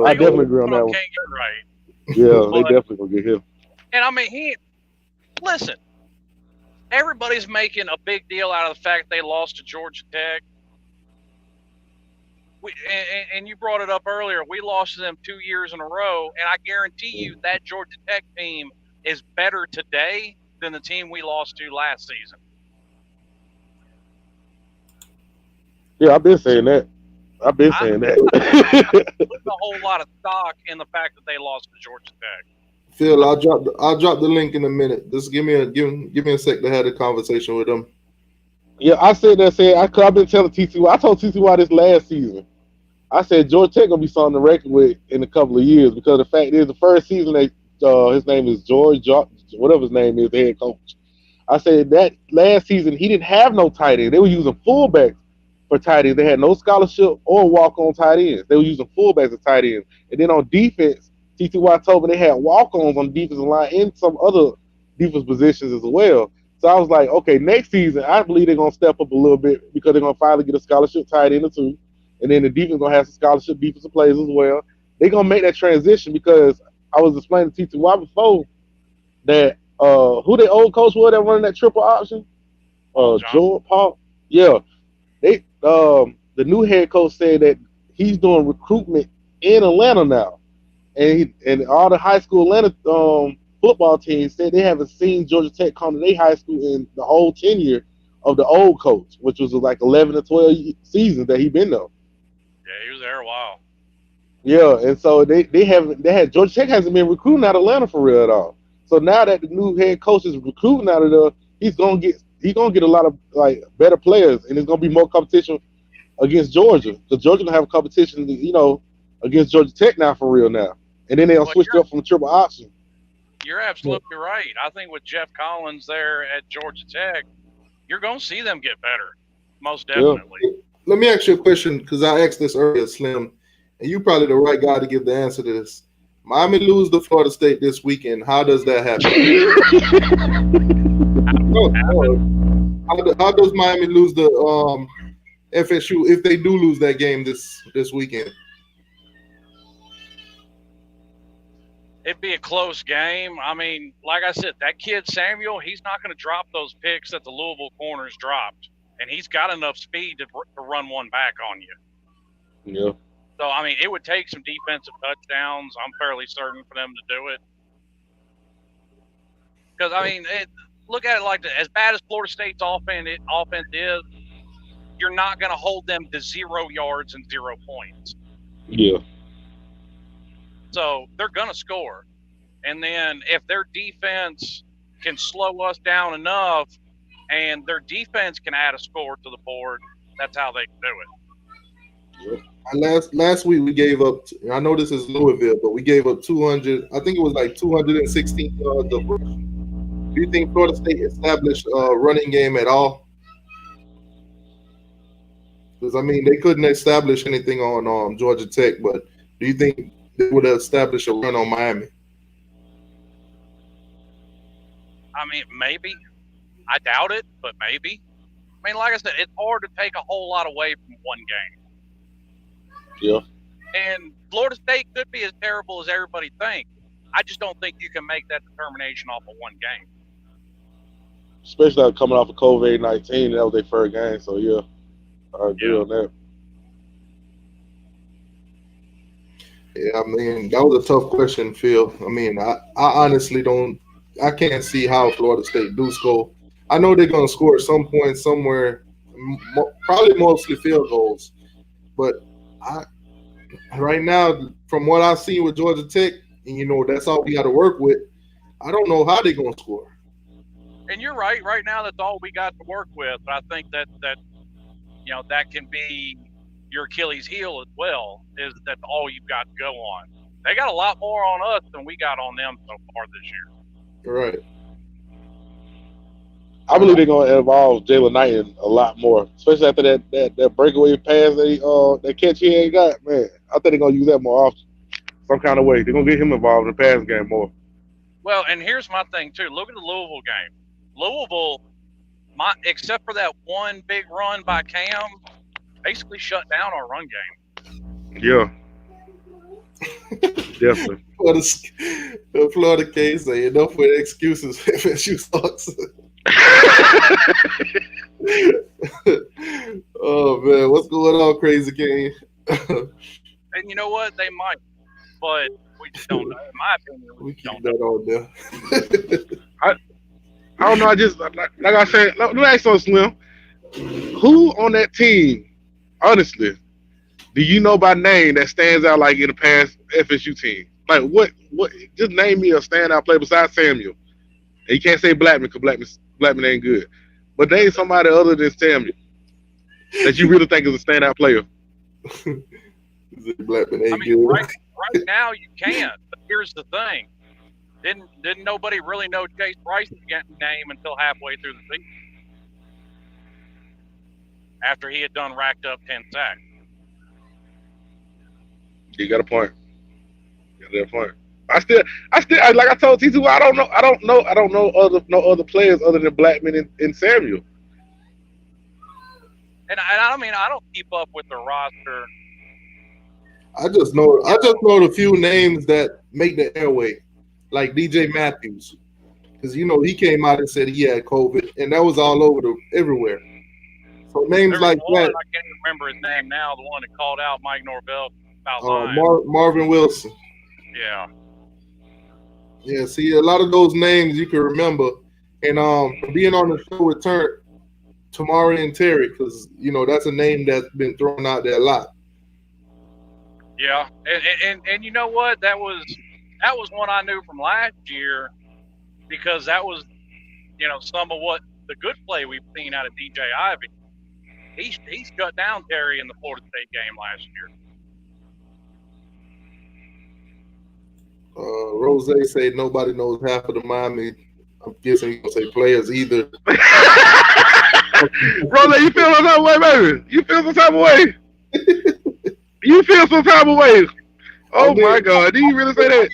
I definitely agree on that one. Can't Get Right. Yeah, they definitely gonna get him. And I mean, listen. Everybody's making a big deal out of the fact they lost to Georgia Tech. And you brought it up earlier. We lost to them 2 years in a row, and I guarantee you that Georgia Tech team is better today than the team we lost to last season. Yeah, I've been saying that. I put a whole lot of stock in the fact that they lost to Georgia Tech. Phil, I'll drop the link in a minute. Just give me a sec to have a conversation with them. Yeah, I said I've been telling TCY. I told TCY this last season. I said Georgia Tech gonna be something to reckon with in a couple of years because the fact is the first season his name is George, whatever his name is, the head coach. I said that last season he didn't have no tight end. They were using fullbacks for tight ends. They had no scholarship or walk-on tight ends. They were using fullbacks as tight ends. And then on defense, TCY told me they had walk-ons on the defensive line and some other defense positions as well. So I was like, okay, next season, I believe they're going to step up a little bit because they're going to finally get a scholarship tight end or two. And then the defense going to have some scholarship defensive players as well. They're going to make that transition because I was explaining to TCY before that who their old coach was that running that triple option? George Paul. Yeah. They the new head coach said that he's doing recruitment in Atlanta now. And all the high school Atlanta football teams said they haven't seen Georgia Tech come to their high school in the whole tenure of the old coach, which was like 11 or 12 seasons that he's been there. Yeah, he was there a while. Yeah, and so Georgia Tech hasn't been recruiting out of Atlanta for real at all. So now that the new head coach is recruiting out of there, he's gonna get a lot of like better players, and there's gonna be more competition against Georgia because Georgia gonna have a competition, against Georgia Tech now for real now. And then they'll switch up from triple option. You're absolutely right. I think with Jeff Collins there at Georgia Tech, you're going to see them get better, most definitely. Yeah. Let me ask you a question because I asked this earlier, Slim, and you're probably the right guy to give the answer to this. Miami lose to Florida State this weekend. How does that happen? How does Miami lose the FSU if they do lose that game this weekend? It'd be a close game. I mean, like I said, that kid Samuel, he's not going to drop those picks that the Louisville corners dropped, and he's got enough speed to run one back on you. Yeah. So, I mean, it would take some defensive touchdowns. I'm fairly certain for them to do it. Because, I mean, look at it like this. As bad as Florida State's offense is, you're not going to hold them to 0 yards and 0 points. Yeah. So they're going to score. And then if their defense can slow us down enough and their defense can add a score to the board, that's how they can do it. Last week we gave up, I know this is Louisville, but we gave up 200, I think it was like 216 yards of rushing. Do you think Florida State established a running game at all? Because I mean, they couldn't establish anything on Georgia Tech, but do you think they would have established a run on Miami? I mean, maybe. I doubt it, but maybe. I mean, like I said, it's hard to take a whole lot away from one game. Yeah. And Florida State could be as terrible as everybody thinks. I just don't think you can make that determination off of one game. Especially coming off of COVID-19, that was their first game. So yeah, I agree on that. Yeah, I mean, that was a tough question, Phil. I mean, I honestly I can't see how Florida State do score. I know they're going to score at some point somewhere, probably mostly field goals. But right now, from what I've seen with Georgia Tech, and that's all we got to work with, I don't know how they're going to score. And you're right. Right now, that's all we got to work with. But I think that that can be your Achilles heel as well, is that's all you've got to go on. They got a lot more on us than we got on them so far this year. Right. I believe they're going to involve Jalen Knighton a lot more, especially after that breakaway pass that catch he ain't got. Man, I think they're going to use that more often, some kind of way. They're going to get him involved in the passing game more. Well, and here's my thing too. Look at the Louisville game. Louisville, except for that one big run by Cam, basically shut down our run game. Yeah. Definitely. The Florida case say enough with excuses. FSU sucks. Oh man, what's going on, Crazy King? And you know what? They might, but we just don't know. In my opinion, we keep that on I there. don't know. I just like I said. Let me ask you something, Slim. Who on that team, honestly, do you know by name that stands out like in the past FSU team? Like what? Just name me a standout player besides Samuel. And you can't say Blackman because Blackman ain't good. But name somebody other than Samuel that you really think is a standout player. Blackman ain't good. Right now you can. But here's the thing: didn't nobody really know Chase Bryce's name until halfway through the season, after he had done racked up 10 sacks. You got a point. I still, like I told T2, I don't know other players other than Blackman and Samuel. And I mean, I don't keep up with the roster. I just know the few names that make the airway, like DJ Matthews, because he came out and said he had COVID, and that was all over everywhere. So names like that. I can't even remember his name now. The one that called out Mike Norvell about lying. Marvin Wilson. Yeah. Yeah. See, a lot of those names you can remember, and being on the show with Tamari and Terry, because that's a name that's been thrown out there a lot. Yeah, and you know what? That was one I knew from last year, because that was some of what the good play we've seen out of DJ Ivey. He shut down Terry in the Florida State game last year. Rose said nobody knows half of the Miami. I'm guessing you're gonna say players either. Rose, you feel some type of way, baby? You feel some type of way? You feel some type of way? Oh my God! Did you really say that?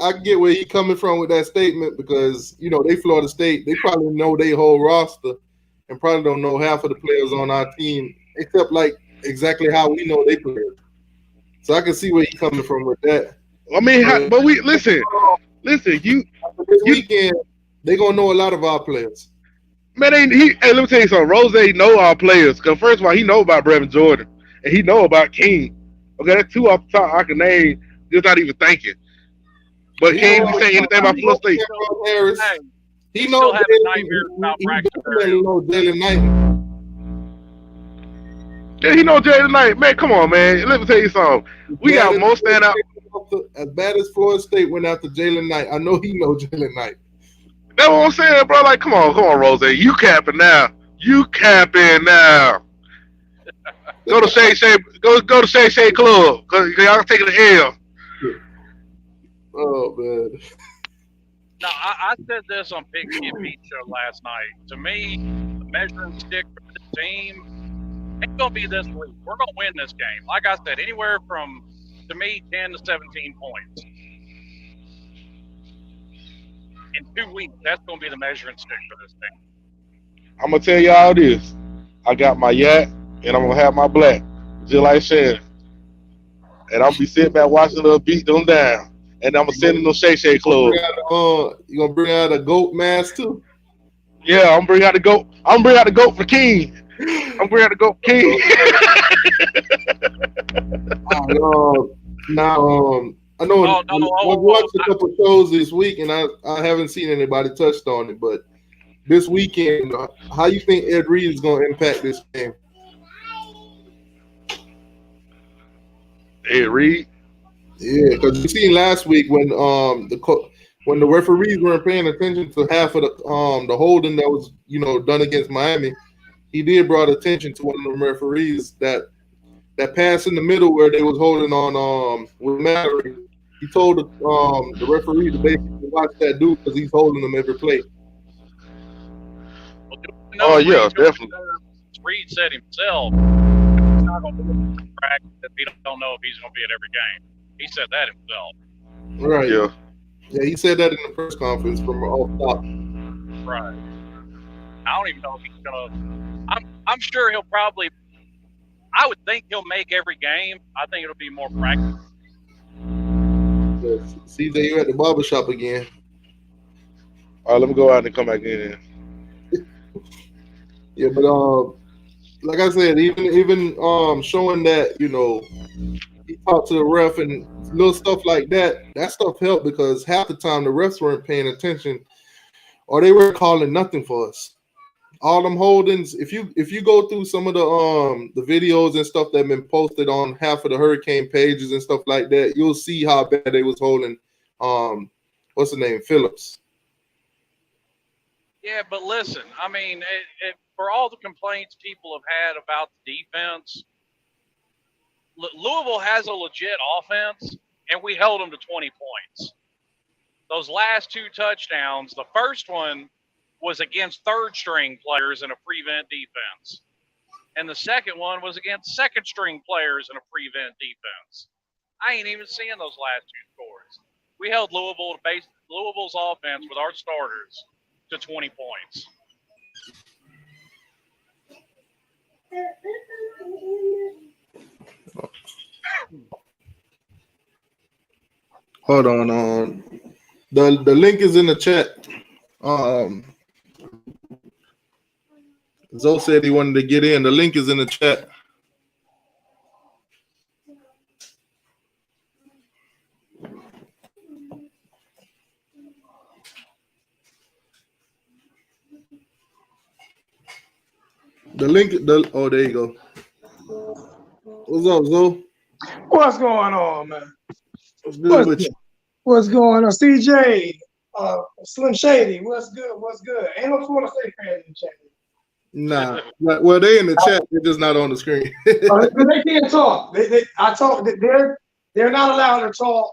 I get where he's coming from with that statement, because they Florida State. They probably know their whole roster, and probably don't know half of the players on our team, except like exactly how we know they players. So I can see where he's coming from with that. I mean, but we listen. You this weekend they gonna know a lot of our players. Man, hey, let me tell you something. Rose know our players, because first of all, he know about Brevin Jordan, and he know about King. Okay, that's two off the top I can name, just not even thinking. But King, we say anything about Florida State? Harris. He knows Jalen Knight. Yeah, he knows Jalen Knight. Man, come on, man. Let me tell you something. We got more standout. As bad as Florida State went after Jalen Knight, I know he knows Jalen Knight. That's what I'm saying, bro. Like, come on, Rose. You capping now. Go to Shay Club, because y'all taking the L. Oh man. Now, I said this on Big Kid Beat Show last night. To me, the measuring stick for the team ain't going to be this week. We're going to win this game. Like I said, anywhere from, to me, 10 to 17 points. In 2 weeks, that's going to be the measuring stick for this thing. I'm gonna tell y'all this. I got my yak and I'm gonna have my black, just like Shannon. And I'm gonna be sitting back watching them beat them down. And I'm gonna send them no Shay clothes. You gonna bring out a goat mask too? Yeah, I'm gonna bring out the goat. I'm gonna bring out the goat for King. I'm bring out the goat for King. Now, I know I've watched a couple shows this week, and I haven't seen anybody touched on it. But this weekend, how you think Ed Reed is going to impact this game? Ed Reed? Yeah, because you seen last week when the referees weren't paying attention to half of the holding that was done against Miami, he did brought attention to one of the referees that pass in the middle where they was holding on with Mallory. He told the referee to basically watch that dude because he's holding them every play. Oh yeah, definitely. Reed said himself, he's not going to be practice if he don't know if he's going to be at every game. He said that himself. Right. Yeah. Yeah, he said that in the press conference from off top. Right. I don't even know if he's gonna. I'm sure he'll probably. I would think he'll make every game. I think it'll be more practice. CJ, you at the barbershop again. All right, let me go out and come back in. Yeah, but like I said, even showing that he talked to the ref and little stuff like that. That stuff helped because half the time the refs weren't paying attention, or they weren't calling nothing for us. All them holdings. If you go through some of the videos and stuff that have been posted on half of the Hurricane pages and stuff like that, you'll see how bad they was holding. What's the name? Phillips. Yeah, but listen, I mean, for all the complaints people have had about the defense, Louisville has a legit offense, and we held them to 20 points. Those last two touchdowns, the first one was against third-string players in a prevent defense, and the second one was against second-string players in a prevent defense. I ain't even seeing those last two scores. We held Louisville's offense with our starters to 20 points. Hold on. The link is in the chat. Zoe said he wanted to get in. The link is in the chat. Oh, there you go. What's up, Zoe? What's going on, man? What's good with you? What's going on? CJ, Slim Shady, what's good? What's good? Ain't no Florida State fans in the chat. Nah. Well, they in the chat. They're just not on the screen. They can't talk. They're not allowed to talk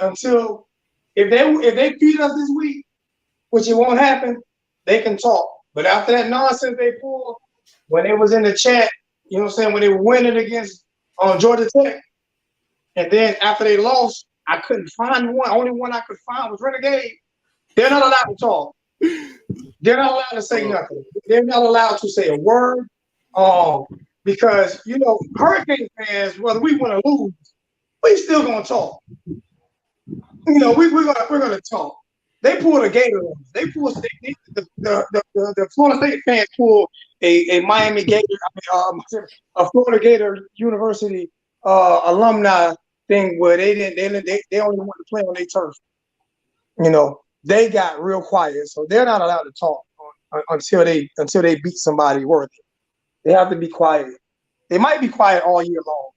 until if they beat us this week, which it won't happen, they can talk. But after that nonsense they pulled when they was in the chat, you know what I'm saying, when they were winning against Georgia Tech, and then after they lost, I couldn't find one. Only one I could find was Renegade. They're not allowed to talk. They're not allowed to say nothing. They're not allowed to say a word. Because Hurricane fans, whether we win or lose, we still gonna talk. We're gonna talk. They pulled a Gator on us. They pulled the Florida State fans pulled a Miami Gator, a Florida Gator University alumni thing where they only want to play on their turf. They got real quiet, so they're not allowed to talk until they beat somebody worthy. They have to be quiet. They might be quiet all year long.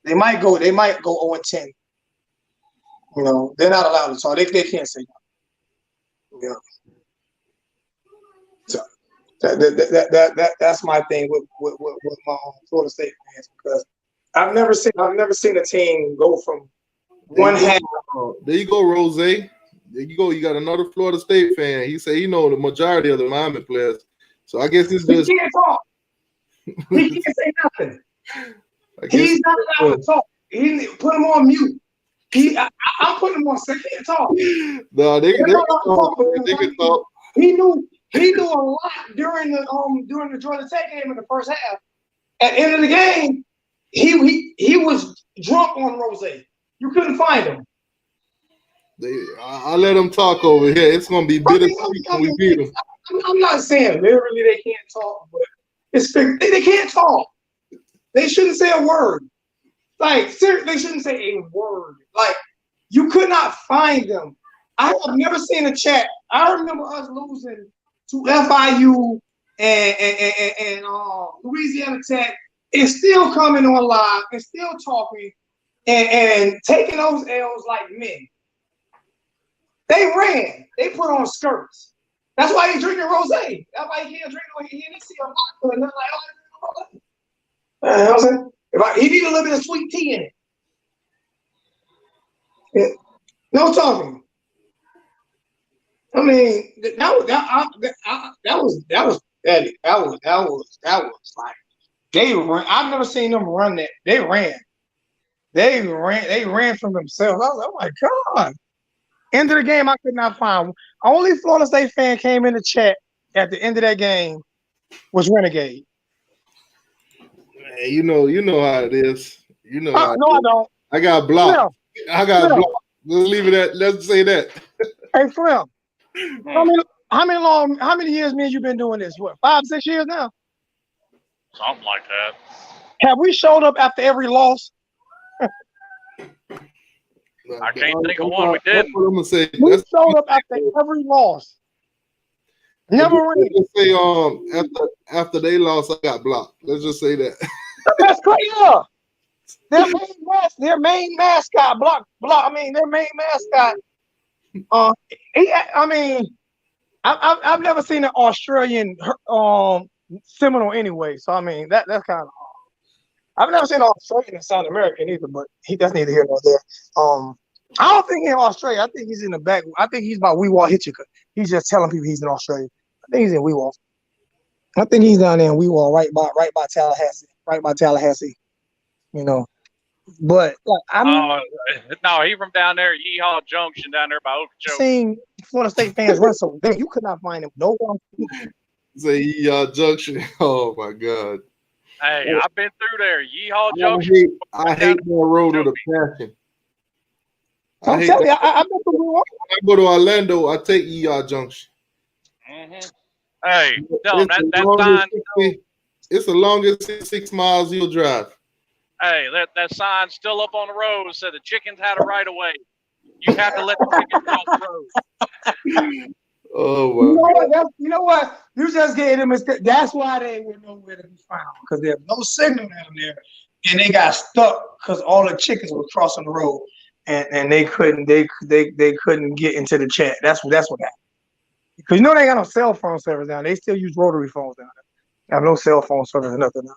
They might go 0-10. They're not allowed to talk. They can't say nothing. So that's my thing with my Florida State fans, because I've never seen a team go from one half. There you go, Rose. there you go. You got another Florida State fan. He said he know the majority of the Miami players. So I guess it's He just can't talk. He can't say nothing. He's not allowed to talk. He put him on mute. I'm putting him on. So he can't talk. No, they can talk. They can talk. He knew a lot during the Georgia Tech game in the first half. At the end of the game, he was drunk on Rose. You couldn't find him. I let them talk over here. It's gonna be bittersweet when we beat them. I'm not saying literally they can't talk, but they can't talk. They shouldn't say a word. Like seriously, they shouldn't say a word. Like you could not find them. I have never seen a chat. I remember us losing to FIU and Louisiana Tech. It's still coming on live and still talking and taking those L's like men. They ran. They put on skirts. That's why he's drinking rosé. That's why he can't drink no. He didn't see a vodka and nothing like that. You know what I'm saying? He need a little bit of sweet tea in it. Yeah. No talking. I mean, that was like they ran. I've never seen them run that. They ran. They ran from themselves. I was like, oh my God. End of the game, I could not find one. Only Florida State fan came in the chat at the end of that game was Renegade. Man, you know how it is. You know how no, I don't. I got blocked. Slim. I got blocked. Let's leave it at. Let's say that. Hey, Slim. How many years me and you been doing this? What, 5, 6 years now? Something like that. Have we showed up after every loss? I can't think of one we didn't. I'm gonna say. We showed up after every loss. Never ran. Let's say after they lost, I got blocked. Let's just say that. That's crazy. Their main mascot block. I mean, their main mascot. I've never seen an Australian Seminole anyway. So I mean, that's kind of. I've never seen an Australian in South America either, but that's neither here nor there. I don't think he's in Australia. I think he's in the back. I think he's by Weewaw Hitchcock. He's just telling people he's in Australia. I think he's in Weewaw. I think he's down there in Weewaw, right by Tallahassee. You know, but like no, he from down there, Yeehaw Junction, down there by Okeechobee. Seen Florida State fans run so damn, you could not find him nowhere. Say Yeehaw Junction. Oh my God. Hey, I've been through there. Yeehaw Junction. I hate that road with a passion. I'm telling you, I've been through Weewaw. When I go to Orlando, I take Yeehaw Junction. Mm-hmm. Hey, tell them that sign. It's the longest 6 miles you'll drive. Hey, that sign's still up on the road. Said the chickens had a right of way. You have to let the chickens cross the road. Oh wow! You know what? You just gave them. That's why they were nowhere to be found, because there's no signal down there, and they got stuck because all the chickens were crossing the road, and they couldn't get into the chat. That's what happened. Because they ain't got no cell phone service down there. They still use rotary phones down there. They have no cell phone service or nothing.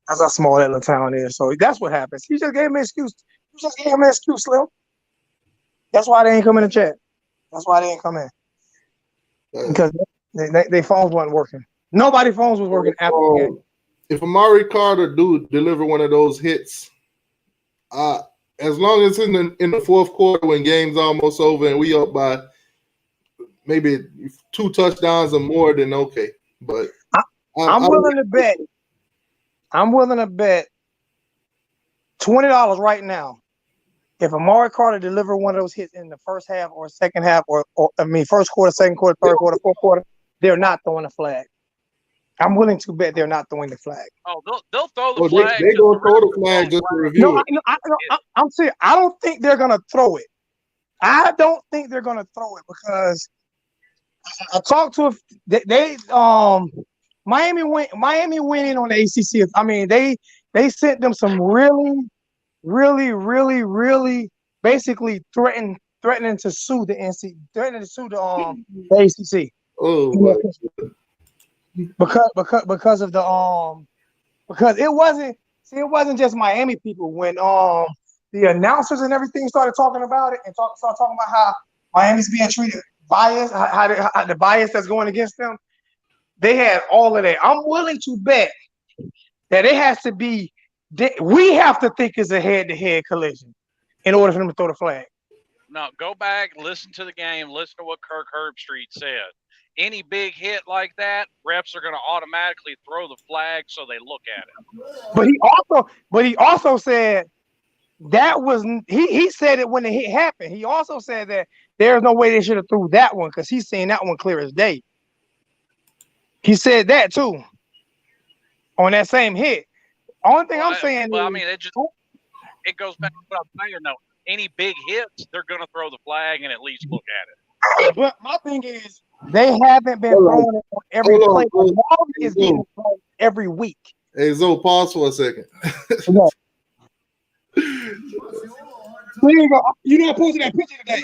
That's how small that little town is. So that's what happens. He just gave me an excuse. Slim. That's why they ain't come in the chat. That's why they ain't come in. Because their phones weren't working. Nobody's phones was working after the game. If Amari Carter deliver one of those hits, as long as it's in the fourth quarter when game's almost over and we up by maybe 2 touchdowns or more, then okay. But I'm willing to bet. I'm willing to bet $20 right now. If Amari Carter delivered one of those hits in the first half or second half, or first quarter, second quarter, third quarter, fourth quarter, they're not throwing a flag. I'm willing to bet they're not throwing the flag. Oh, they'll throw the flag. They gonna throw the flag just to review it. I'm serious. I don't think they're gonna throw it. I don't think they're gonna throw it because I talked to Miami went in on the ACC. I mean, they sent them some really basically threatening to sue the NC, threatening to sue the ACC. Oh, because of the because it wasn't just Miami people when the announcers and everything started talking about it and started talking about Miami's being treated biased, how the bias that's going against them. They had all of that. I'm willing to bet that it has to be. We have to think it's a head-to-head collision in order for them to throw the flag. No, go back, listen to the game, listen to what Kirk Herbstreit said. Any big hit like that, refs are going to automatically throw the flag so they look at it. But he also said that was he said it when the hit happened. He also said that there's no way they should have threw that one because he's saying that one clear as day. He said that too on that same hit. Only thing I'm saying I mean, it goes back to what I'm saying though. Any big hits, they're going to throw the flag and at least look at it. But my thing is, they haven't been throwing it on every play. Wally is getting thrown every week. Hey, Zoe, pause for a second. There you go. You know I posted that picture today.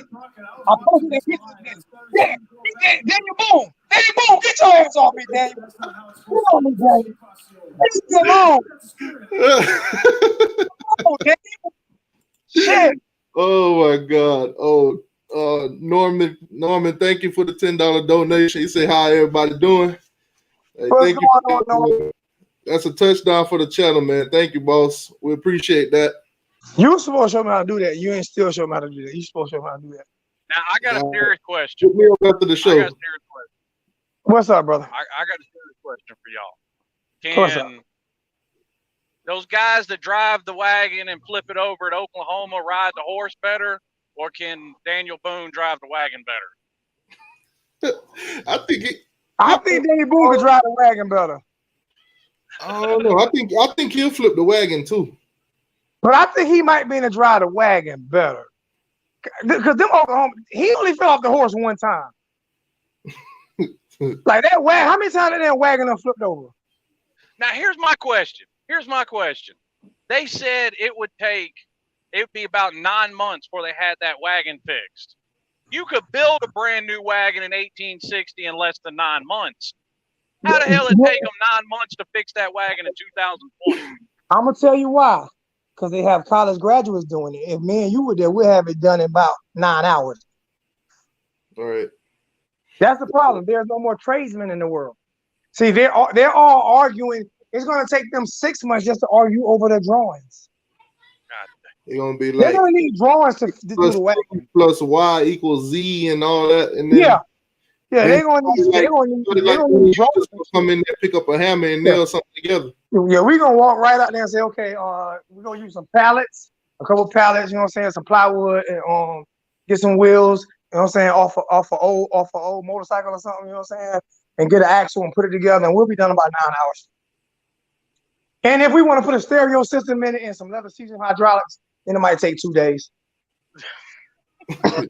I posted that picture today. Yeah, Daniel Boone. Daniel Boone, get your ass off me, Daniel. Get on me, Daniel. Get alone. Oh, Daniel. Shit. Oh my God. Oh, Norman, thank you for the $10 donation. He said, "How everybody doing?" Hey, thank you. Norman? That's a touchdown for the channel, man. Thank you, boss. We appreciate that. You supposed to show me how to do that. You ain't still show me how to do that. You supposed to show me how to do that. Now I got a serious question. Put me up after the show. What's up, brother? I got a serious question for y'all. Can those guys that drive the wagon and flip it over at Oklahoma ride the horse better, or can Daniel Boone drive the wagon better? I think Daniel Boone can drive the wagon better. I don't know. I think he'll flip the wagon too. But I think he might be in to drive the wagon better. Because them Oklahoma, he only fell off the horse one time. Like that wagon, how many times did that wagon done flipped over? Now here's my question. They said it would be about 9 months before they had that wagon fixed. You could build a brand new wagon in 1860 in less than 9 months. How the hell did it take them 9 months to fix that wagon in 2020? I'm gonna tell you why. Because they have college graduates doing it. If me and you were there, we'd have it done in about 9 hours. All right. That's the problem. There's no more tradesmen in the world. See, they're all arguing. It's going to take them 6 months just to argue over their drawings. They're going to be they're like, going to need drawings to do the wagon. Plus Y equals Z and all that. And then, they're going to need drawings. Come in there, pick up a hammer and nail something together. Yeah, we're going to walk right out there and say, okay, we're going to use some pallets, a couple pallets, you know what I'm saying, some plywood, and get some wheels, you know what I'm saying, off a old motorcycle or something, you know what I'm saying, and get an axle and put it together, and we'll be done in about 9 hours. And if we want to put a stereo system in it and some leather season hydraulics, then it might take 2 days. I've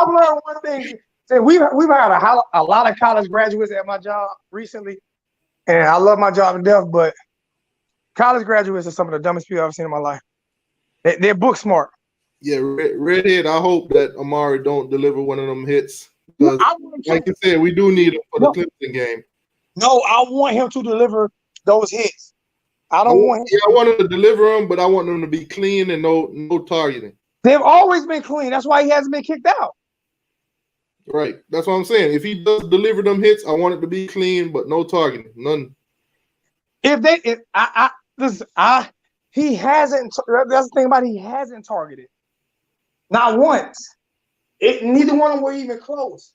learned one thing. See, we've had a lot of college graduates at my job recently, and I love my job to death, but college graduates are some of the dumbest people I've ever seen in my life. They're book smart. Yeah, Redhead, I hope that Amari don't deliver one of them hits. Because, like you said, we do need him for the Clemson game. No, I want him to deliver those hits. I want him to deliver them, but I want them to be clean and no targeting. They've always been clean. That's why he hasn't been kicked out. Right. That's what I'm saying. If he does deliver them hits, I want it to be clean, but no targeting. None. He hasn't. That's the thing about it. He hasn't targeted. Not once. Neither one of them were even close.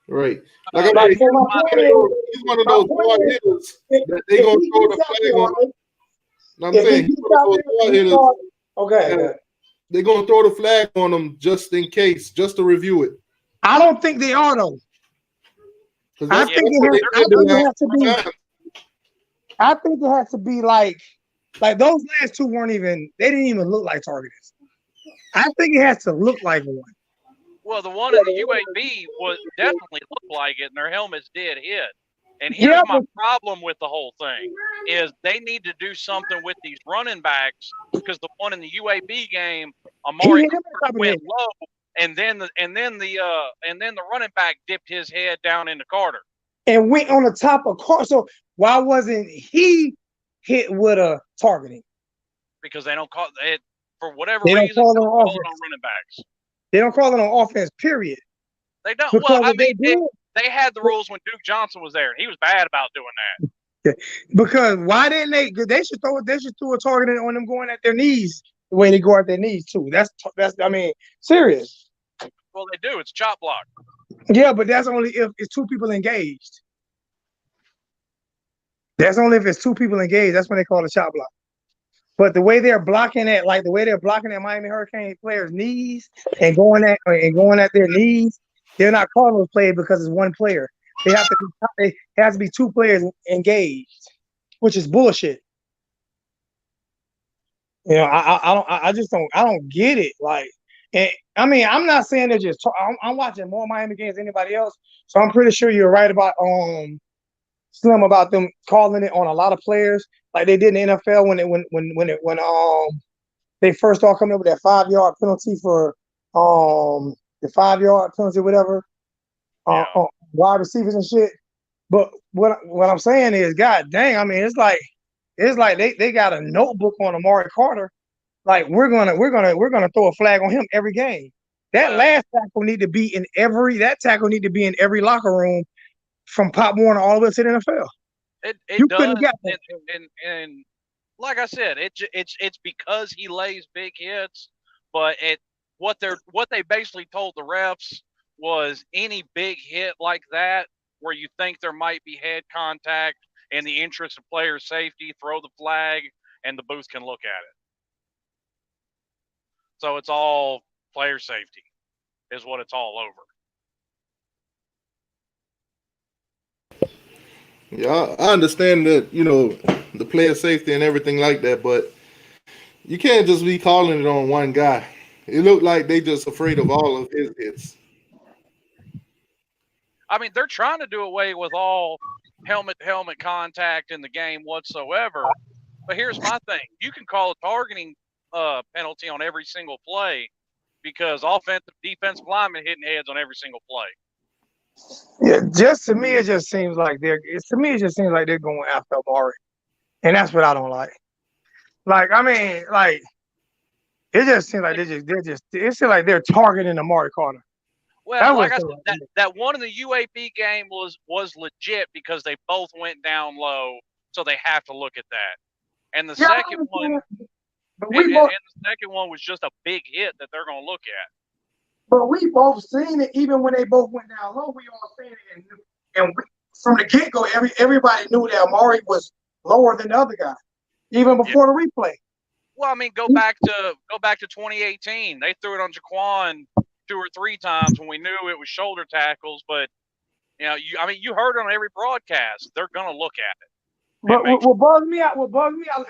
Right. Like I mean, he's one of those hard hitters that they're going to throw the flag on. I'm saying he's one of those hard hitters. Okay. They're going to throw the flag on him just in case, just to review it. I don't think they are, though. I think it has to be like those last two weren't even, they didn't even look like targets. I think it has to look like one. Well, the one in the UAB was definitely looked like it, and their helmets did hit. And here's my problem with the whole thing is they need to do something with these running backs because the one in the UAB game, Amari went low, and then the running back dipped his head down into Carter and went on the top of Carter. So why wasn't he hit with a targeting? Because they don't call it for whatever reason. They don't call it on running backs. They don't call it on offense, period. They don't. Because Well, I if they mean, do, they had the rules when Duke Johnson was there, and he was bad about doing that. because why didn't they? They should throw a target on them going at their knees the way they go at their knees too. That's I mean, serious. Well, they do. It's chop block. Yeah, but that's only if it's two people engaged. That's only if it's two people engaged. That's when they call it a chop block. But the way they're blocking at, like the way they're blocking at Miami Hurricane players' knees and going at their knees, they're not calling those plays because it's one player. They have to be. It has to be two players engaged, which is bullshit. You know, I just don't get it. Like, and I mean, I'm not saying they're just. I'm watching more Miami games than anybody else, so I'm pretty sure you're right about Slim about them calling it on a lot of players, like they did in the NFL when they first started coming up with that 5-yard penalty for the 5-yard penalty, whatever, wide receivers and shit. But what I'm saying is, god dang, I mean, it's like they got a notebook on Amari Carter. Like we're gonna throw a flag on him every game. That last tackle need to be in every locker room from Pop Warner all the way to the NFL. It does, and like I said, it's because he lays big hits. But what they basically told the refs was any big hit like that where you think there might be head contact in the interest of player safety, throw the flag, and the booth can look at it. So it's all player safety is what it's all over. Yeah, I understand that, the player safety and everything like that, but you can't just be calling it on one guy. It looked like they just afraid of all of his hits. I mean, they're trying to do away with all helmet-to-helmet contact in the game whatsoever. But here's my thing. You can call a targeting penalty on every single play because defensive linemen hitting heads on every single play. Yeah, just to me, it just seems like they're going after Amari, and that's what I don't like. Like, I mean, like, it just seems like it seems like they're targeting Amari Carter. Well, like I said, that one in the UAB game was legit because they both went down low, so they have to look at that. And the second one, the second one was just a big hit that they're going to look at. But we both seen it, even when they both went down low. We all seen it, and from the get go, everybody knew that Amari was lower than the other guy, even before the replay. Well, I mean, go back to 2018. They threw it on Jaquan 2 or 3 times when we knew it was shoulder tackles. But you heard it on every broadcast. They're going to look at it. But what bugs me out,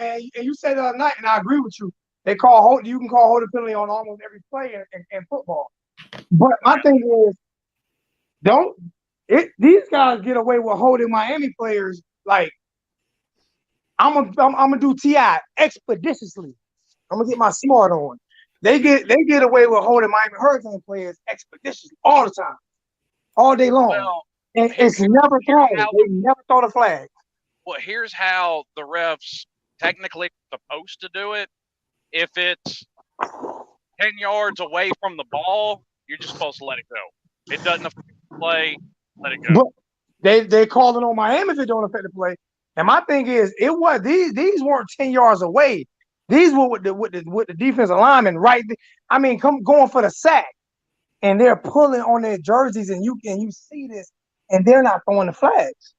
and you said the other night, and I agree with you. You can call holding penalty on almost every play in football. But my thing is, these guys get away with holding Miami players like I'm gonna do TI expeditiously. I'm gonna get my smart on. They get away with holding Miami Hurricane players expeditiously all the time, all day long. Well, and it's never thrown. They never throw the flag. Well, here's how the refs technically are supposed to do it. If it's 10 yards away from the ball, you're just supposed to let it go. It doesn't affect the play, let it go. But they call it on Miami if it don't affect the play. And my thing is, these weren't 10 yards away. These were with the defensive lineman going for the sack, and they're pulling on their jerseys, and you see this, and they're not throwing the flags.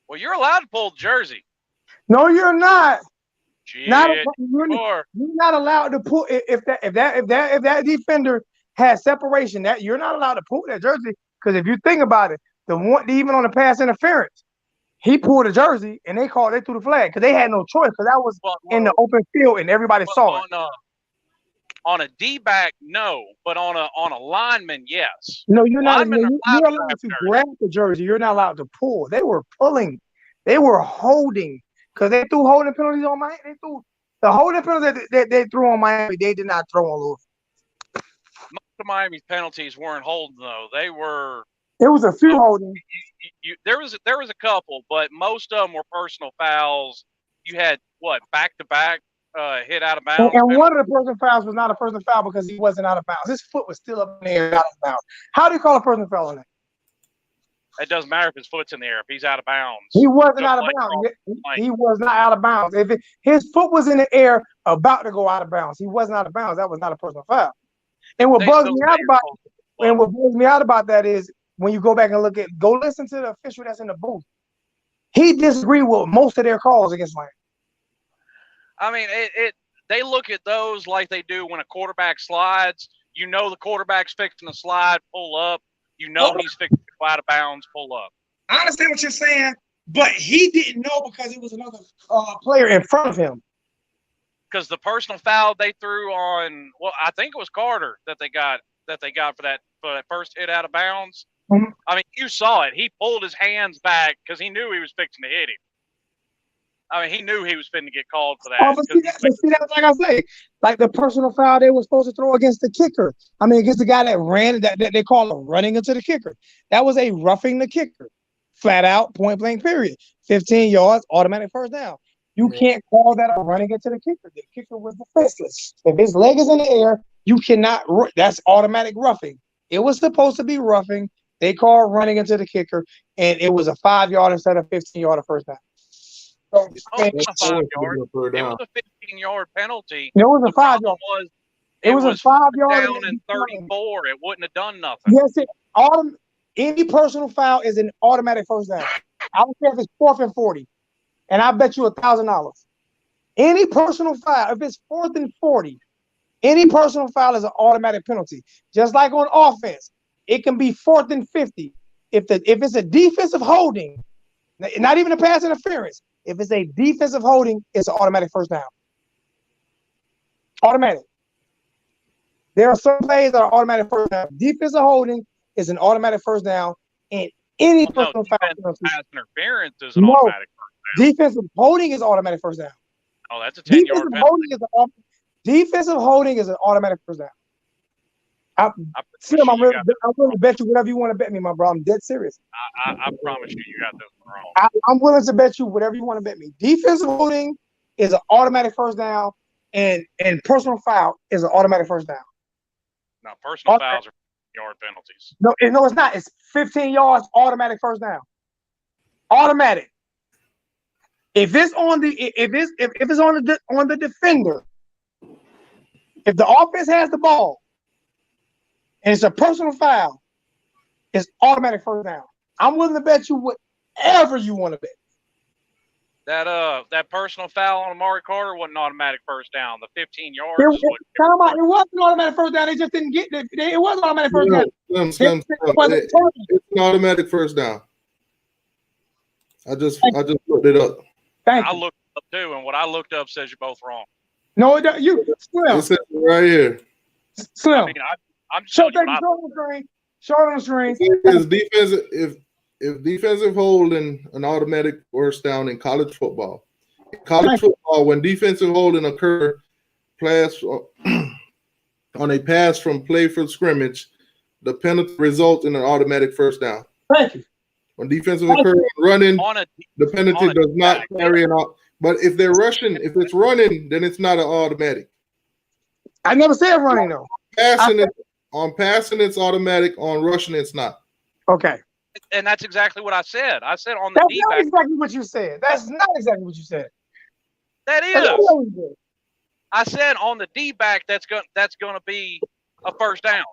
Well, you're allowed to pull the jersey. No, you're not. You're not allowed to pull if that defender has separation. That you're not allowed to pull that jersey, because if you think about it, even on the pass interference, he pulled a jersey and they threw the flag because they had no choice, because that was in the open field and everybody saw it. On a D-back, no, but on a lineman, yes. No, you're not. You're allowed to grab the jersey. You're not allowed to pull. They were pulling. They were holding, because they threw holding penalties on Miami. They threw the holding penalties that they threw on Miami. They did not throw on Louisville. Most of Miami's penalties weren't holding, though. They were. It was a few holding. There was a couple, but most of them were personal fouls. You had back to back hit out of bounds. And one of the personal fouls was not a personal foul because he wasn't out of bounds. His foot was still up in the air, not out of bounds. How do you call a personal foul on that? It doesn't matter if his foot's in the air. If he's out of bounds, he wasn't out of bounds. He was not out of bounds. If his foot was in the air about to go out of bounds, he wasn't out of bounds. That was not a personal foul. And what bugs me out about that is when you go back and go listen to the official that's in the booth. He disagreed with most of their calls against Miami. I mean, they look at those like they do when a quarterback slides. You know the quarterback's fixing to slide, pull up. You know he's fixing to go out of bounds, pull up. I understand what you're saying, but he didn't know because it was another player in front of him. Because the personal foul they threw on, I think it was Carter that they got for that first hit out of bounds. Mm-hmm. I mean, you saw it. He pulled his hands back because he knew he was fixing to hit him. I mean, he knew he was finna get called for that. But see, that's like I say, like the personal foul they were supposed to throw against the kicker. I mean, against the guy that ran, that they call him running into the kicker. That was a roughing the kicker. Flat out, point blank, period. 15 yards, automatic first down. You can't call that a running into the kicker. The kicker was defenseless. If his leg is in the air, you cannot, that's automatic roughing. It was supposed to be roughing. They called running into the kicker, and it was a 5-yard instead of 15-yard first down. So, it was a 5-yard. It was a 15-yard penalty. It was a 5-yard. It was a 5-yard down in 34. It wouldn't have done nothing. Yes, any personal foul is an automatic first down. I don't care if it's 4th and 40, and I bet you $1,000. Any personal foul, if it's 4th and 40, any personal foul is an automatic penalty. Just like on offense, it can be 4th and 50. If it's a defensive holding, not even a pass interference. If it's a defensive holding, it's an automatic first down. Automatic. There are some plays that are automatic first down. Defensive holding is an automatic first down, and any personal foul. Pass interference is an automatic first down. Defensive holding is automatic first down. Oh, that's a 10-yard penalty. Defensive holding is an automatic first down. I'm willing to bet you whatever you want to bet me, my bro. I'm dead serious. I promise you got this one wrong. I'm willing to bet you whatever you want to bet me. Defensive holding is an automatic first down, and personal foul is an automatic first down. No, personal fouls are yard penalties. No, it's not. It's 15 yards, automatic first down. Automatic. If it's on the defender, if the offense has the ball, and it's a personal foul, it's automatic first down. I'm willing to bet you whatever you want to bet. That personal foul on Amari Carter wasn't an automatic first down. The 15 yards. It wasn't an automatic first down. They just didn't get it. It was an automatic first down. It's an automatic first down. I just looked it up. I looked it up too, and what I looked up says you're both wrong. No, it doesn't. Slim. It says it right here. Slim. I mean, I'm just showing you Show it on the screen. If defensive holding an automatic first down in college football. In college football, when defensive holding occur, on a pass from play for scrimmage, the penalty results in an automatic first down. Thank you. When defensive occur running, the penalty does not carry an out. But if they're rushing, if it's running, then it's not an automatic. I never said running though. On passing, it's automatic. On rushing, it's not. Okay. And that's exactly what I said. I said on the D-back. That's not exactly what you said. That's not exactly what you said. That is. I said on the D-back, that's going to be a first down.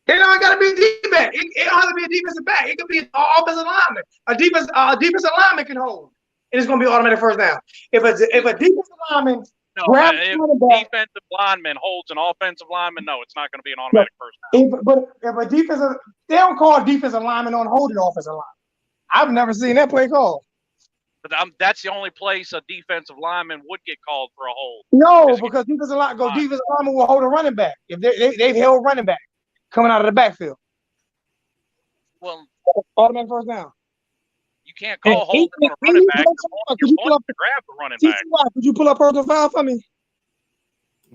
It don't got to be D-back. It don't have to be a defensive back. It could be an offensive lineman. A defensive lineman can hold, and it's going to be automatic first down. If a defensive lineman grabs if defensive lineman holds an offensive lineman, no, it's not going to be an automatic first down. But if a defensive, they don't call a defensive lineman on holding offensive line. I've never seen that play called. But that's the only place a defensive lineman would get called for a hold. No, because defensive lineman will hold a running back if they've held running back coming out of the backfield. Well, automatic first down. You can't call holding on a running back. You're going to grab the running back. Could you pull up personal foul for me?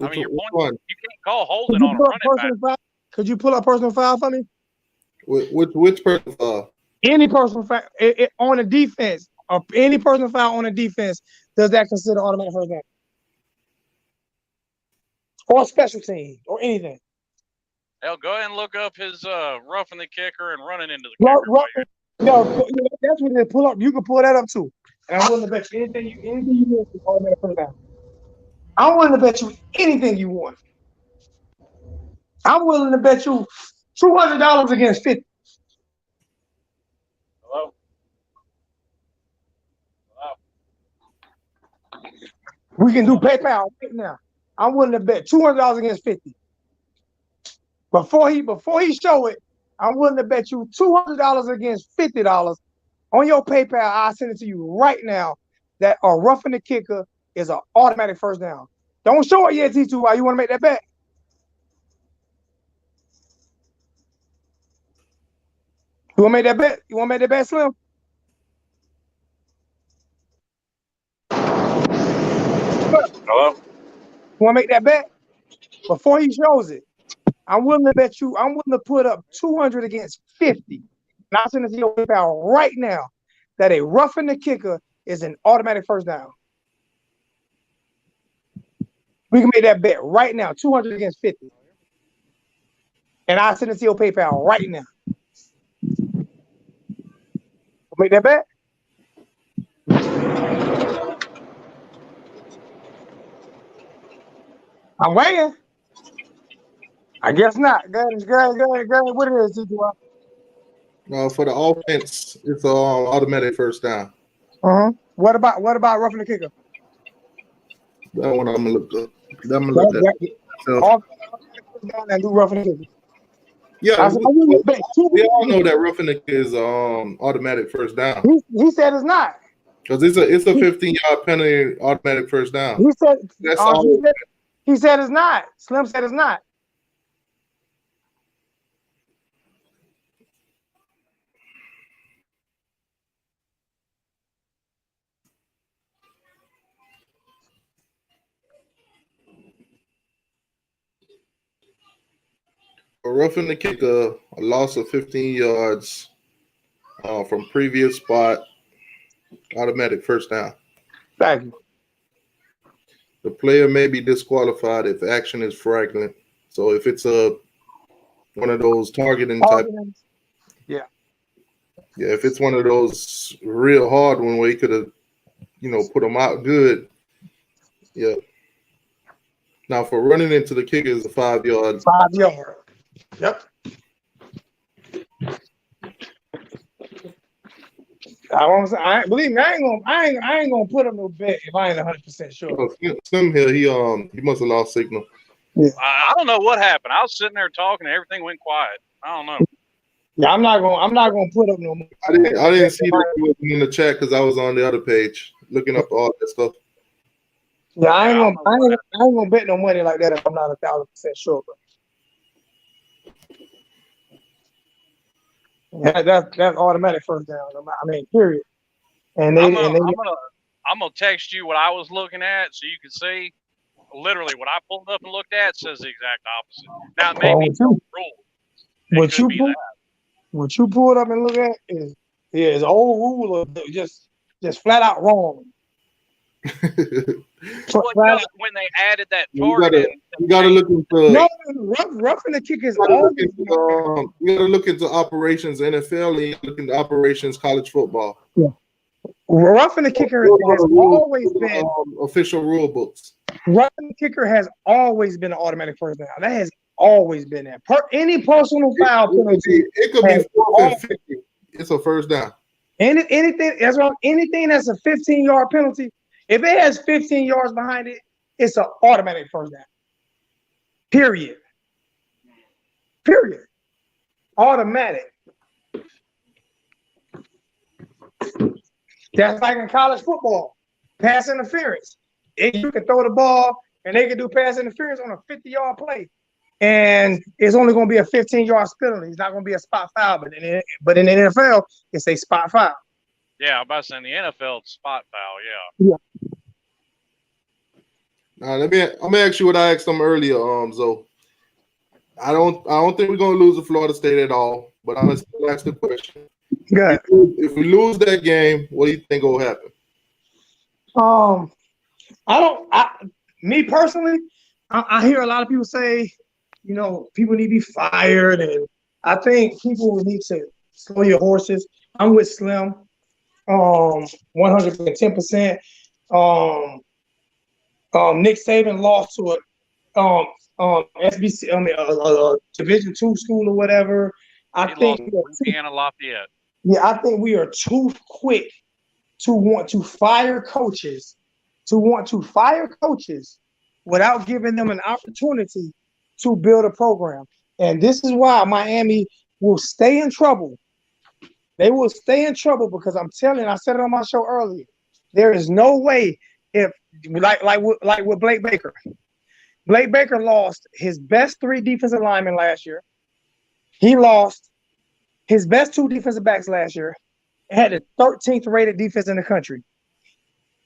I mean, you can't call holding on a running back. Could you pull up personal foul for me? Which personal foul? Any personal foul on a defense, or any personal foul on a defense, does that consider automatic first down? or special teams or anything. Hell, go ahead and look up his roughing the kicker and running into the kicker. That's what they pull up. You can pull that up too. And I'm willing to bet you anything you want is automatic first down. I'm willing to bet you anything you want. I'm willing to bet you $200 against 50. Hello? We can do PayPal right now. I'm willing to bet $200 against 50. Before he show it, I'm willing to bet you $200 against $50 on your PayPal. I'll send it to you right now that a roughing the kicker is an automatic first down. Don't show it yet, T2. Why you want to make that bet? You want to make that bet? You want to make that bet, Slim? Hello? You want to make that bet? Before he shows it, I'm willing to bet you, I'm willing to put up 200 against 50. And I'll send it to your PayPal right now that a roughing the kicker is an automatic first down. We can make that bet right now, 200 against 50. And I'll send it to your PayPal right now. Make that bet? I'm waiting. I guess not. Go ahead. What it is, T2? For the offense, it's automatic first down. What about roughing the kicker? That one I'm gonna look up. I'm gonna look at. And do roughing the kicker. Yeah, we all know that roughing the kicker is automatic first down. He said it's not. Because it's a 15-yard penalty, automatic first down. He said that's all. He said it's not. Slim said it's not. For roughing the kicker, a loss of 15 yards from previous spot, automatic first down. Thank you. The player may be disqualified if action is fraudulent. So if it's one of those targeting type, yeah, if it's one of those real hard one where he could have, put them out good, yeah. Now for running into the kicker is a 5 yard. 5 yard. Yep. Believe me, I ain't gonna put up no bet if I ain't 100% sure. Slim here, he must have lost signal. Yeah. I don't know what happened. I was sitting there talking and everything went quiet. I don't know. Yeah, I'm not gonna put up no more. I didn't see that in the chat because I was on the other page looking up all that stuff. Yeah, I ain't gonna bet no money like that if I'm not 1,000% sure. Yeah, that's automatic first down. I mean, period. And I'm gonna text you what I was looking at so you can see. Literally, what I pulled up and looked at says the exact opposite. Now, it may be no rule. What you pulled up and look at is old rule of just flat out wrong. Well, when they added that target, you gotta look into roughing the kick is you gotta look into operations NFL and you look into operations college football. Yeah. Roughing the kicker has always been official rule books. Roughing the kicker has always been an automatic first down. That has always been that. Any personal foul penalty, it could be 4th and 50. It's a first down. Anything that's wrong. Anything that's a 15-yard penalty. If it has 15 yards behind it, it's an automatic first down. Period. Automatic. That's like in college football. Pass interference. You can throw the ball and they can do pass interference on a 50-yard play. And it's only going to be a 15-yard penalty. It's not going to be a spot foul. But in the NFL, it's a spot foul. Yeah, I'm about to say in the NFL, it's spot foul. Yeah. Now let me ask you what I asked them earlier, Zoe. I don't think we're gonna lose to Florida State at all, but I'm gonna still ask the question. Good. If we lose that game, what do you think will happen? Me personally, I hear a lot of people say, you know, people need to be fired, and I think people need to slow your horses. I'm with Slim, 110%. Nick Saban lost to a SBC, Division II school or whatever. He lost to Louisiana Lafayette. Yeah, I think we are too quick to want to fire coaches, without giving them an opportunity to build a program. And this is why Miami will stay in trouble. They will stay in trouble because I'm telling you, I said it on my show earlier. There is no way if like with Blake Baker. Blake Baker lost his best 3 defensive linemen last year. He lost his best 2 defensive backs last year. And had the 13th rated defense in the country.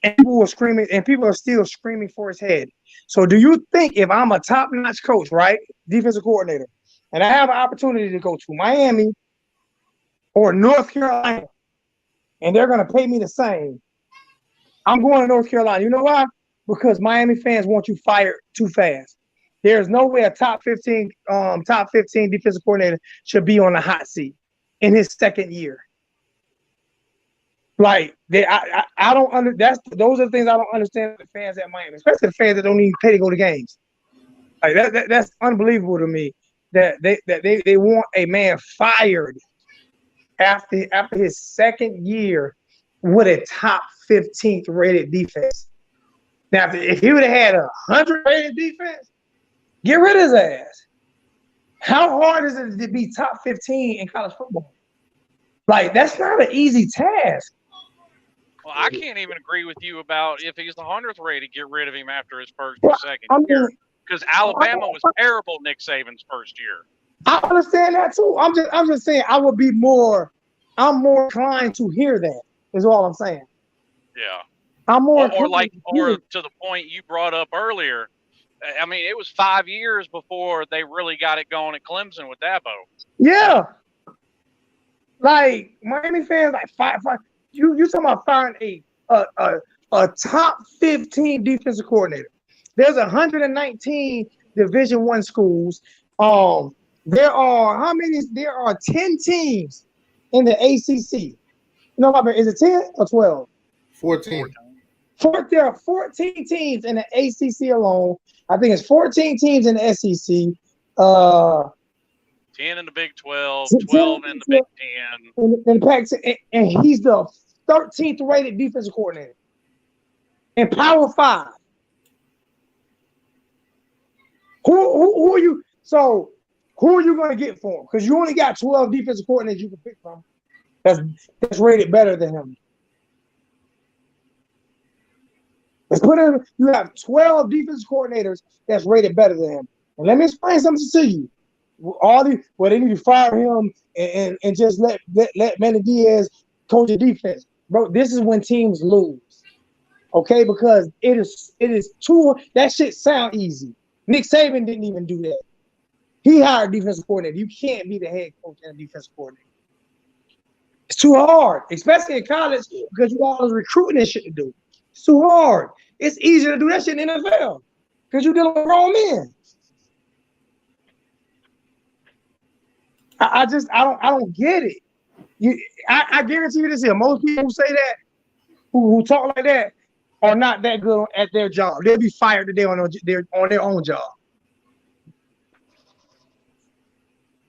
And people were screaming, and people are still screaming for his head. So do you think if I'm a top-notch coach, right, defensive coordinator, and I have an opportunity to go to Miami or North Carolina, and they're going to pay me the same, I'm going to North Carolina. You know why? Because Miami fans want you fired too fast. There's no way a top 15 defensive coordinator should be on the hot seat in his second year. Like I don't those are the things I don't understand the fans at Miami, especially the fans that don't even pay to go to games. Like that's unbelievable to me that they want a man fired after his second year with a top 15th rated defense. Now, if he would have had 100 rated defense, get rid of his ass. How hard is it to be top 15 in college football? Like, that's not an easy task. Well, I can't even agree with you about if he's the 100th rated, get rid of him after his first or second year. Because Alabama was terrible Nick Saban's first year. I understand that too. I'm just saying I'm more inclined to hear that, is all I'm saying. Yeah. I'm more or to the point you brought up earlier. I mean, it was 5 years before they really got it going at Clemson with Dabo. Yeah. Like Miami fans, like five. You talking about firing a top 15 defensive coordinator? There's 119 Division I schools. There are how many? There are 10 teams in the ACC. You know what I mean? Is it 10 or 12? 14. There are 14 teams in the ACC alone. I think it's 14 teams in the SEC. 10 in the Big 12, 12 in the Big 10. In the Pac-10, and he's the 13th rated defensive coordinator in Power 5. Who are you? So who are you going to get for him? Because you only got 12 defensive coordinators you can pick from. That's rated better than him. Let's put in. You have 12 defensive coordinators that's rated better than him. And let me explain something to you. They need to fire him and just let Manny Diaz coach the defense, bro. This is when teams lose, okay? Because it is too. That shit sound easy. Nick Saban didn't even do that. He hired defensive coordinator. You can't be the head coach and a defensive coordinator. It's too hard, especially in college, because you got all this recruiting and shit to do. It's too hard. It's easier to do that shit in the NFL because you're dealing with grown men. I don't get it. I guarantee you this here. Most people who say that, who talk like that, are not that good at their job. They'll be fired today on their own job.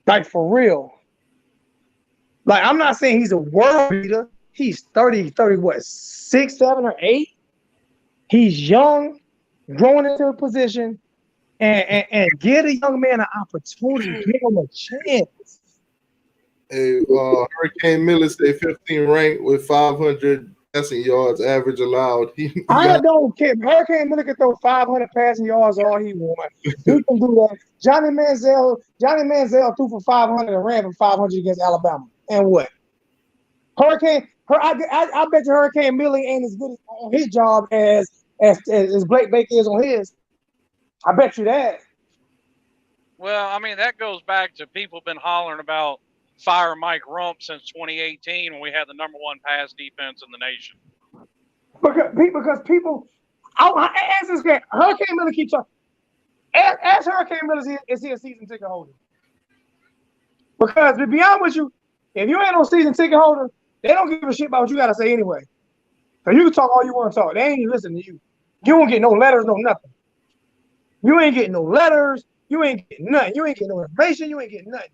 Like for real. Like I'm not saying he's a world beater. He's 30 what, 6, 7, or 8. He's young, growing into a position, and get a young man an opportunity, give him a chance. Hey, Hurricane Miller stay 15 ranked with 500 passing yards average allowed. I don't care. Hurricane Miller can throw 500 passing yards all he wants. He can do that. Johnny Manziel threw for 500 and ran for 500 against Alabama. And what? I bet you Hurricane Miller ain't as good on his job as Blake Baker is on his. I bet you that. Well, I mean, that goes back to people been hollering about fire Mike Rump since 2018 when we had the #1 pass defense in the nation. Because people, I ask this guy, Hurricane Miller keeps talking. Ask Hurricane Miller, is he a season ticket holder? Because to be honest with you, if you ain't no season ticket holder, they don't give a shit about what you got to say anyway. So you can talk all you want to talk. They ain't even listening to you. You won't get no letters, no nothing. You ain't getting no letters. You ain't getting nothing. You ain't getting no information. You ain't getting nothing.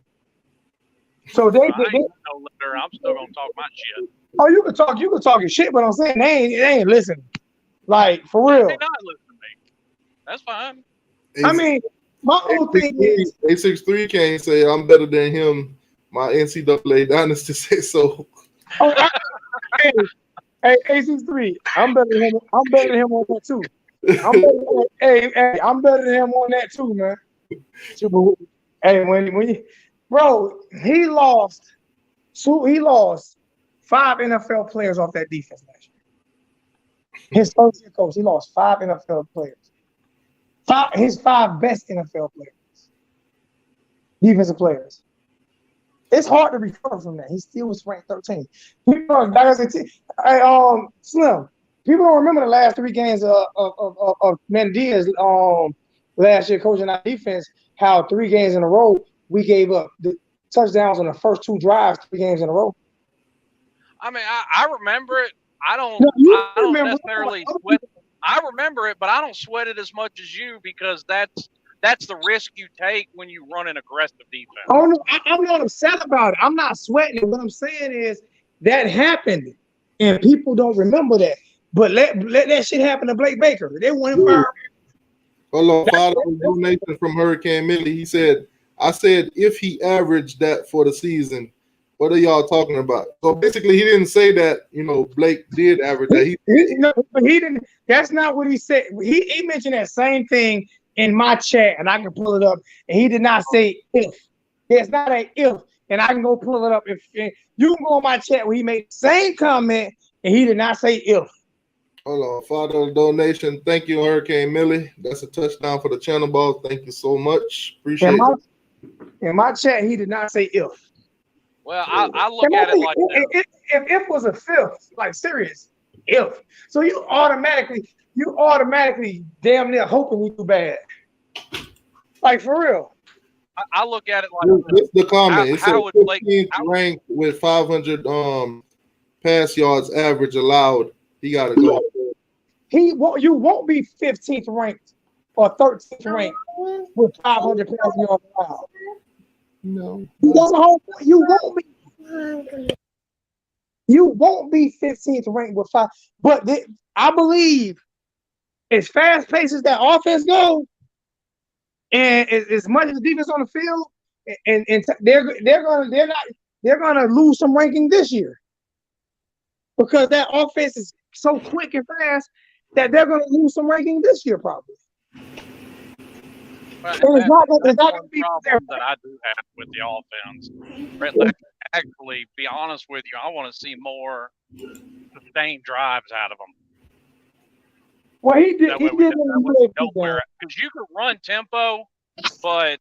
So they no letter. I'm still gonna talk my shit. Oh, you can talk your shit, but I'm saying they ain't listening. Like for real. They not listening to me. That's fine. I mean, my whole thing is A63 can't say I'm better than him. My NCAA dynasty say so. Oh, hey, AC3, I'm better than him. I'm better than him on that too. I'm better than him on that too, man. Hey, when you, bro, he lost 5 NFL players off that defense last year. His first year coach, he lost 5 NFL players. His 5 best NFL players, defensive players. It's hard to recover from that. He still was ranked 13. People, Slim. People don't remember the last 3 games of Mendiz last year coaching our defense. How 3 games in a row we gave up the touchdowns on the first 2 drives, 3 games in a row. I mean, I remember it. I don't necessarily sweat. I remember it, but I don't sweat it as much as you because that's the risk you take when you run an aggressive defense. Oh no, I'm not upset about it. I'm not sweating it. What I'm saying is that happened, and people don't remember that. But let that shit happen to Blake Baker. They want him fired. Hold on, Father, donation from Hurricane Millie. He said, I said if he averaged that for the season, what are y'all talking about? So basically, he didn't say that, Blake did average that. He didn't. That's not what he said. He mentioned that same thing in my chat, and I can pull it up. And he did not say if. It's not an if, and I can go pull it up. If you can go on my chat where he made the same comment, and he did not say if. Hold on, Father donation. Thank you, Hurricane Millie. That's a touchdown for the channel ball. Thank you so much. Appreciate it. In my chat, he did not say if. Well, I look at it like this. If was a fifth, like serious, if. So you automatically damn near hoping we do bad. Like for real. I look at it like this. The comment. It said 15th ranked with 500 pass yards average allowed. He got to go. You won't be 15th ranked or 13th ranked with 500 pass yards allowed. No. That's the whole point. You won't be 15th ranked with 5. But I believe as fast paced as that offense goes, and as much as the defense on the field, and they're gonna lose some ranking this year because that offense is so quick and fast that they're gonna lose some ranking this year probably. That's one problem that I do have with the offense. Actually, be honest with you, I want to see more sustained drives out of them. Well, he did. Because you can run tempo, but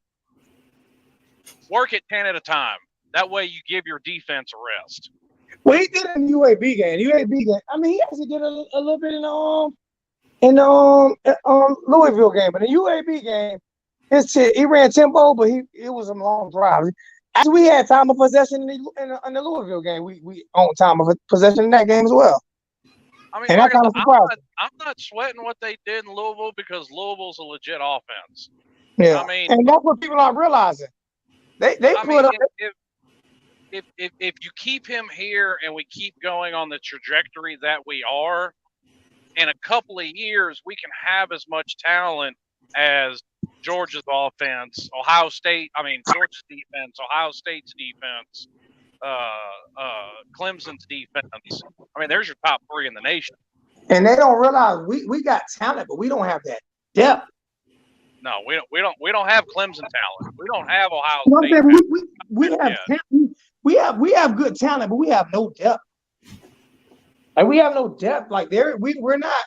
work it 10 at a time. That way, you give your defense a rest. Well, he did it in the UAB game. I mean, he actually did a little bit in the Louisville game, but in the UAB game, he ran tempo, but it was a long drive. Actually, we had time of possession in the Louisville game. We owned time of possession in that game as well. I mean, and like kind of I'm not sweating what they did in Louisville because Louisville's a legit offense. Yeah, I mean, and that's what people aren't realizing. They put up. If you keep him here and we keep going on the trajectory that we are, in a couple of years we can have as much talent as Georgia's offense, Georgia's defense, Ohio State's defense, Clemson's defense. I mean, there's your top 3 in the nation. And they don't realize we got talent, but we don't have that depth. No, we don't have Clemson talent. We don't have Ohio State. Talent. We have good talent, but we have no depth. Like we have no depth. Like we're not.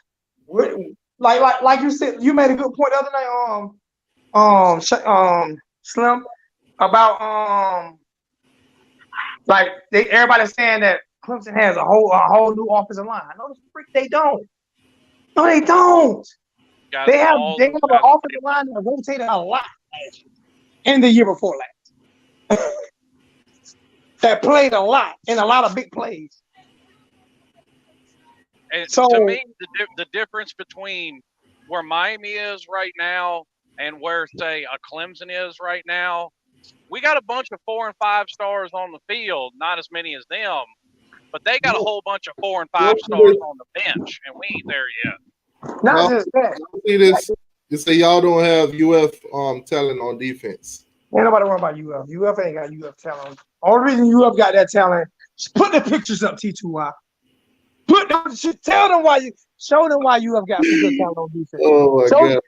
Like you said, you made a good point the other night. Slim, about like everybody's saying that Clemson has a whole new offensive line. No, they don't. No, they don't. got They have all an those guys. offensive line that rotated a lot last year and the year before last. That played a lot and a lot of big plays. And So to me, the difference between where Miami is right now and where, say, a Clemson is right now, we got a bunch of 4 and 5 stars on the field, not as many as them, but they got a whole bunch of 4 and 5 stars on the bench, and we ain't there yet. not just that. See this? You say y'all don't have UF talent on defense. Ain't nobody worry about UF. UF ain't got UF talent. Only reason UF got that talent, just put the pictures up, T2Y. Tell them why show them why UF got some good talent on defense. Oh my God.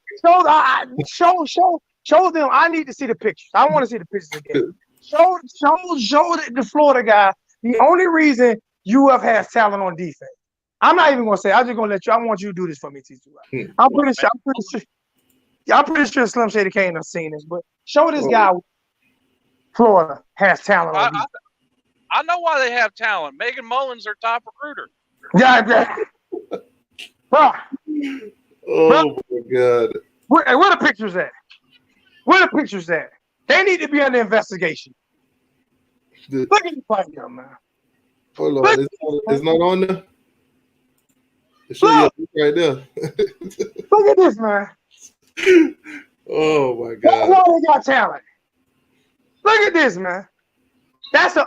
Show them. I need to see the pictures. I want to see the pictures again. Show the Florida guy the only reason UF has talent on defense. I'm not even gonna say. I'm just gonna let you. I want you to do this for me, T2Y. I'm pretty sure Slim Shady can't have seen this, but show this guy Florida has talent on defense. I know why they have talent. Megan Mullins, their top recruiter. Yeah. Bro. Oh my God. Where the pictures at? Where the pictures at? They need to be under investigation. Look at this right here, man. Hold on. It's not on there? It should be right there. Look at this, man. Oh my That's God. why they got talent. Look at this, man. That's an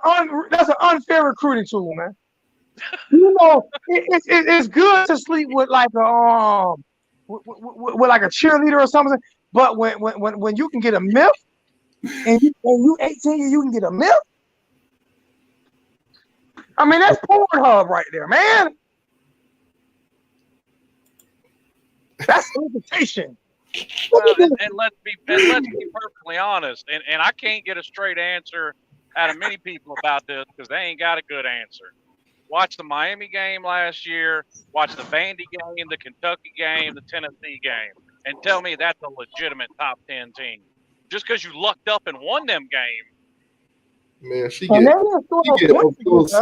unfair recruiting tool, man. You know, it's good to sleep with like a with like a cheerleader or something, but when you can get a MIF and you 18, you can get a MIF. I mean, that's Pornhub right there, man. That's invitation. Well, and let's be perfectly honest, and I can't get a straight answer out of many people about this because they ain't got a good answer. Watch the Miami game last year, watch the Vandy game, the Kentucky game, the Tennessee game, and tell me that's a legitimate top 10 team. Just because you lucked up and won them game. Man, she get up close.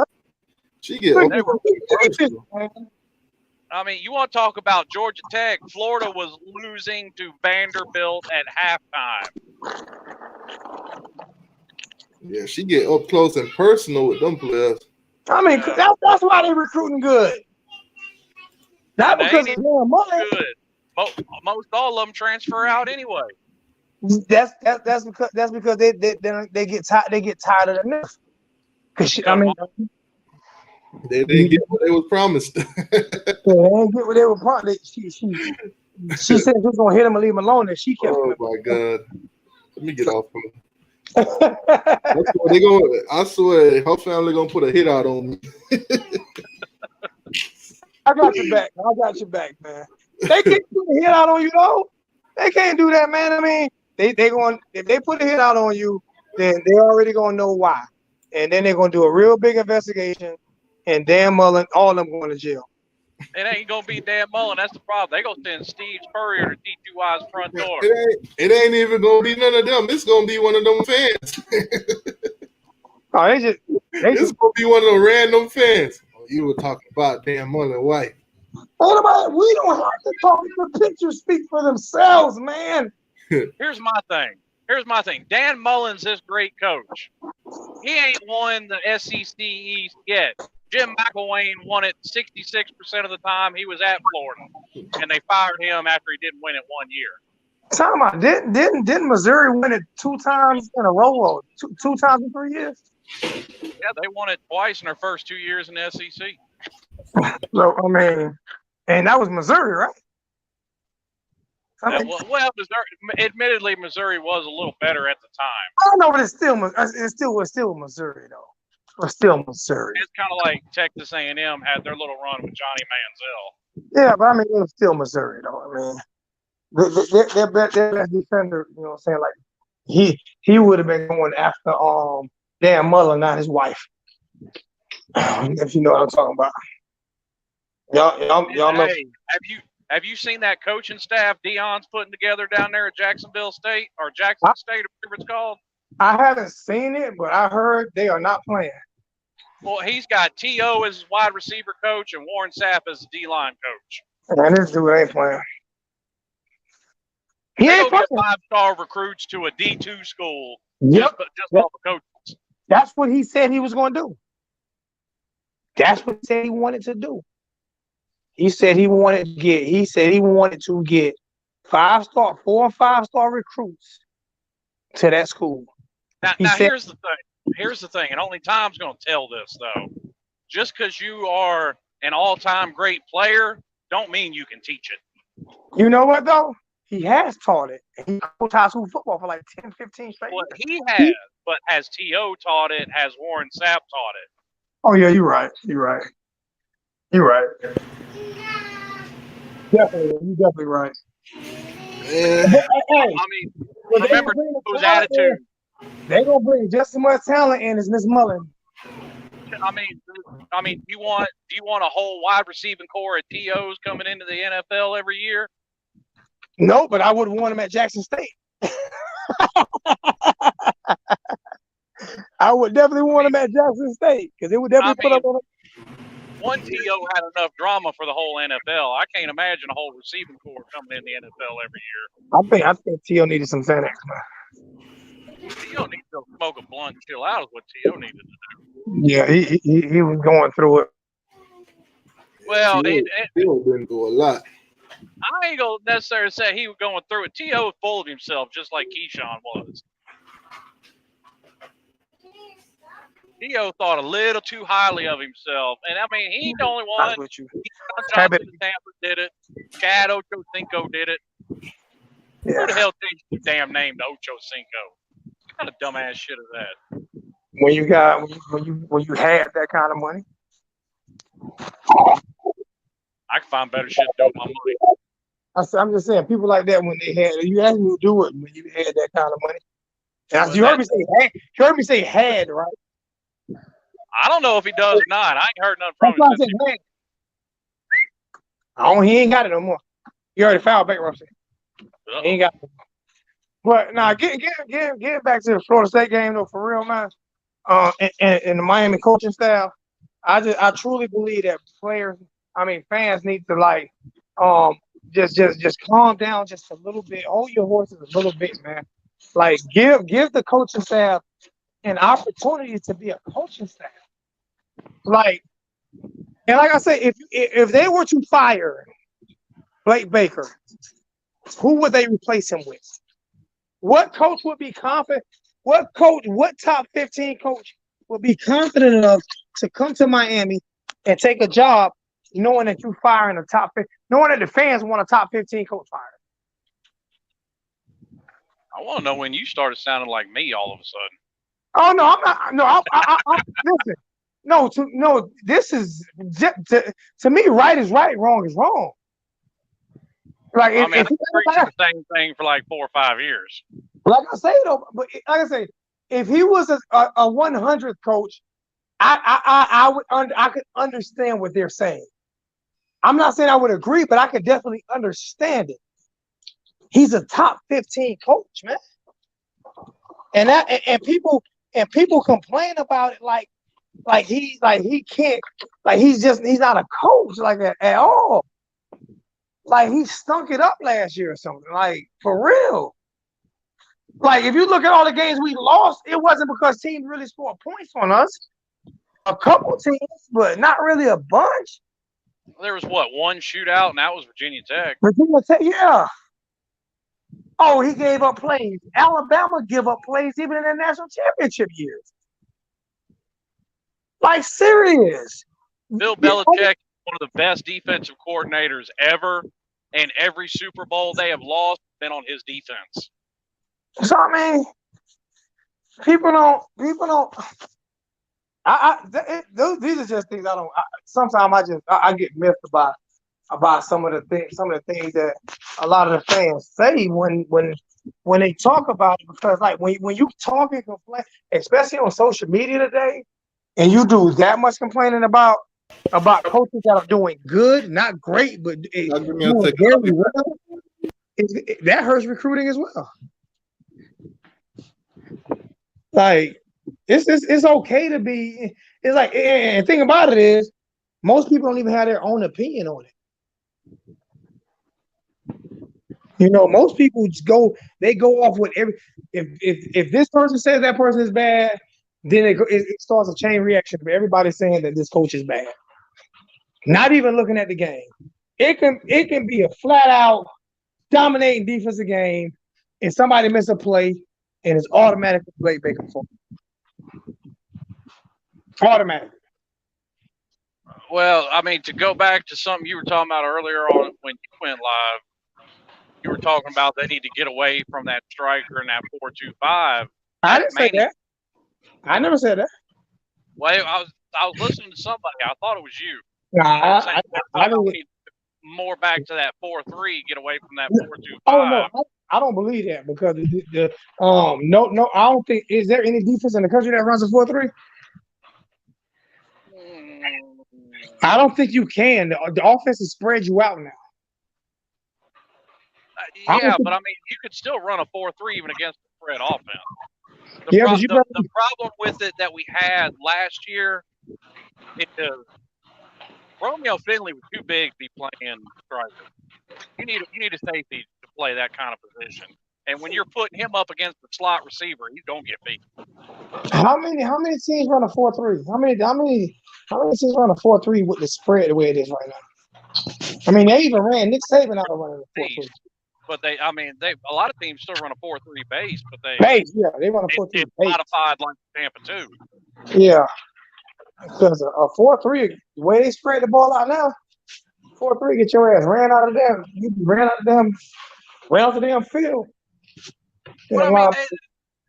I mean, you want to talk about Georgia Tech? Florida was losing to Vanderbilt at halftime. Yeah, she get up close and personal with them players. I mean, that's why they recruiting good. Not because of their money. Good. Most all of them transfer out anyway. That's because they get tired. They get tired of the myth. Because I mean, they didn't get what they was promised. They didn't get what they were promised. She said she was gonna hit him and leave him alone, and she kept. Oh my God! Let me get off him. I swear, her family gonna put a hit out on me. I got your back, man. They can't put a hit out on you though. They can't do that, man. I mean, they going if they put a hit out on you, then they're already gonna know why, and then they're gonna do a real big investigation, and Dan Mullen, all of them going to jail. It ain't gonna be Dan Mullen. That's the problem. They gonna send Steve Spurrier to T2Y's front door. It ain't even gonna be none of them. It's gonna be one of them fans. It's gonna be one of them random fans. Oh, you were talking about Dan Mullen white. We don't have to talk. The pictures speak for themselves, man. Here's my thing. Dan Mullen's this great coach. He ain't won the SEC East yet. Jim McElwain won it 66% of the time he was at Florida, and they fired him after he didn't win it 1 year. Talking about didn't Missouri win it 2 times in a row or two times in 3 years? Yeah, they won it twice in their first 2 years in the SEC. So I mean, and that was Missouri, right? Well, Missouri. Admittedly, Missouri was a little better at the time. I don't know, but it's still Missouri though. It's still Missouri. It's kind of like Texas A&M had their little run with Johnny Manziel. Yeah, but I mean, it was still Missouri though. I mean, their best defender, you know what I'm saying? Like he would have been going after Dan Mullen, not his wife. If you know what I'm talking about. Y'all know. Hey, have you seen that coaching staff Deion's putting together down there at Jacksonville State or Jackson State, or whatever it's called? I haven't seen it, but I heard they are not playing. Well, he's got T.O. as wide receiver coach and Warren Sapp as D-line coach. And this dude ain't playing. He They ain't go get playing. 5-star recruits to a D2 school Yep. just off of coaches. That's what he said he was going to do. That's what he said he wanted to do. He said he wanted to get 4 or 5-star recruits to that school. Now here's the thing. Here's the thing, and only time's going to tell this, though. Just because you are an all-time great player, don't mean you can teach it. You know what, though? He has taught it. He coached high school football for like 10, 15 straight Well, years. he has, but has T.O. taught it? Has Warren Sapp taught it? Oh, yeah, you're right. You're right. You're right. Definitely. You're definitely right. Yeah. Hey, I mean, remember T.O.'s attitude. They're going to bring just as much talent in as Miss Mullen. I mean, do you want a whole wide receiving core of T.O.s coming into the NFL every year? No, but I would want him at Jackson State. I would definitely want him at Jackson State because it would definitely put up on one T.O. had enough drama for the whole NFL. I can't imagine a whole receiving core coming in the NFL every year. I think T.O. needed some Xanax, man. T.O. needs to smoke a blunt and chill out is what T.O. needed to do. Yeah, he was going through it. Well, T.O. been through a lot. I ain't going to necessarily say he was going through it. T.O. was full of himself just like Keyshawn was. T.O. thought a little too highly of himself. And, I mean, he ain't the only one. Johnson did it. Chad Ochocinco did it. Yeah. Who the hell changed the damn name to Ochocinco? What kind of dumbass shit is that? When you had that kind of money. I can find better shit to do with my money. I'm just saying, people like that, when they had, you asked me to do it when you had that kind of money. And you heard me say had, right? I don't know if he does or not. I ain't heard nothing from him. He ain't got it no more. He already filed bankruptcy. He ain't got it. But now, getting back to the Florida State game though, for real, man. And the Miami coaching staff, I truly believe that fans need to just calm down just a little bit. Hold your horses a little bit, man. Like give the coaching staff an opportunity to be a coaching staff. Like I say, if they were to fire Blake Baker, who would they replace him with? What coach would be confident? What top 15 coach would be confident enough to come to Miami and take a job knowing that you're firing a top 15, knowing that the fans want a top 15 coach fired? I want to know when you started sounding like me all of a sudden. Oh no, I'm not. No, listen. No, this is to me. Right is right, wrong is wrong. Like I've been preaching the same thing for like 4 or 5 years. Like I say though, but like I say, if he was a 100th coach, I could understand what they're saying. I'm not saying I would agree, but I could definitely understand it. He's a top 15 coach, man, and people complain about it like he can't, like he's not a coach like that at all. Like he stunk it up last year or something. Like for real. Like if you look at all the games we lost, it wasn't because teams really scored points on us. A couple teams, but not really a bunch. There was one shootout, and that was Virginia Tech. Virginia Tech, yeah. Oh, he gave up plays. Alabama give up plays even in their national championship years. Like serious. Bill Belichick, one of the best defensive coordinators ever, and every Super Bowl they have lost been on his defense. So I mean, people don't. These are just things I don't. Sometimes I get miffed about some of the things that a lot of the fans say when they talk about it, because like when you talk and complain, especially on social media today, and you do that much complaining about coaches that are doing good, not great, but doing very well, that hurts recruiting as well. Like it's okay to be. It's like, and the thing about it is, most people don't even have their own opinion on it. You know, most people just go off with every if this person says that person is bad, then it starts a chain reaction of everybody saying that this coach is bad. Not even looking at the game. It can be a flat out dominating defensive game, and somebody miss a play, and it's automatically Blake Baker fault. Automatic. Well, I mean, to go back to something you were talking about earlier on when you went live, you were talking about they need to get away from that striker and that 4-2-5. I didn't say that. I never said that. Well, I was listening to somebody. I thought it was you. Nah, I don't need more back to that 4-3. Get away from that 4-2-5. Oh no, I don't believe that because no, I don't think is there any defense in the country that runs a 4-3. I don't think you can. The offense has spread you out now. Yeah, but I mean, you could still run a 4-3 even against the spread offense. The problem with it that we had last year is Romeo Finley was too big to be playing striker. You need a safety to play that kind of position. And when you're putting him up against the slot receiver, he's gonna get beat. How many teams run a 4-3? How many teams run a 4-3 with the spread the way it is right now? I mean, they even ran Nick Saban out of running a 4-3. But a lot of teams still run a 4-3 base, but they run a 4-3 base. Modified like Tampa too. Yeah, because a 4-3, the way they spread the ball out now, 4-3 get your ass ran out of them. You ran out the damn field. Well, I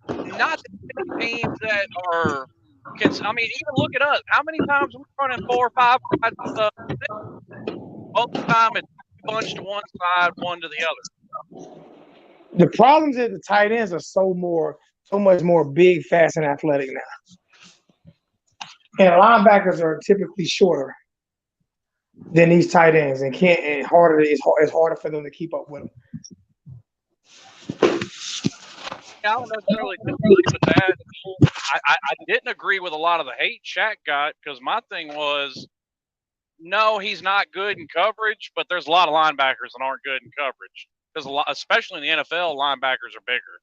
mean, not the teams that are. I mean, even look at us. How many times we running 4 or 5 guys? Most of the time it's bunched to one side, one to the other. The problems is the tight ends are so much more big, fast, and athletic now. And linebackers are typically shorter than these tight ends, and it's harder for them to keep up with them. I don't necessarily disagree with that. I didn't agree with a lot of the hate Shaq got because my thing was, no, he's not good in coverage, but there's a lot of linebackers that aren't good in coverage. Because especially in the NFL, linebackers are bigger.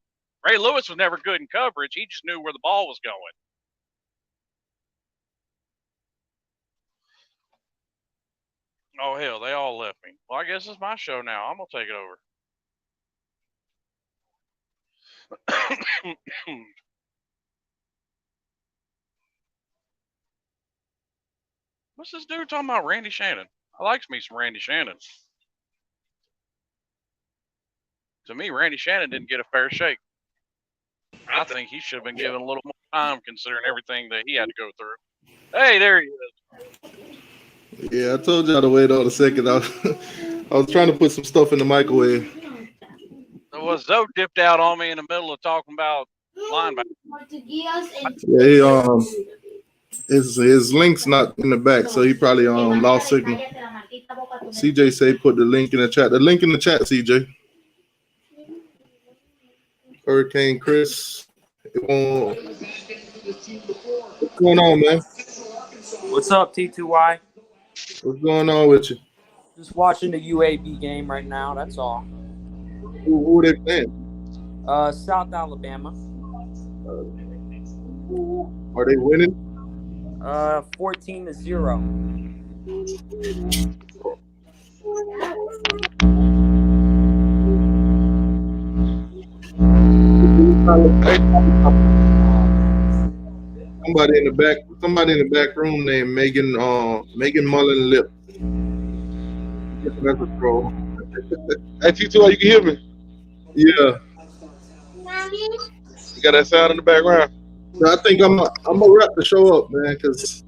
Ray Lewis was never good in coverage. He just knew where the ball was going. Oh, hell, they all left me. Well, I guess it's my show now. I'm going to take it over. What's this dude talking about? Randy Shannon. I likes me some Randy Shannon. To me, Randy Shannon didn't get a fair shake. I think he should have been given a little more time considering everything that he had to go through. Hey, there he is. Yeah, I told y'all to wait on a second. I was trying to put some stuff in the microwave. Well, Zoe dipped out on me in the middle of talking about linebackers. Yeah, his link's not in the back, so he probably lost signal. CJ say put the link in the chat. The link in the chat, CJ. Hurricane Chris. What's going on, man? What's up, T2Y? What's going on with you? Just watching the UAB game right now, that's all. Who they playing? South Alabama. Are they winning? 14-0. Somebody in the back room named Megan Mullen Lip. That's a troll. Hey T2, you can hear me? Yeah. You got that sound in the background? I think I'm gonna wrap the show up, man, because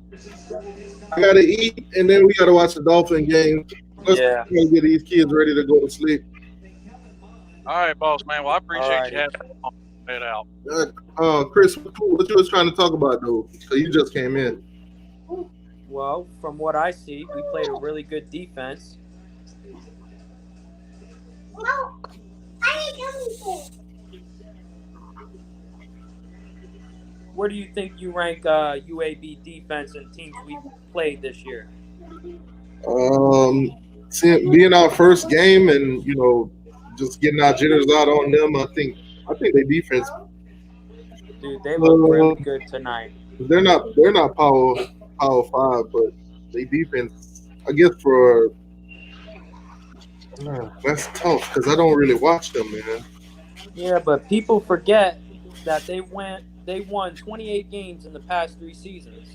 I gotta eat and then we gotta watch the Dolphin game. Let's get these kids ready to go to sleep. All right, boss man. Well, I appreciate you having it out. Chris, what you was trying to talk about though? So you just came in. Well, from what I see, we played a really good defense. Where do you think you rank UAB defense and teams we played this year? Being our first game and just getting our jitters out on them. I think their defense. Dude, they look really good tonight. They're not power 5, but they defense. I guess for that's tough because I don't really watch them, man. Yeah, but people forget that they won 28 games in the past 3 seasons.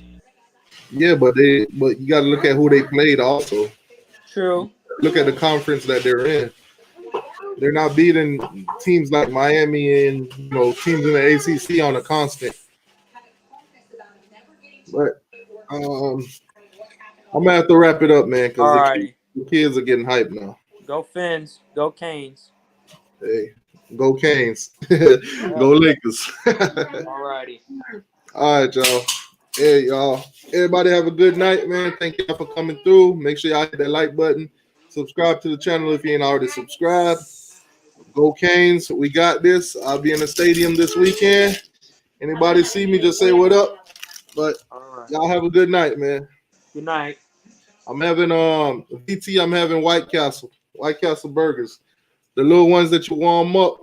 Yeah, but you got to look at who they played also. True. Look at the conference that they're in. They're not beating teams like Miami and teams in the ACC on a constant. But I'm gonna have to wrap it up, man, because the kids are getting hyped now. Go Fins. Go Canes. Hey, go Canes. Go Lakers. Alrighty. All right, y'all. Hey, y'all. Everybody have a good night, man. Thank y'all for coming through. Make sure y'all hit that like button. Subscribe to the channel if you ain't already subscribed. Go Canes. We got this. I'll be in the stadium this weekend. Anybody see me, just say what up. But y'all have a good night, man. Good night. I'm having VT, I'm having White Castle burgers. The little ones that you warm up.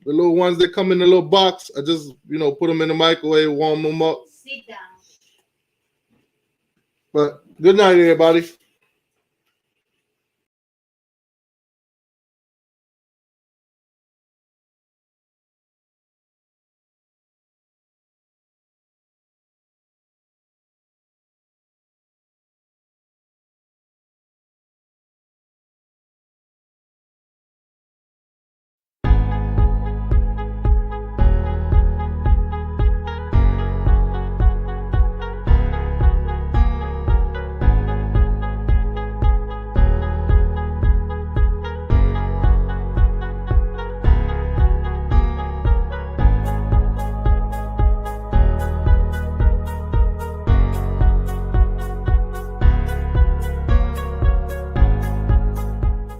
The little ones that come in the little box. I just, put them in the microwave, warm them up. Sit down. But good night, everybody.